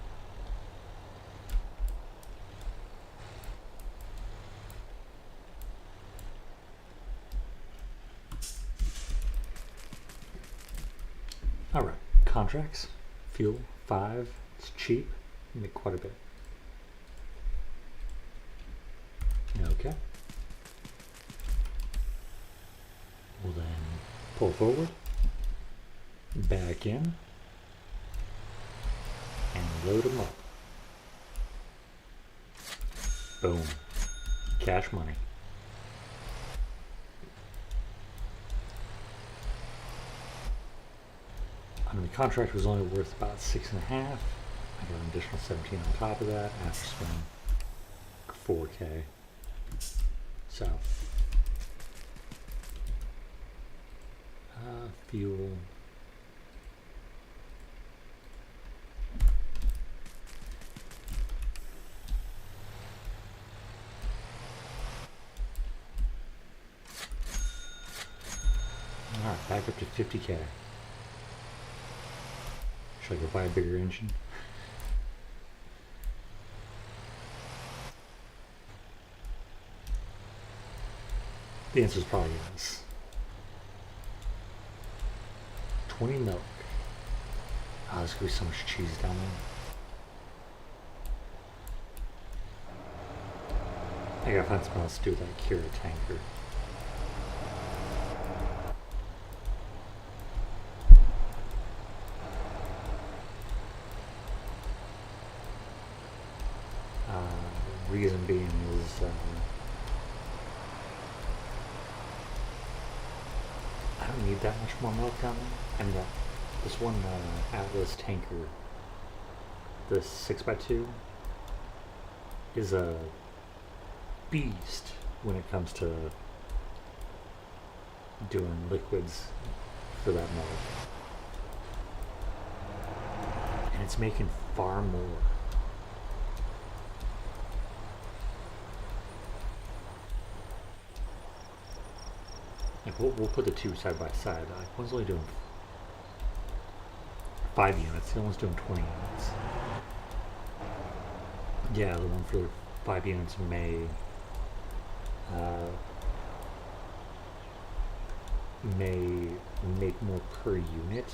Alright, contracts, fuel, 5, it's cheap, you make quite a bit. Okay. We'll then pull forward, back in, and load them up. Boom. Cash money. I mean, the contract was only worth about 6.5. I got an additional 17 on top of that after spending 4K. So, fuel. All right, back up to 50K. Should I go buy a bigger engine? The answer is probably yes. 20 milk. Oh, there's gonna be so much cheese down there. I gotta find something else to do with that Kira tanker. Reason being is I don't need that much more milk down there. And this one Atlas tanker, the 6x2, is a beast when it comes to doing liquids for that milk. And it's making far more. Like we'll put the two side by side. Like one's only doing 5 units, the other one's doing 20 units. Yeah, the one for 5 units may make more per unit,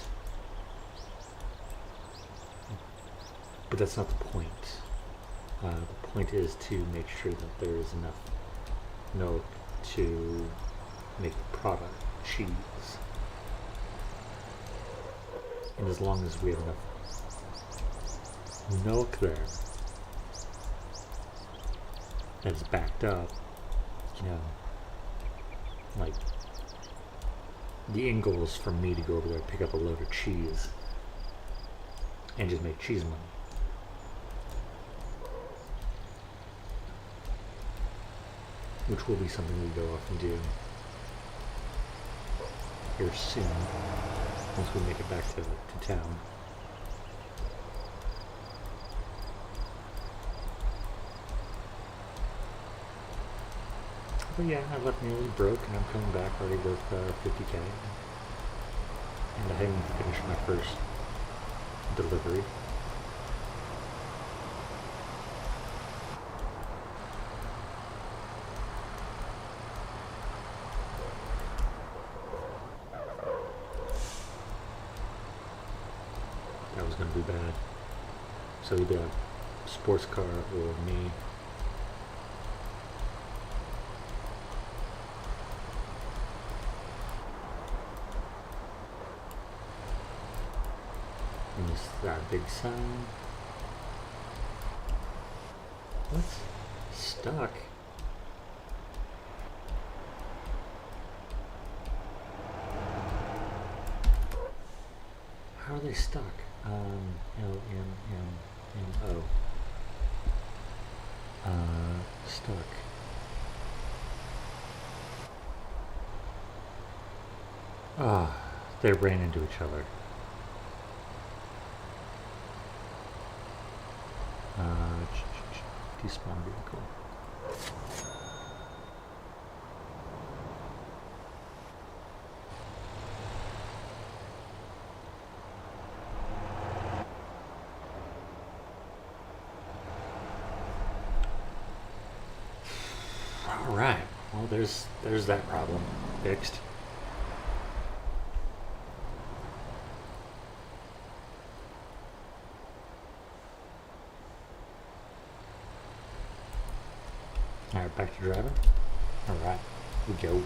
but that's not the point. The point is to make sure that there is enough milk to make the product cheese. And as long as we have enough milk there that's backed up, you know, like the end goal is for me to go over there and pick up a load of cheese and just make cheese money. Which will be something we go off and do here soon, once we make it back to town. But yeah, I left nearly broke and I'm coming back already with 50K. And I haven't finished my first delivery. That was going to be bad. So either a sports car or me. And this, that big sign. What's stuck? How are they stuck? L-M-M-M-O. Stuck. Ah, they ran into each other. Despawn vehicle. Alright, well there's that problem fixed. Alright, back to driving. Alright, we go.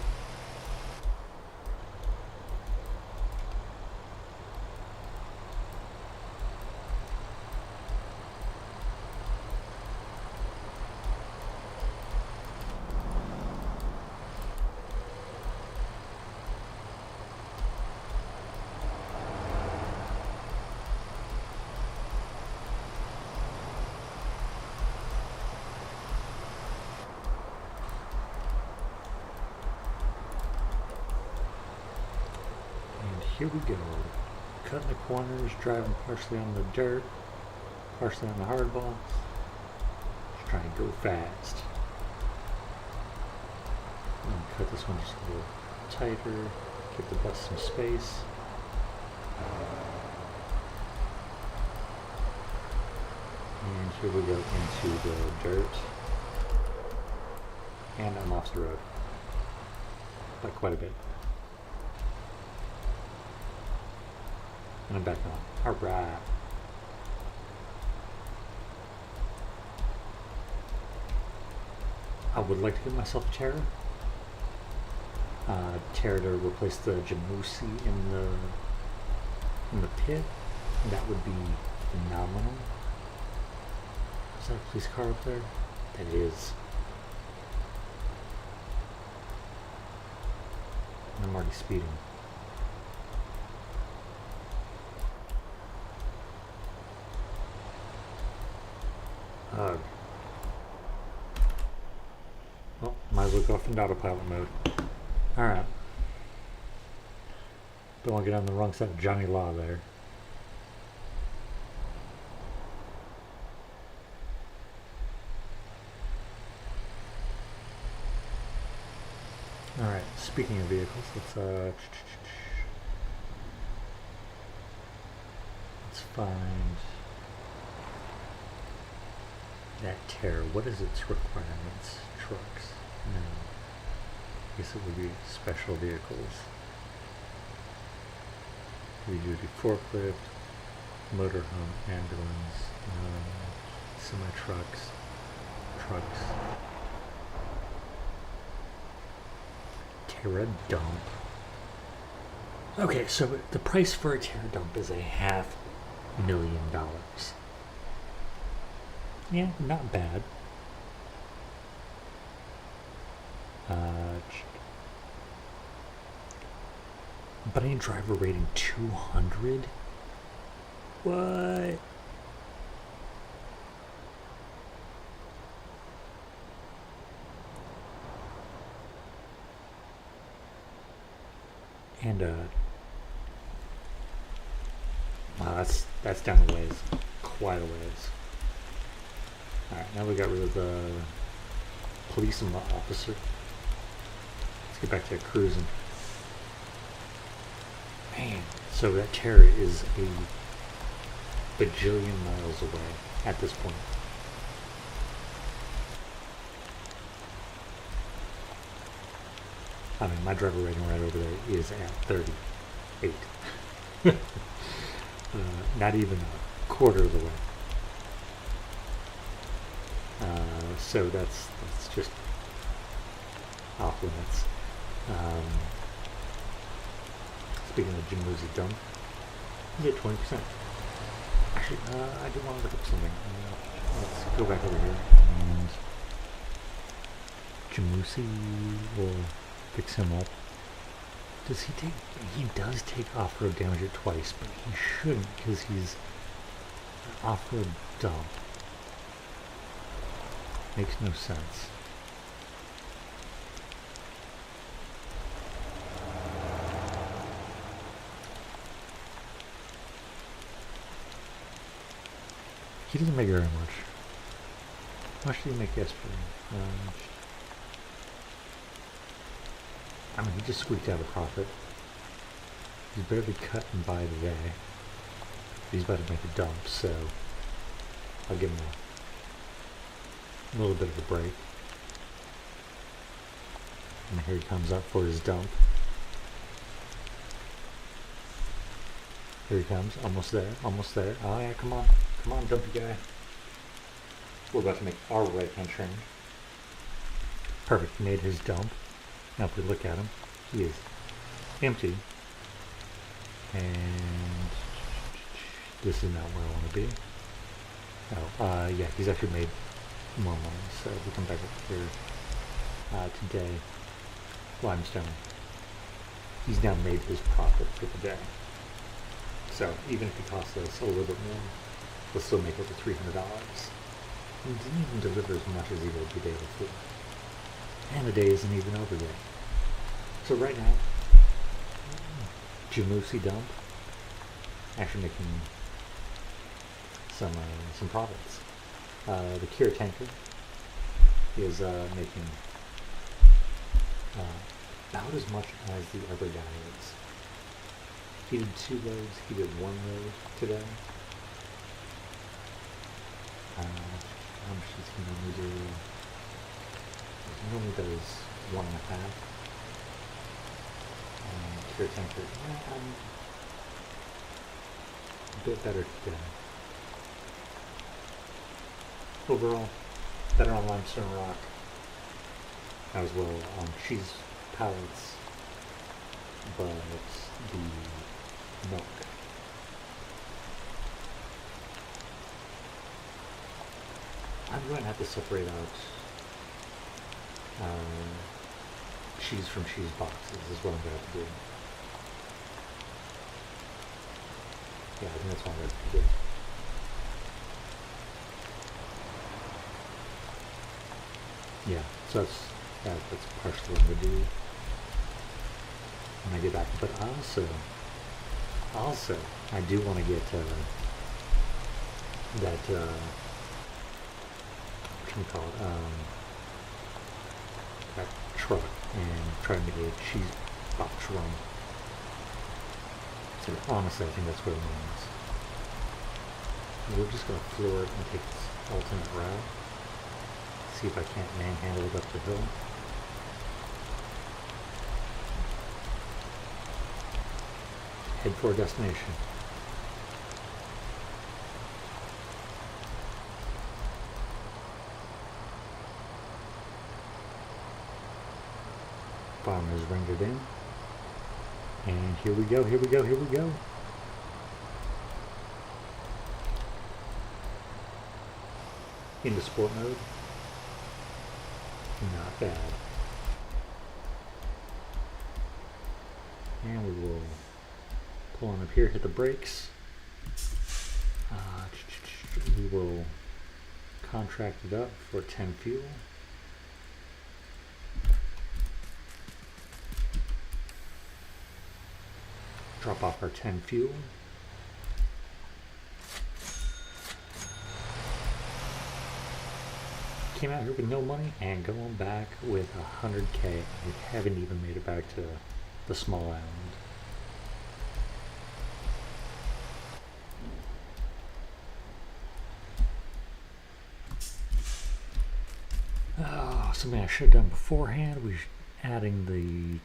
Here we go, cutting the corners, driving partially on the dirt, partially on the hardball. Just trying to go fast. I'm gonna cut this one just a little tighter, give the bus some space. And here we go into the dirt. And I'm off the road. By quite a bit. And I'm back on. Alright. I would like to give myself a Terra. Terra to replace the Jamusi in the pit. That would be phenomenal. Is that a police car up there? And it is. I'm already speeding. Well, might as well go off into autopilot mode. Alright. Don't want to get on the wrong side of Johnny Law there. Alright, speaking of vehicles, let's find that Terror. What is its requirements? Trucks? No. I guess it would be special vehicles. Heavy duty forklift, motorhome, ambulance, semi-trucks, trucks. Terra dump. Okay, so the price for a Terra dump is $500,000. Yeah, not bad. But I need driver rating 200? What? And wow, that's down the ways, quite a ways. All right, now we got rid of the police officer. Let's get back to cruising. Man, so that Terror is a bajillion miles away at this point. I mean, my driver rating right over there is at 38. Not even a quarter of the way. So that's just off limits. Speaking of Jamusi dump, you get 20%. Actually, I do want to look up something. Let's go back over here. And Jamusi will fix him up. Does he take? He does take off-road damage at twice, but he shouldn't because he's an off-road dump. Makes no sense. He doesn't make very much. How much did he make yesterday? I mean, he just squeaked out a profit. He's barely cut and buy today. He's about to make a dump, so I'll give him a little bit of a break. And here he comes up for his dump. Here he comes, almost there, almost there. Oh yeah, come on, dumpy guy. We're about to make our right-hand turn. Perfect, he made his dump. Now if we look at him, he is empty. And this is not where I want to be. Oh, yeah, he's actually made more money. So we come back up here today. Limestone. He's now made his profit for the day. So even if it costs us a little bit more, we'll still make over $300. He didn't even deliver as much as he did the day before. And the day isn't even over yet. So right now, Jamusi dump actually making some profits. The Kira tanker is making about as much as the other guy is. He did 2 loads, he did 1 load today. How much does he normally do? He normally does 1.5. Kira tanker, a bit better today. Overall, better on limestone rock, as well on cheese pallets, but the milk. I'm going to have to separate out cheese from cheese boxes is what I'm going to have to do. Yeah, I think that's what I'm going to do. Yeah, so that's partially what I'm going to do when I get back. But also, I do want to get that, what can you call it, that truck and try to make a cheese box run. So honestly, I think that's what it means. We're just going to floor it and take this alternate route. See if I can't manhandle it up the hill. Head for a destination. Farmers rendered in. And here we go, here we go, here we go. Into sport mode. Not bad. And we will pull on up here, hit the brakes. We will contract it up for 10 fuel. Drop off our 10 fuel. Came out here with no money and going back with 100K. We haven't even made it back to the small island. Oh, something I should have done beforehand. We adding the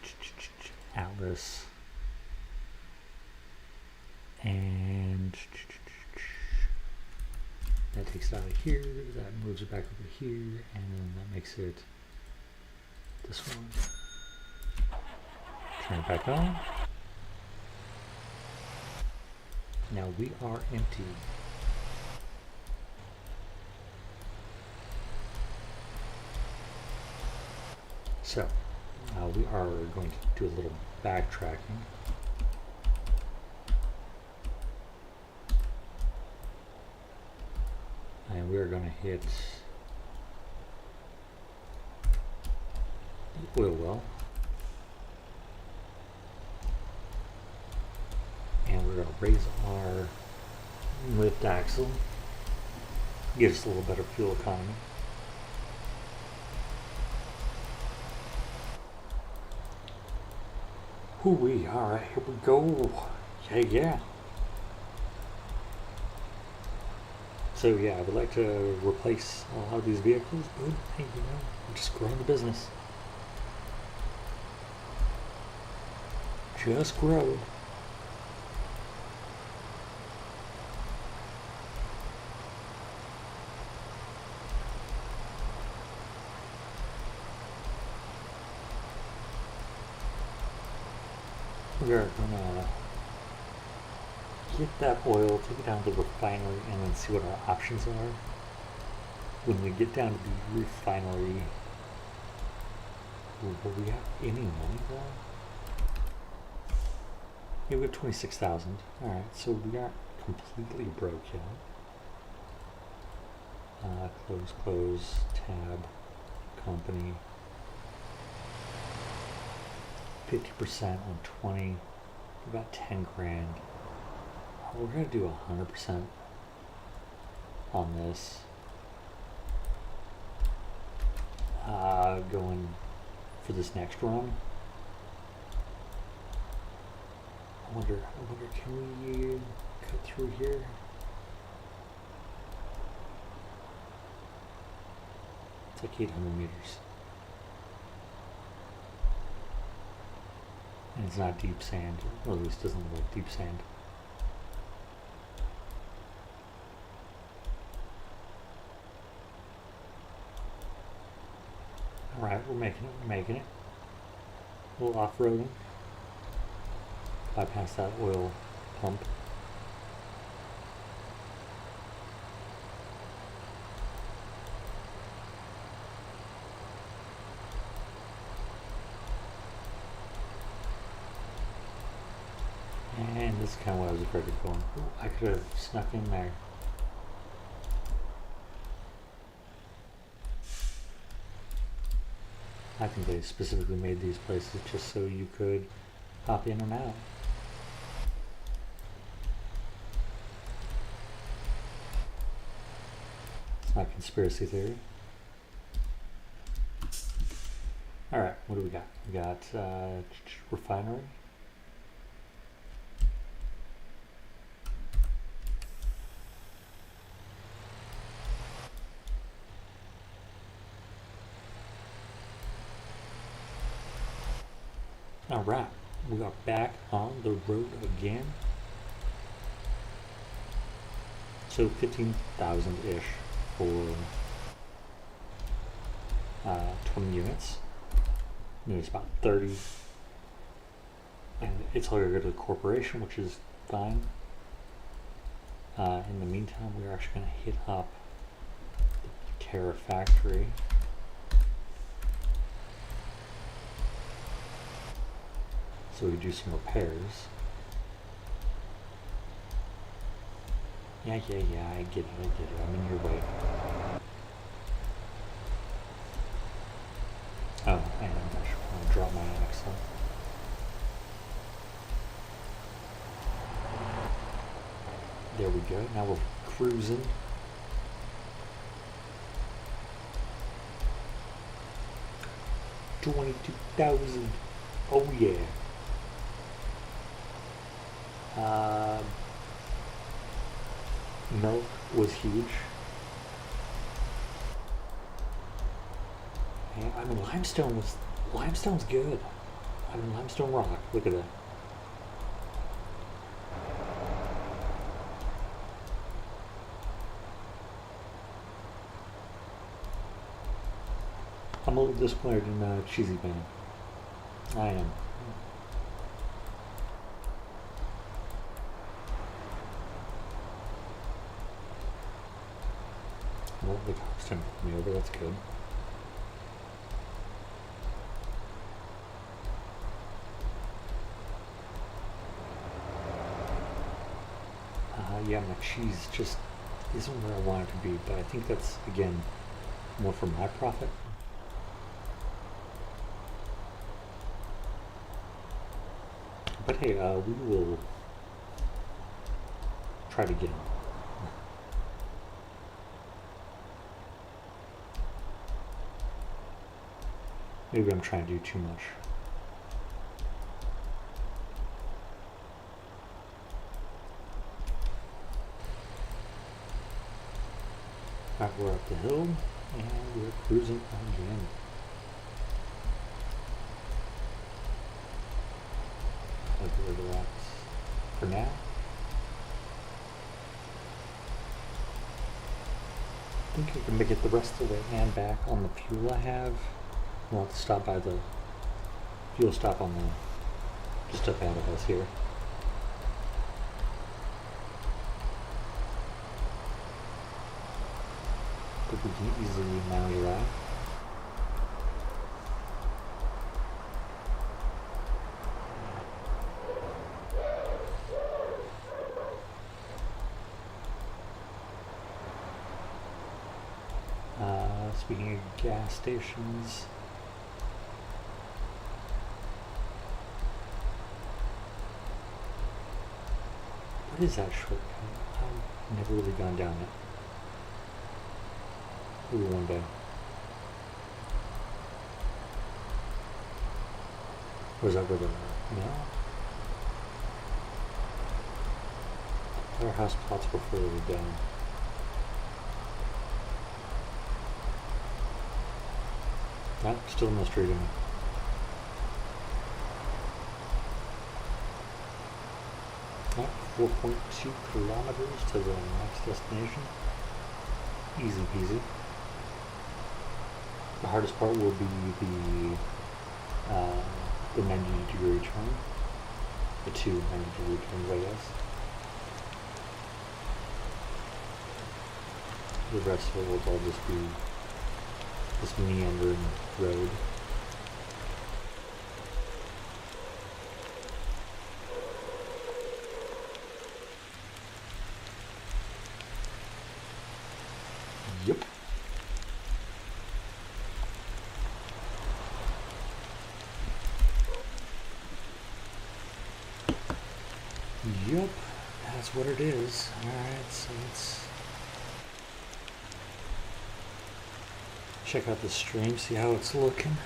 Atlas and that takes it out of here, that moves it back over here, and then that makes it this one. Turn it back on. Now we are empty. So, we are going to do a little backtracking. And we are going to hit the oil well. And we're going to raise our lift axle. Give us a little better fuel economy. Hoo-wee, alright, here we go. Yeah. So yeah, I would like to replace a lot of these vehicles, but hey, you know, I'm just growing the business. Just grow. We're gonna get that oil, take it down to the refinery, and then see what our options are. When we get down to the refinery, will we have any money though? Yeah, we have 26,000. Alright, so we aren't completely broke yet. Close, tab, company. 50% on 20, about 10 grand. We're gonna do 100% on this. Going for this next run. I wonder, can we cut through here? It's like 800 meters. And it's not deep sand, or at least doesn't look like deep sand. Alright, we're making it. A little off-roading. Bypass that oil pump. this is kind of what I was afraid of going. Ooh, I could have snuck in there. I think they specifically made these places just so you could hop in and out. It's not conspiracy theory. Alright, what do we got? We got refinery. Alright, we are back on the road again. So 15,000-ish for 20 units. It's about 30. And it's all going to go to the corporation, which is fine. In the meantime, we're actually going to hit up the Terra factory. So we do some repairs. Yeah, I get it, I'm in your way. Oh, and I should probably drop my accent. There we go, now we're cruising. $22,000, oh yeah. Milk was huge. And, I mean, limestone's good. I mean, limestone rock, look at that. I'm a little disappointed in Cheesy Bang. I am. Well, the cops didn't pull me over, that's good. Yeah, my cheese just isn't where I want it to be, but I think that's, again, more for my profit. But hey, we will try it again. Maybe I'm trying to do too much. Alright, we're up the hill, and we're cruising again. I'll get rid of that for now. I think I can make it the rest of the way and back on the fuel I have. We'll have to stop by the fuel stop on the just up out of us here. But we can easily Maui ride. Speaking of gas stations, what is that shortcut? I've never really gone down it. Maybe one day. Or is that where the no? Our house plots were further down. Nope, still no street in it. Nope, 4.2 kilometers to the next destination. Easy peasy. The hardest part will be the 90-degree turn. The two 90-degree turns, I guess. The rest of it will all just be this meandering road. Yup, that's what it is. Alright, so let's check out the stream, see how it's looking.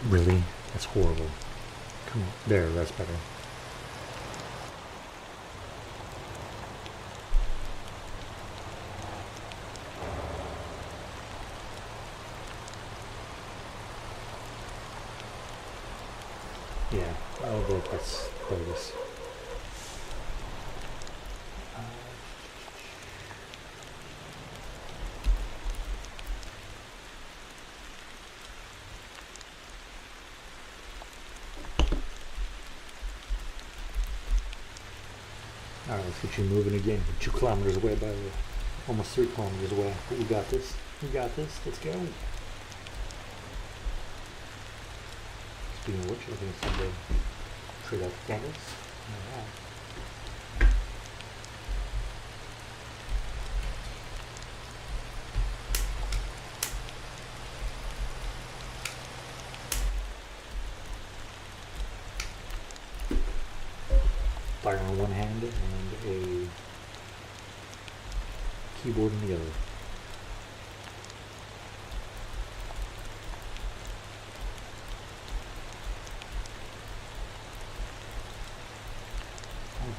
Really? That's horrible. Come on. There, that's better. Yeah, oh look, that's bogus. Alright, let's get you moving again. 2 kilometers away, by the way. Almost 3 kilometers away. But we got this. We got this. Let's go. Speaking of which, I think it's time to trade out the candles. Alright. Fire in one hand and a keyboard in the other.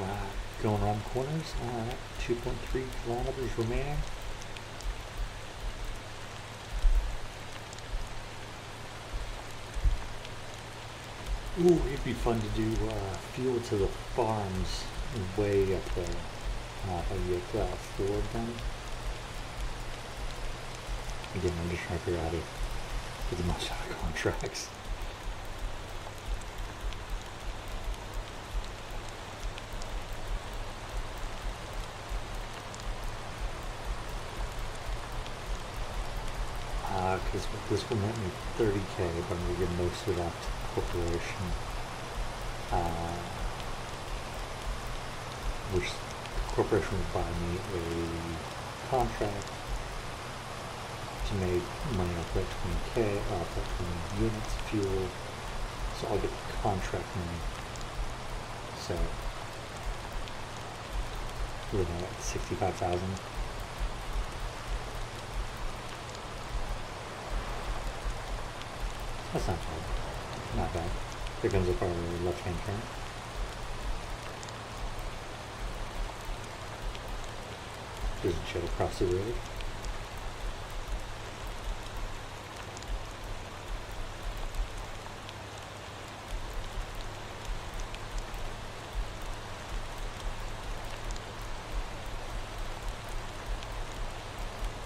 Alright, going around the corners. Alright, 2.3 kilometers remaining. Ooh, it'd be fun to do Field to the Farms way up there. If I can get 4 of them. Again, I'm just trying to figure out how to get the most out of contracts. Because this will net me 30K, but I'm going to get most of that to the corporation. Which the corporation will buy me a contract to make money off that 20K, off that 20 units, fuel. So I'll get the contract money. So we're at 65,000. That's not bad. Not bad. Here comes up our left-hand turn. There's a jet across the road.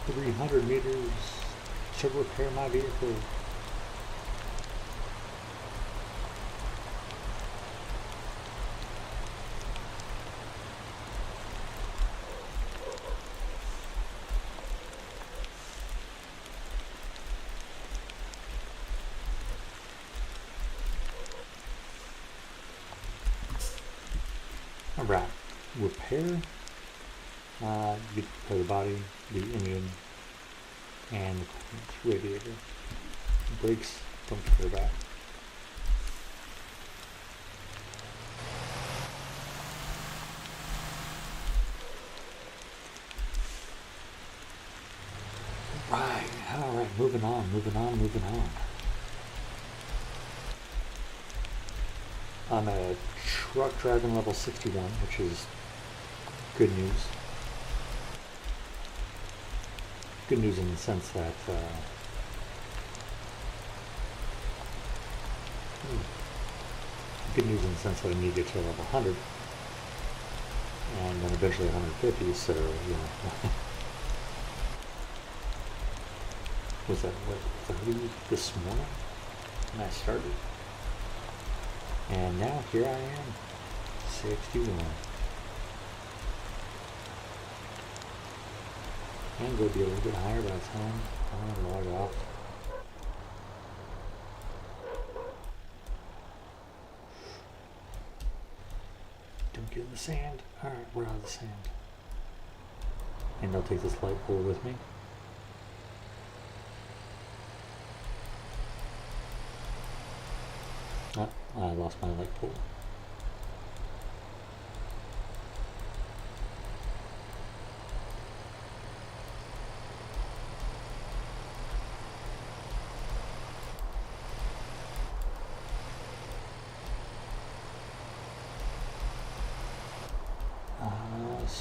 $300 meters to repair my vehicle. Alright, repair. You repair the body, the engine, and the radiator. Brakes, don't care about. Alright, moving on. I'm a truck driving level 61, which is good news. Good news in the sense that I need to get to level 100 and then eventually 150, so you know. Was that what 30 this morning when I started? And now here I am, 61. And go be a little bit higher by the time I log off. Don't get in the sand. Alright, we're out of the sand. And I'll take this light pole with me. Oh, I lost my light pole.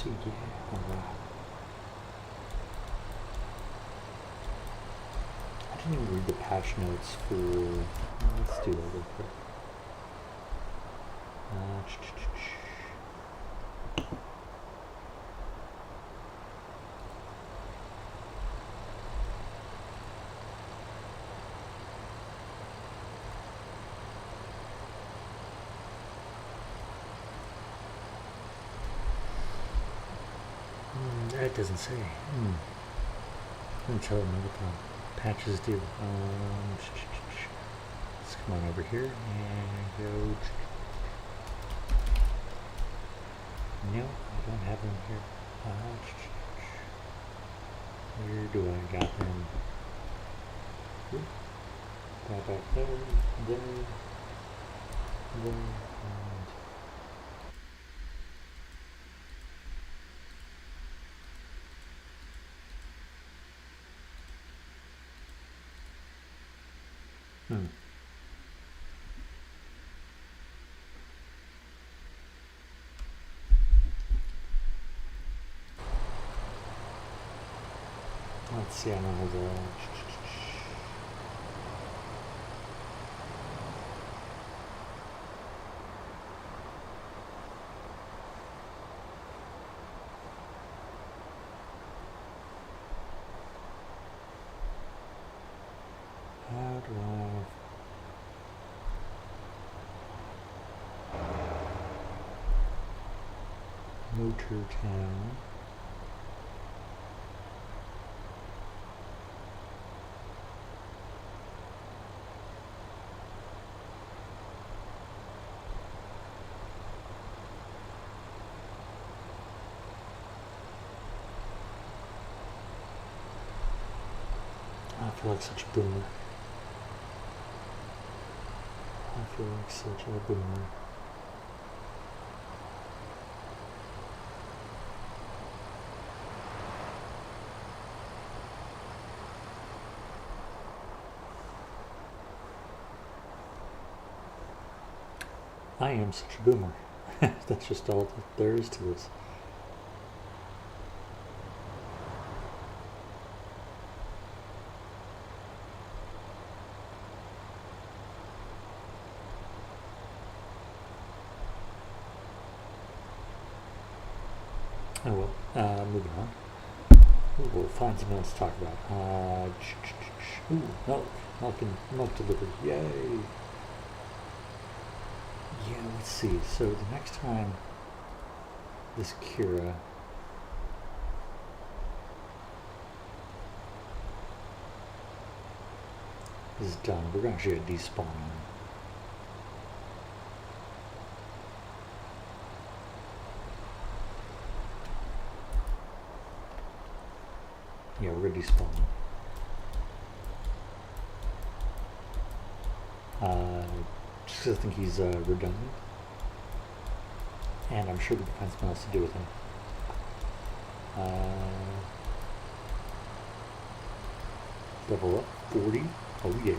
see, yeah, alright. I didn't even read the patch notes for, let's do that real quick. That doesn't say. Until another patches do. Let's come on over here and go. No, I don't have them here. Where do I got them? Back there, there, and let's see, I don't have the. How do I Motor Town? I feel like such a boomer. I feel like such a boomer. I am such a boomer. That's just all that there is to this. Oh well, moving on. Ooh, we'll find something else to talk about. Ooh, milk delivered, yay! Yeah, let's see. So the next time this Kira is done, we're going to actually despawn him. Yeah, we're going to despawn him. Just because I think he's redundant. And I'm sure we can find something else to do with him. Level up 40. Oh yeah.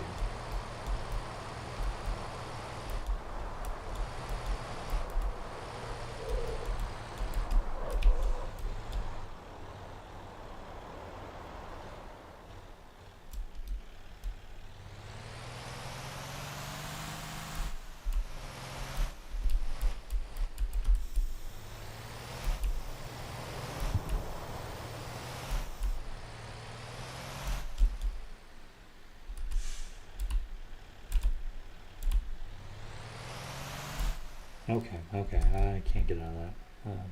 Okay, I can't get out of that.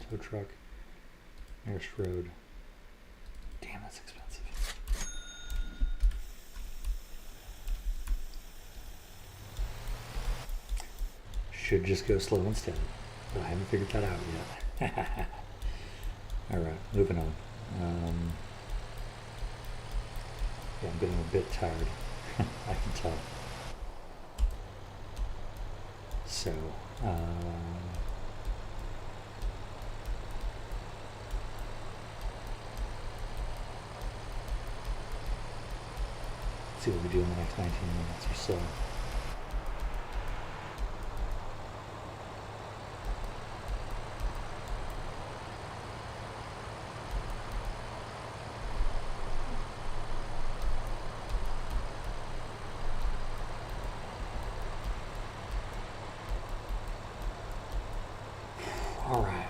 Tow truck. Nearest road. Damn, that's expensive. Should just go slow and steady. But I haven't figured that out yet. Alright, moving on. Yeah, I'm getting a bit tired. I can tell. So, let's see what we do in the next 19 minutes or so. Alright.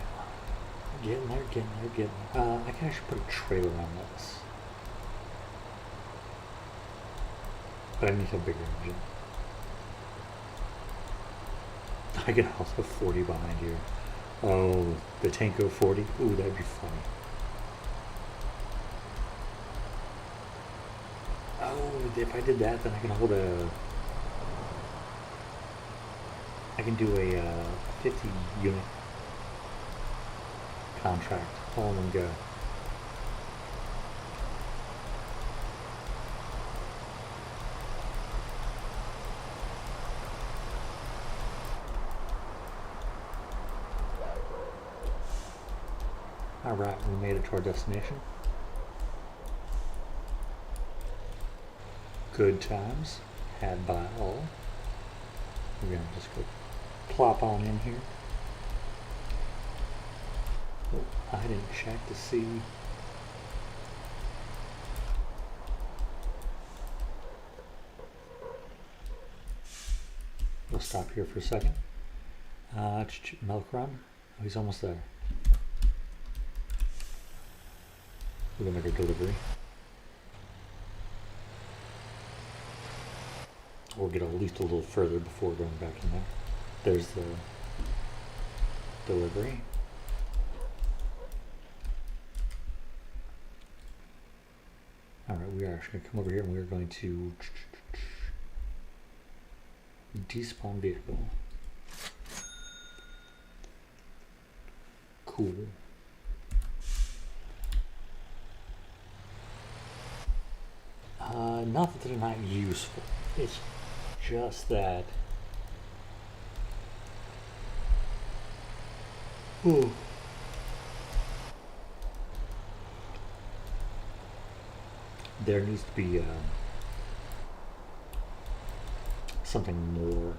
Getting there, getting there, getting there. I can actually put a trailer on this. But I need a bigger engine. I can also 40 behind here. Oh, the Tanko 40? Ooh, that'd be funny. Oh, if I did that, then I can hold a... I can do a 50 unit contract all in one go. Alright, we made it to our destination. Good times had by all. We're gonna just go plop on in here. Oh, I didn't check to see. We'll stop here for a second. Milk run. Oh, he's almost there. We're gonna make a delivery. Or get at least a little further before going back in there. There's the delivery. Alright, we are actually going to come over here and we're going to despawn vehicle. Cool. Not that they're not useful. It's just that. Ooh. There needs to be something more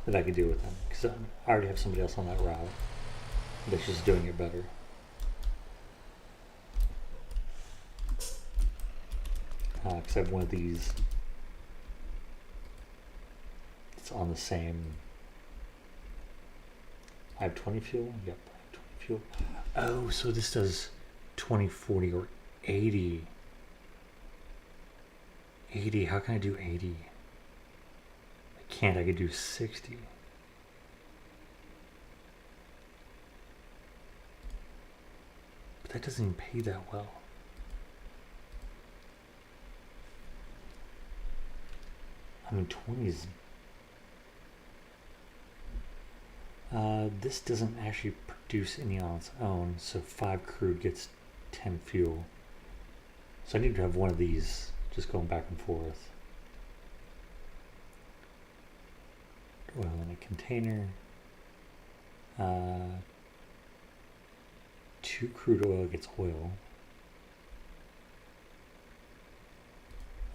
that I could do with them, because I already have somebody else on that route that's just doing it better. Because I have one of these. It's on the same. I have 20 fuel. Yep, I have 20 fuel. Oh, so this does 20, 40, or 80. 80. How can I do 80? I can't. I could do 60. But that doesn't even pay that well. I mean, 20 is... this doesn't actually produce any on its own, so 5 crude gets 10 fuel. So I need to have one of these just going back and forth. Oil in a container. 2 crude oil gets oil.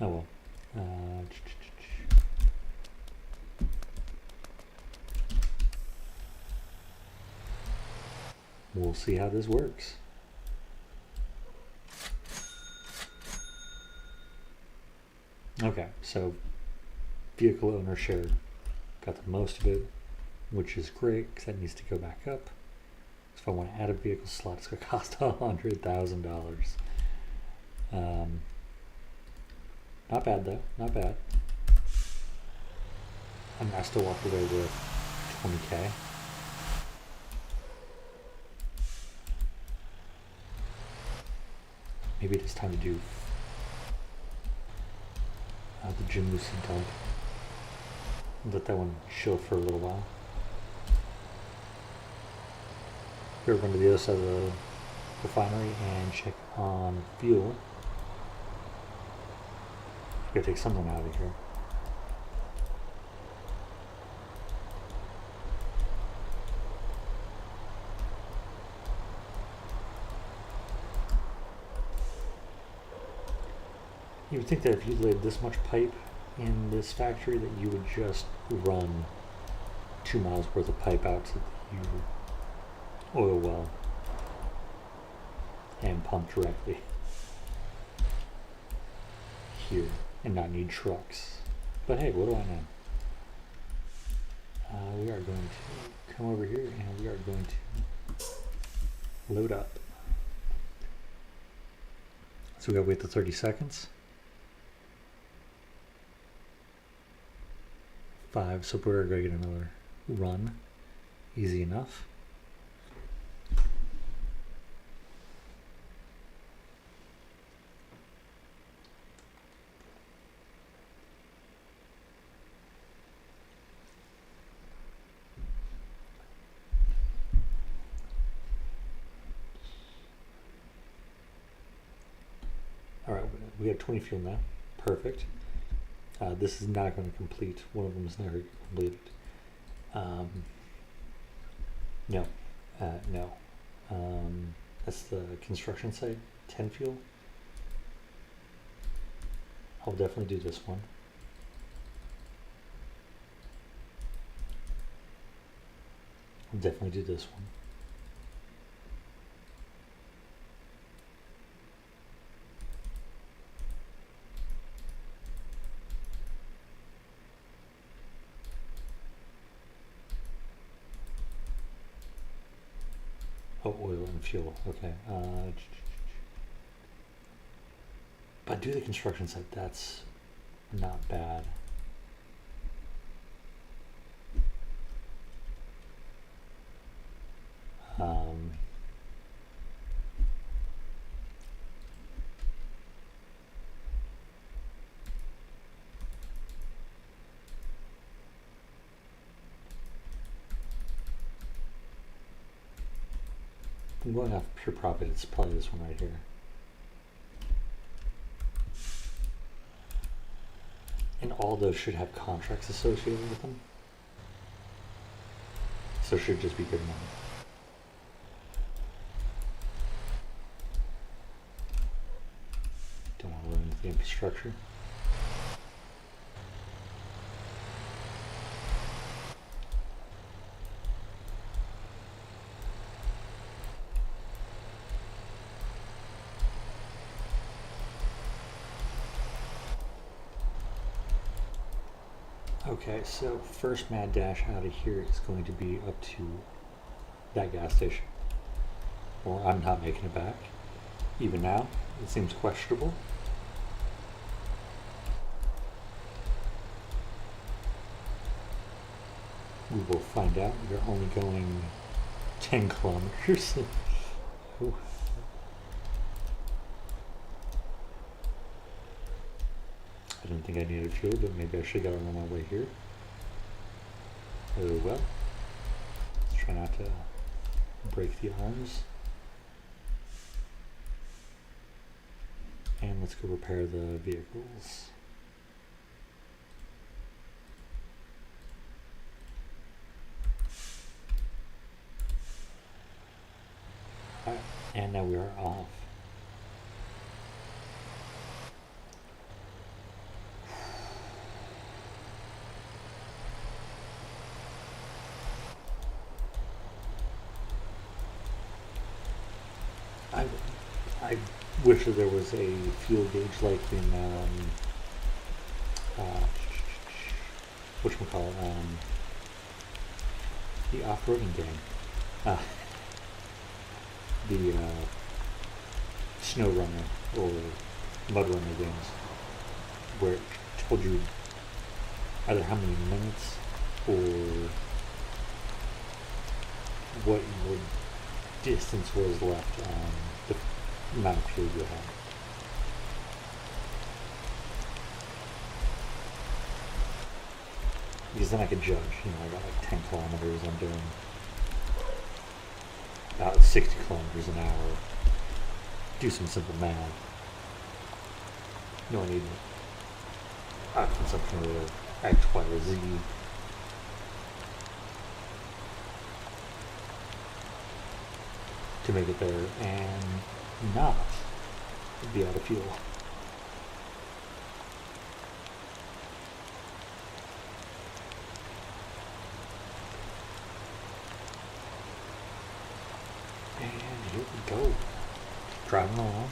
Oh well. We'll see how this works. Okay, so vehicle owner share got the most of it, which is great because that needs to go back up. So if I want to add a vehicle slot, it's going to cost $100,000. Not bad though, not bad. I mean, I still walk away with 20K. Maybe it is time to do the Jim Lucy dog. Let that one chill for a little while. We're going to the other side of the refinery and check on fuel. Gotta take something out of here. You would think that if you laid this much pipe in this factory that you would just run 2 miles worth of pipe out to the oil well and pump directly here and not need trucks. But hey, what do I know? We are going to come over here and we are going to load up. So we gotta wait the 30 seconds. 5, so we're gonna get another run. Easy enough. All right, we have 20 fuel now. Perfect. This is not going to complete. One of them is never completed. No, no. That's the construction site. 10 fuel. I'll definitely do this one. I'll definitely do this one. Oh, oil and fuel. Okay. But do the construction site. That's not bad. I'm going off pure profit. It's probably this one right here. And all those should have contracts associated with them. So it should just be good money. Don't want to run into the infrastructure. Okay, so first mad dash out of here is going to be up to that gas station. Or I'm not making it back. Even now, it seems questionable. We will find out. We're only going 10 kilometers. Ooh. I didn't think I needed fuel, but maybe I should have gotten on my way here. Oh well. Let's try not to break the arms. And let's go repair the vehicles. Alright, and now we are off. I wish that there was a fuel gauge like in whatchamacallit, the off-roading game, the snow runner or mud runner games, where it told you either how many minutes or what your distance was left on the amount of fuel you had. Because then I could judge, I got like 10 kilometers, I'm doing about 60 kilometers an hour. Do some simple math. No, I need consumption of X, Y, or Z. To make it there and not be out of fuel. And here we go. Driving along.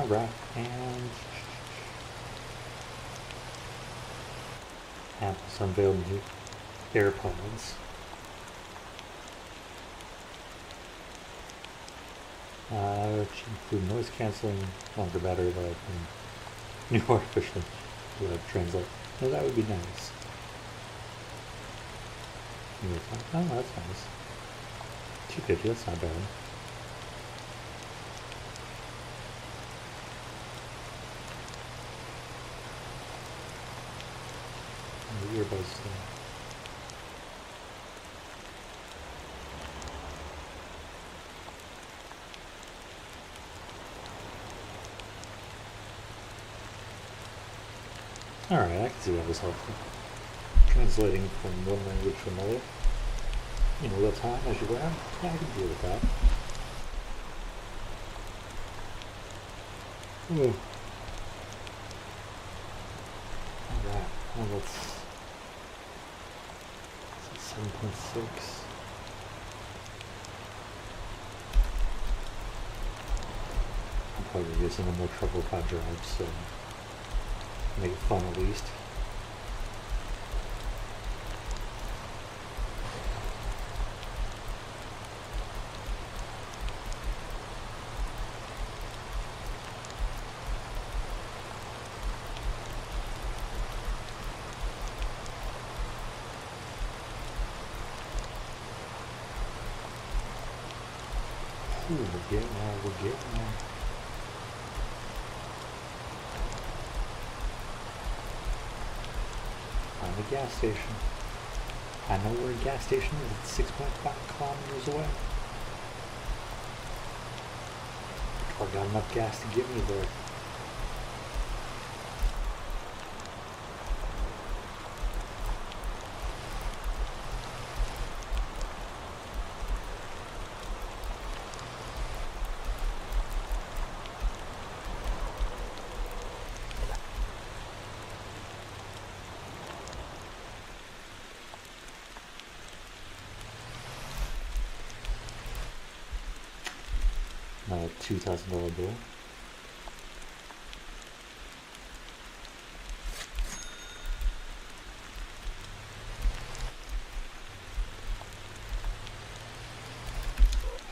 Alright, and Apple's unveiled new AirPods. Which include noise cancelling, longer battery life, and new artificial translate. No, that would be nice. Oh, that's nice. 250, that's not bad. And the earbuds thing. Alright, I can see that was helpful. Translating from one language to another in real time as you learn. Yeah, I can deal with that. Alright, well let's see, 7.6. I'm probably using a more trouble if I drive, so make it fun at least. Ooh, we're getting there, we're getting there. Find a gas station. I know where a gas station is. It's 6.5 kilometers away. I got enough gas to get me there. $2,000 bill.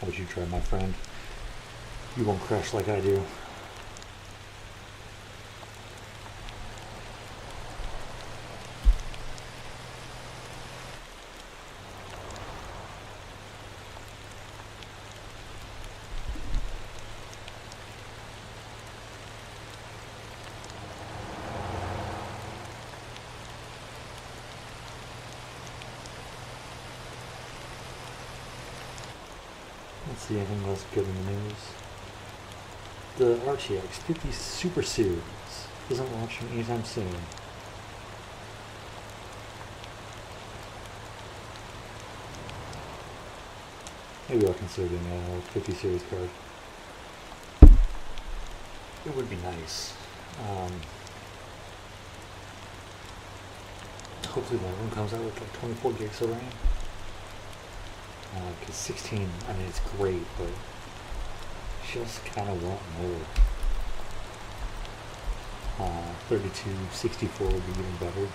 How would you try, my friend? You won't crash like I do. Let's see anything else good in the news. The RTX 50 Super Series isn't launching anytime soon. Maybe I'll consider getting a 50 Series card. It would be nice. Hopefully one of them comes out with like 24 gigs of RAM. Because 16, I mean, it's great, but just kind of want more. 32, 64 would be even better.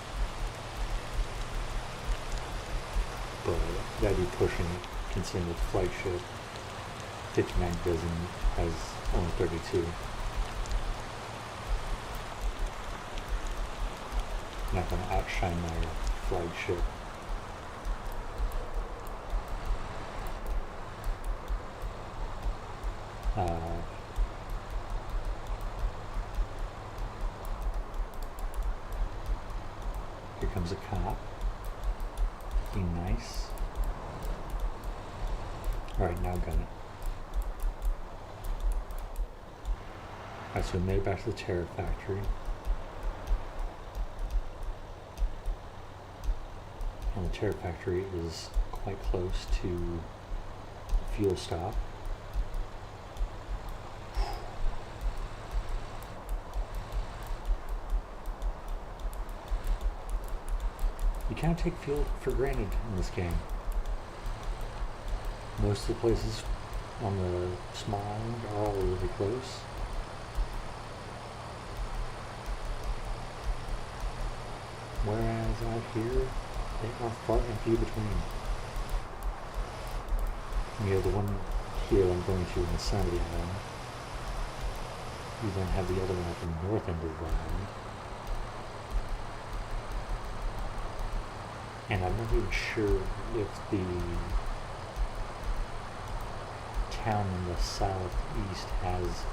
But that'd be pushing it, considering with flagship 59 doesn't has only 32. Not going to outshine my flagship. Here comes a cop. Be nice. Alright, now gun it. Alright, so we made it back to the Terror Factory. And the Terror Factory is quite close to the fuel stop. You can't take fuel for granted in this game. Most of the places on the small island are all really close. Whereas out here, they are far and few between. You have the one here I'm going to in the center of the island. You then have the other one at the north end of the island. And I'm not even sure if the town in the southeast has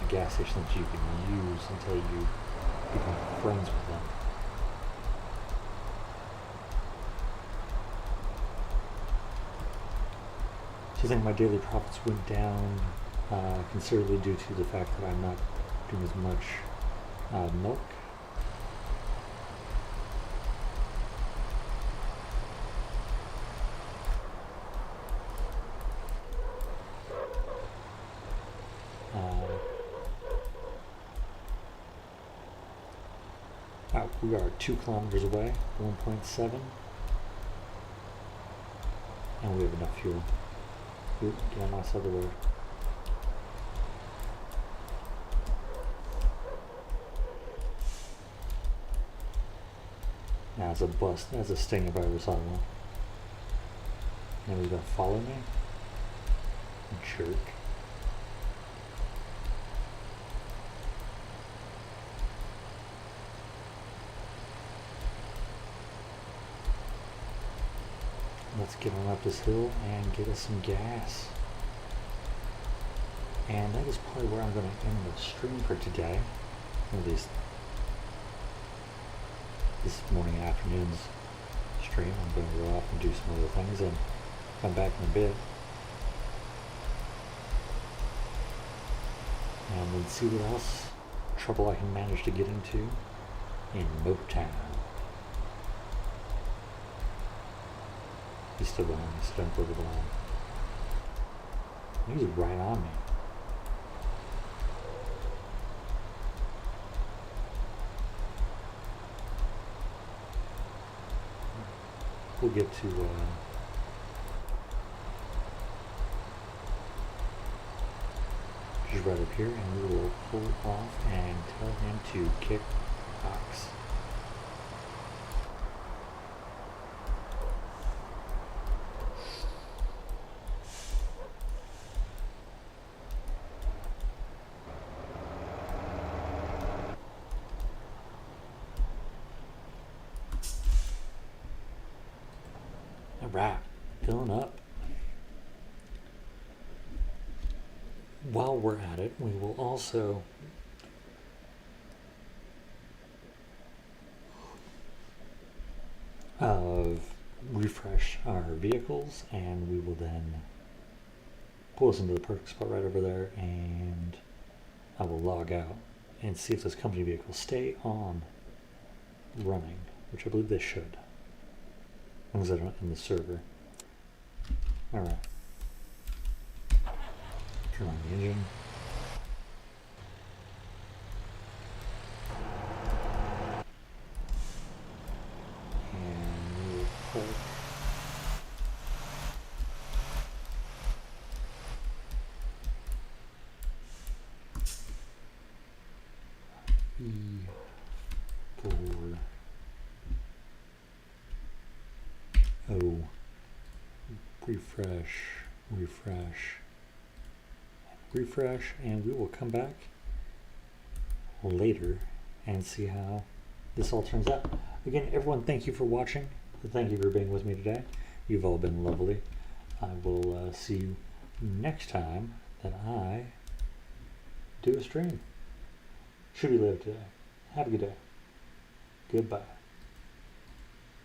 a gas station that you can use until you become friends with them. So I think my daily profits went down considerably due to the fact that I'm not doing as much milk. We are 2 kilometers away, 1.7, and we have enough fuel. Get on my side of the road. Now it's a bust. That's a sting if I ever saw one. And he's gonna follow me? Jerk. Let's get on up this hill and get us some gas. And that is probably where I'm going to end the stream for today. At least this morning and afternoon's stream. I'm going to go off and do some other things and come back in a bit. And then see what else trouble I can manage to get into in Motown. He's still behind me, so don't go to the line. He's right on me. We'll get to just right up here, and we will pull off and tell him to kick rocks. Alright, filling up. While we're at it, we will also refresh our vehicles, and we will then pull us into the parking spot right over there, and I will log out and see if those company vehicles stay on running, which I believe they should. As long as they're not in the server. Alright. Turn on the engine. And we will park. E4. Oh, refresh, and we will come back later and see how this all turns out. Again, everyone, thank you for watching. Thank you for being with me today. You've all been lovely. I will see you next time that I do a stream. Should be later today. Have a good day. Goodbye.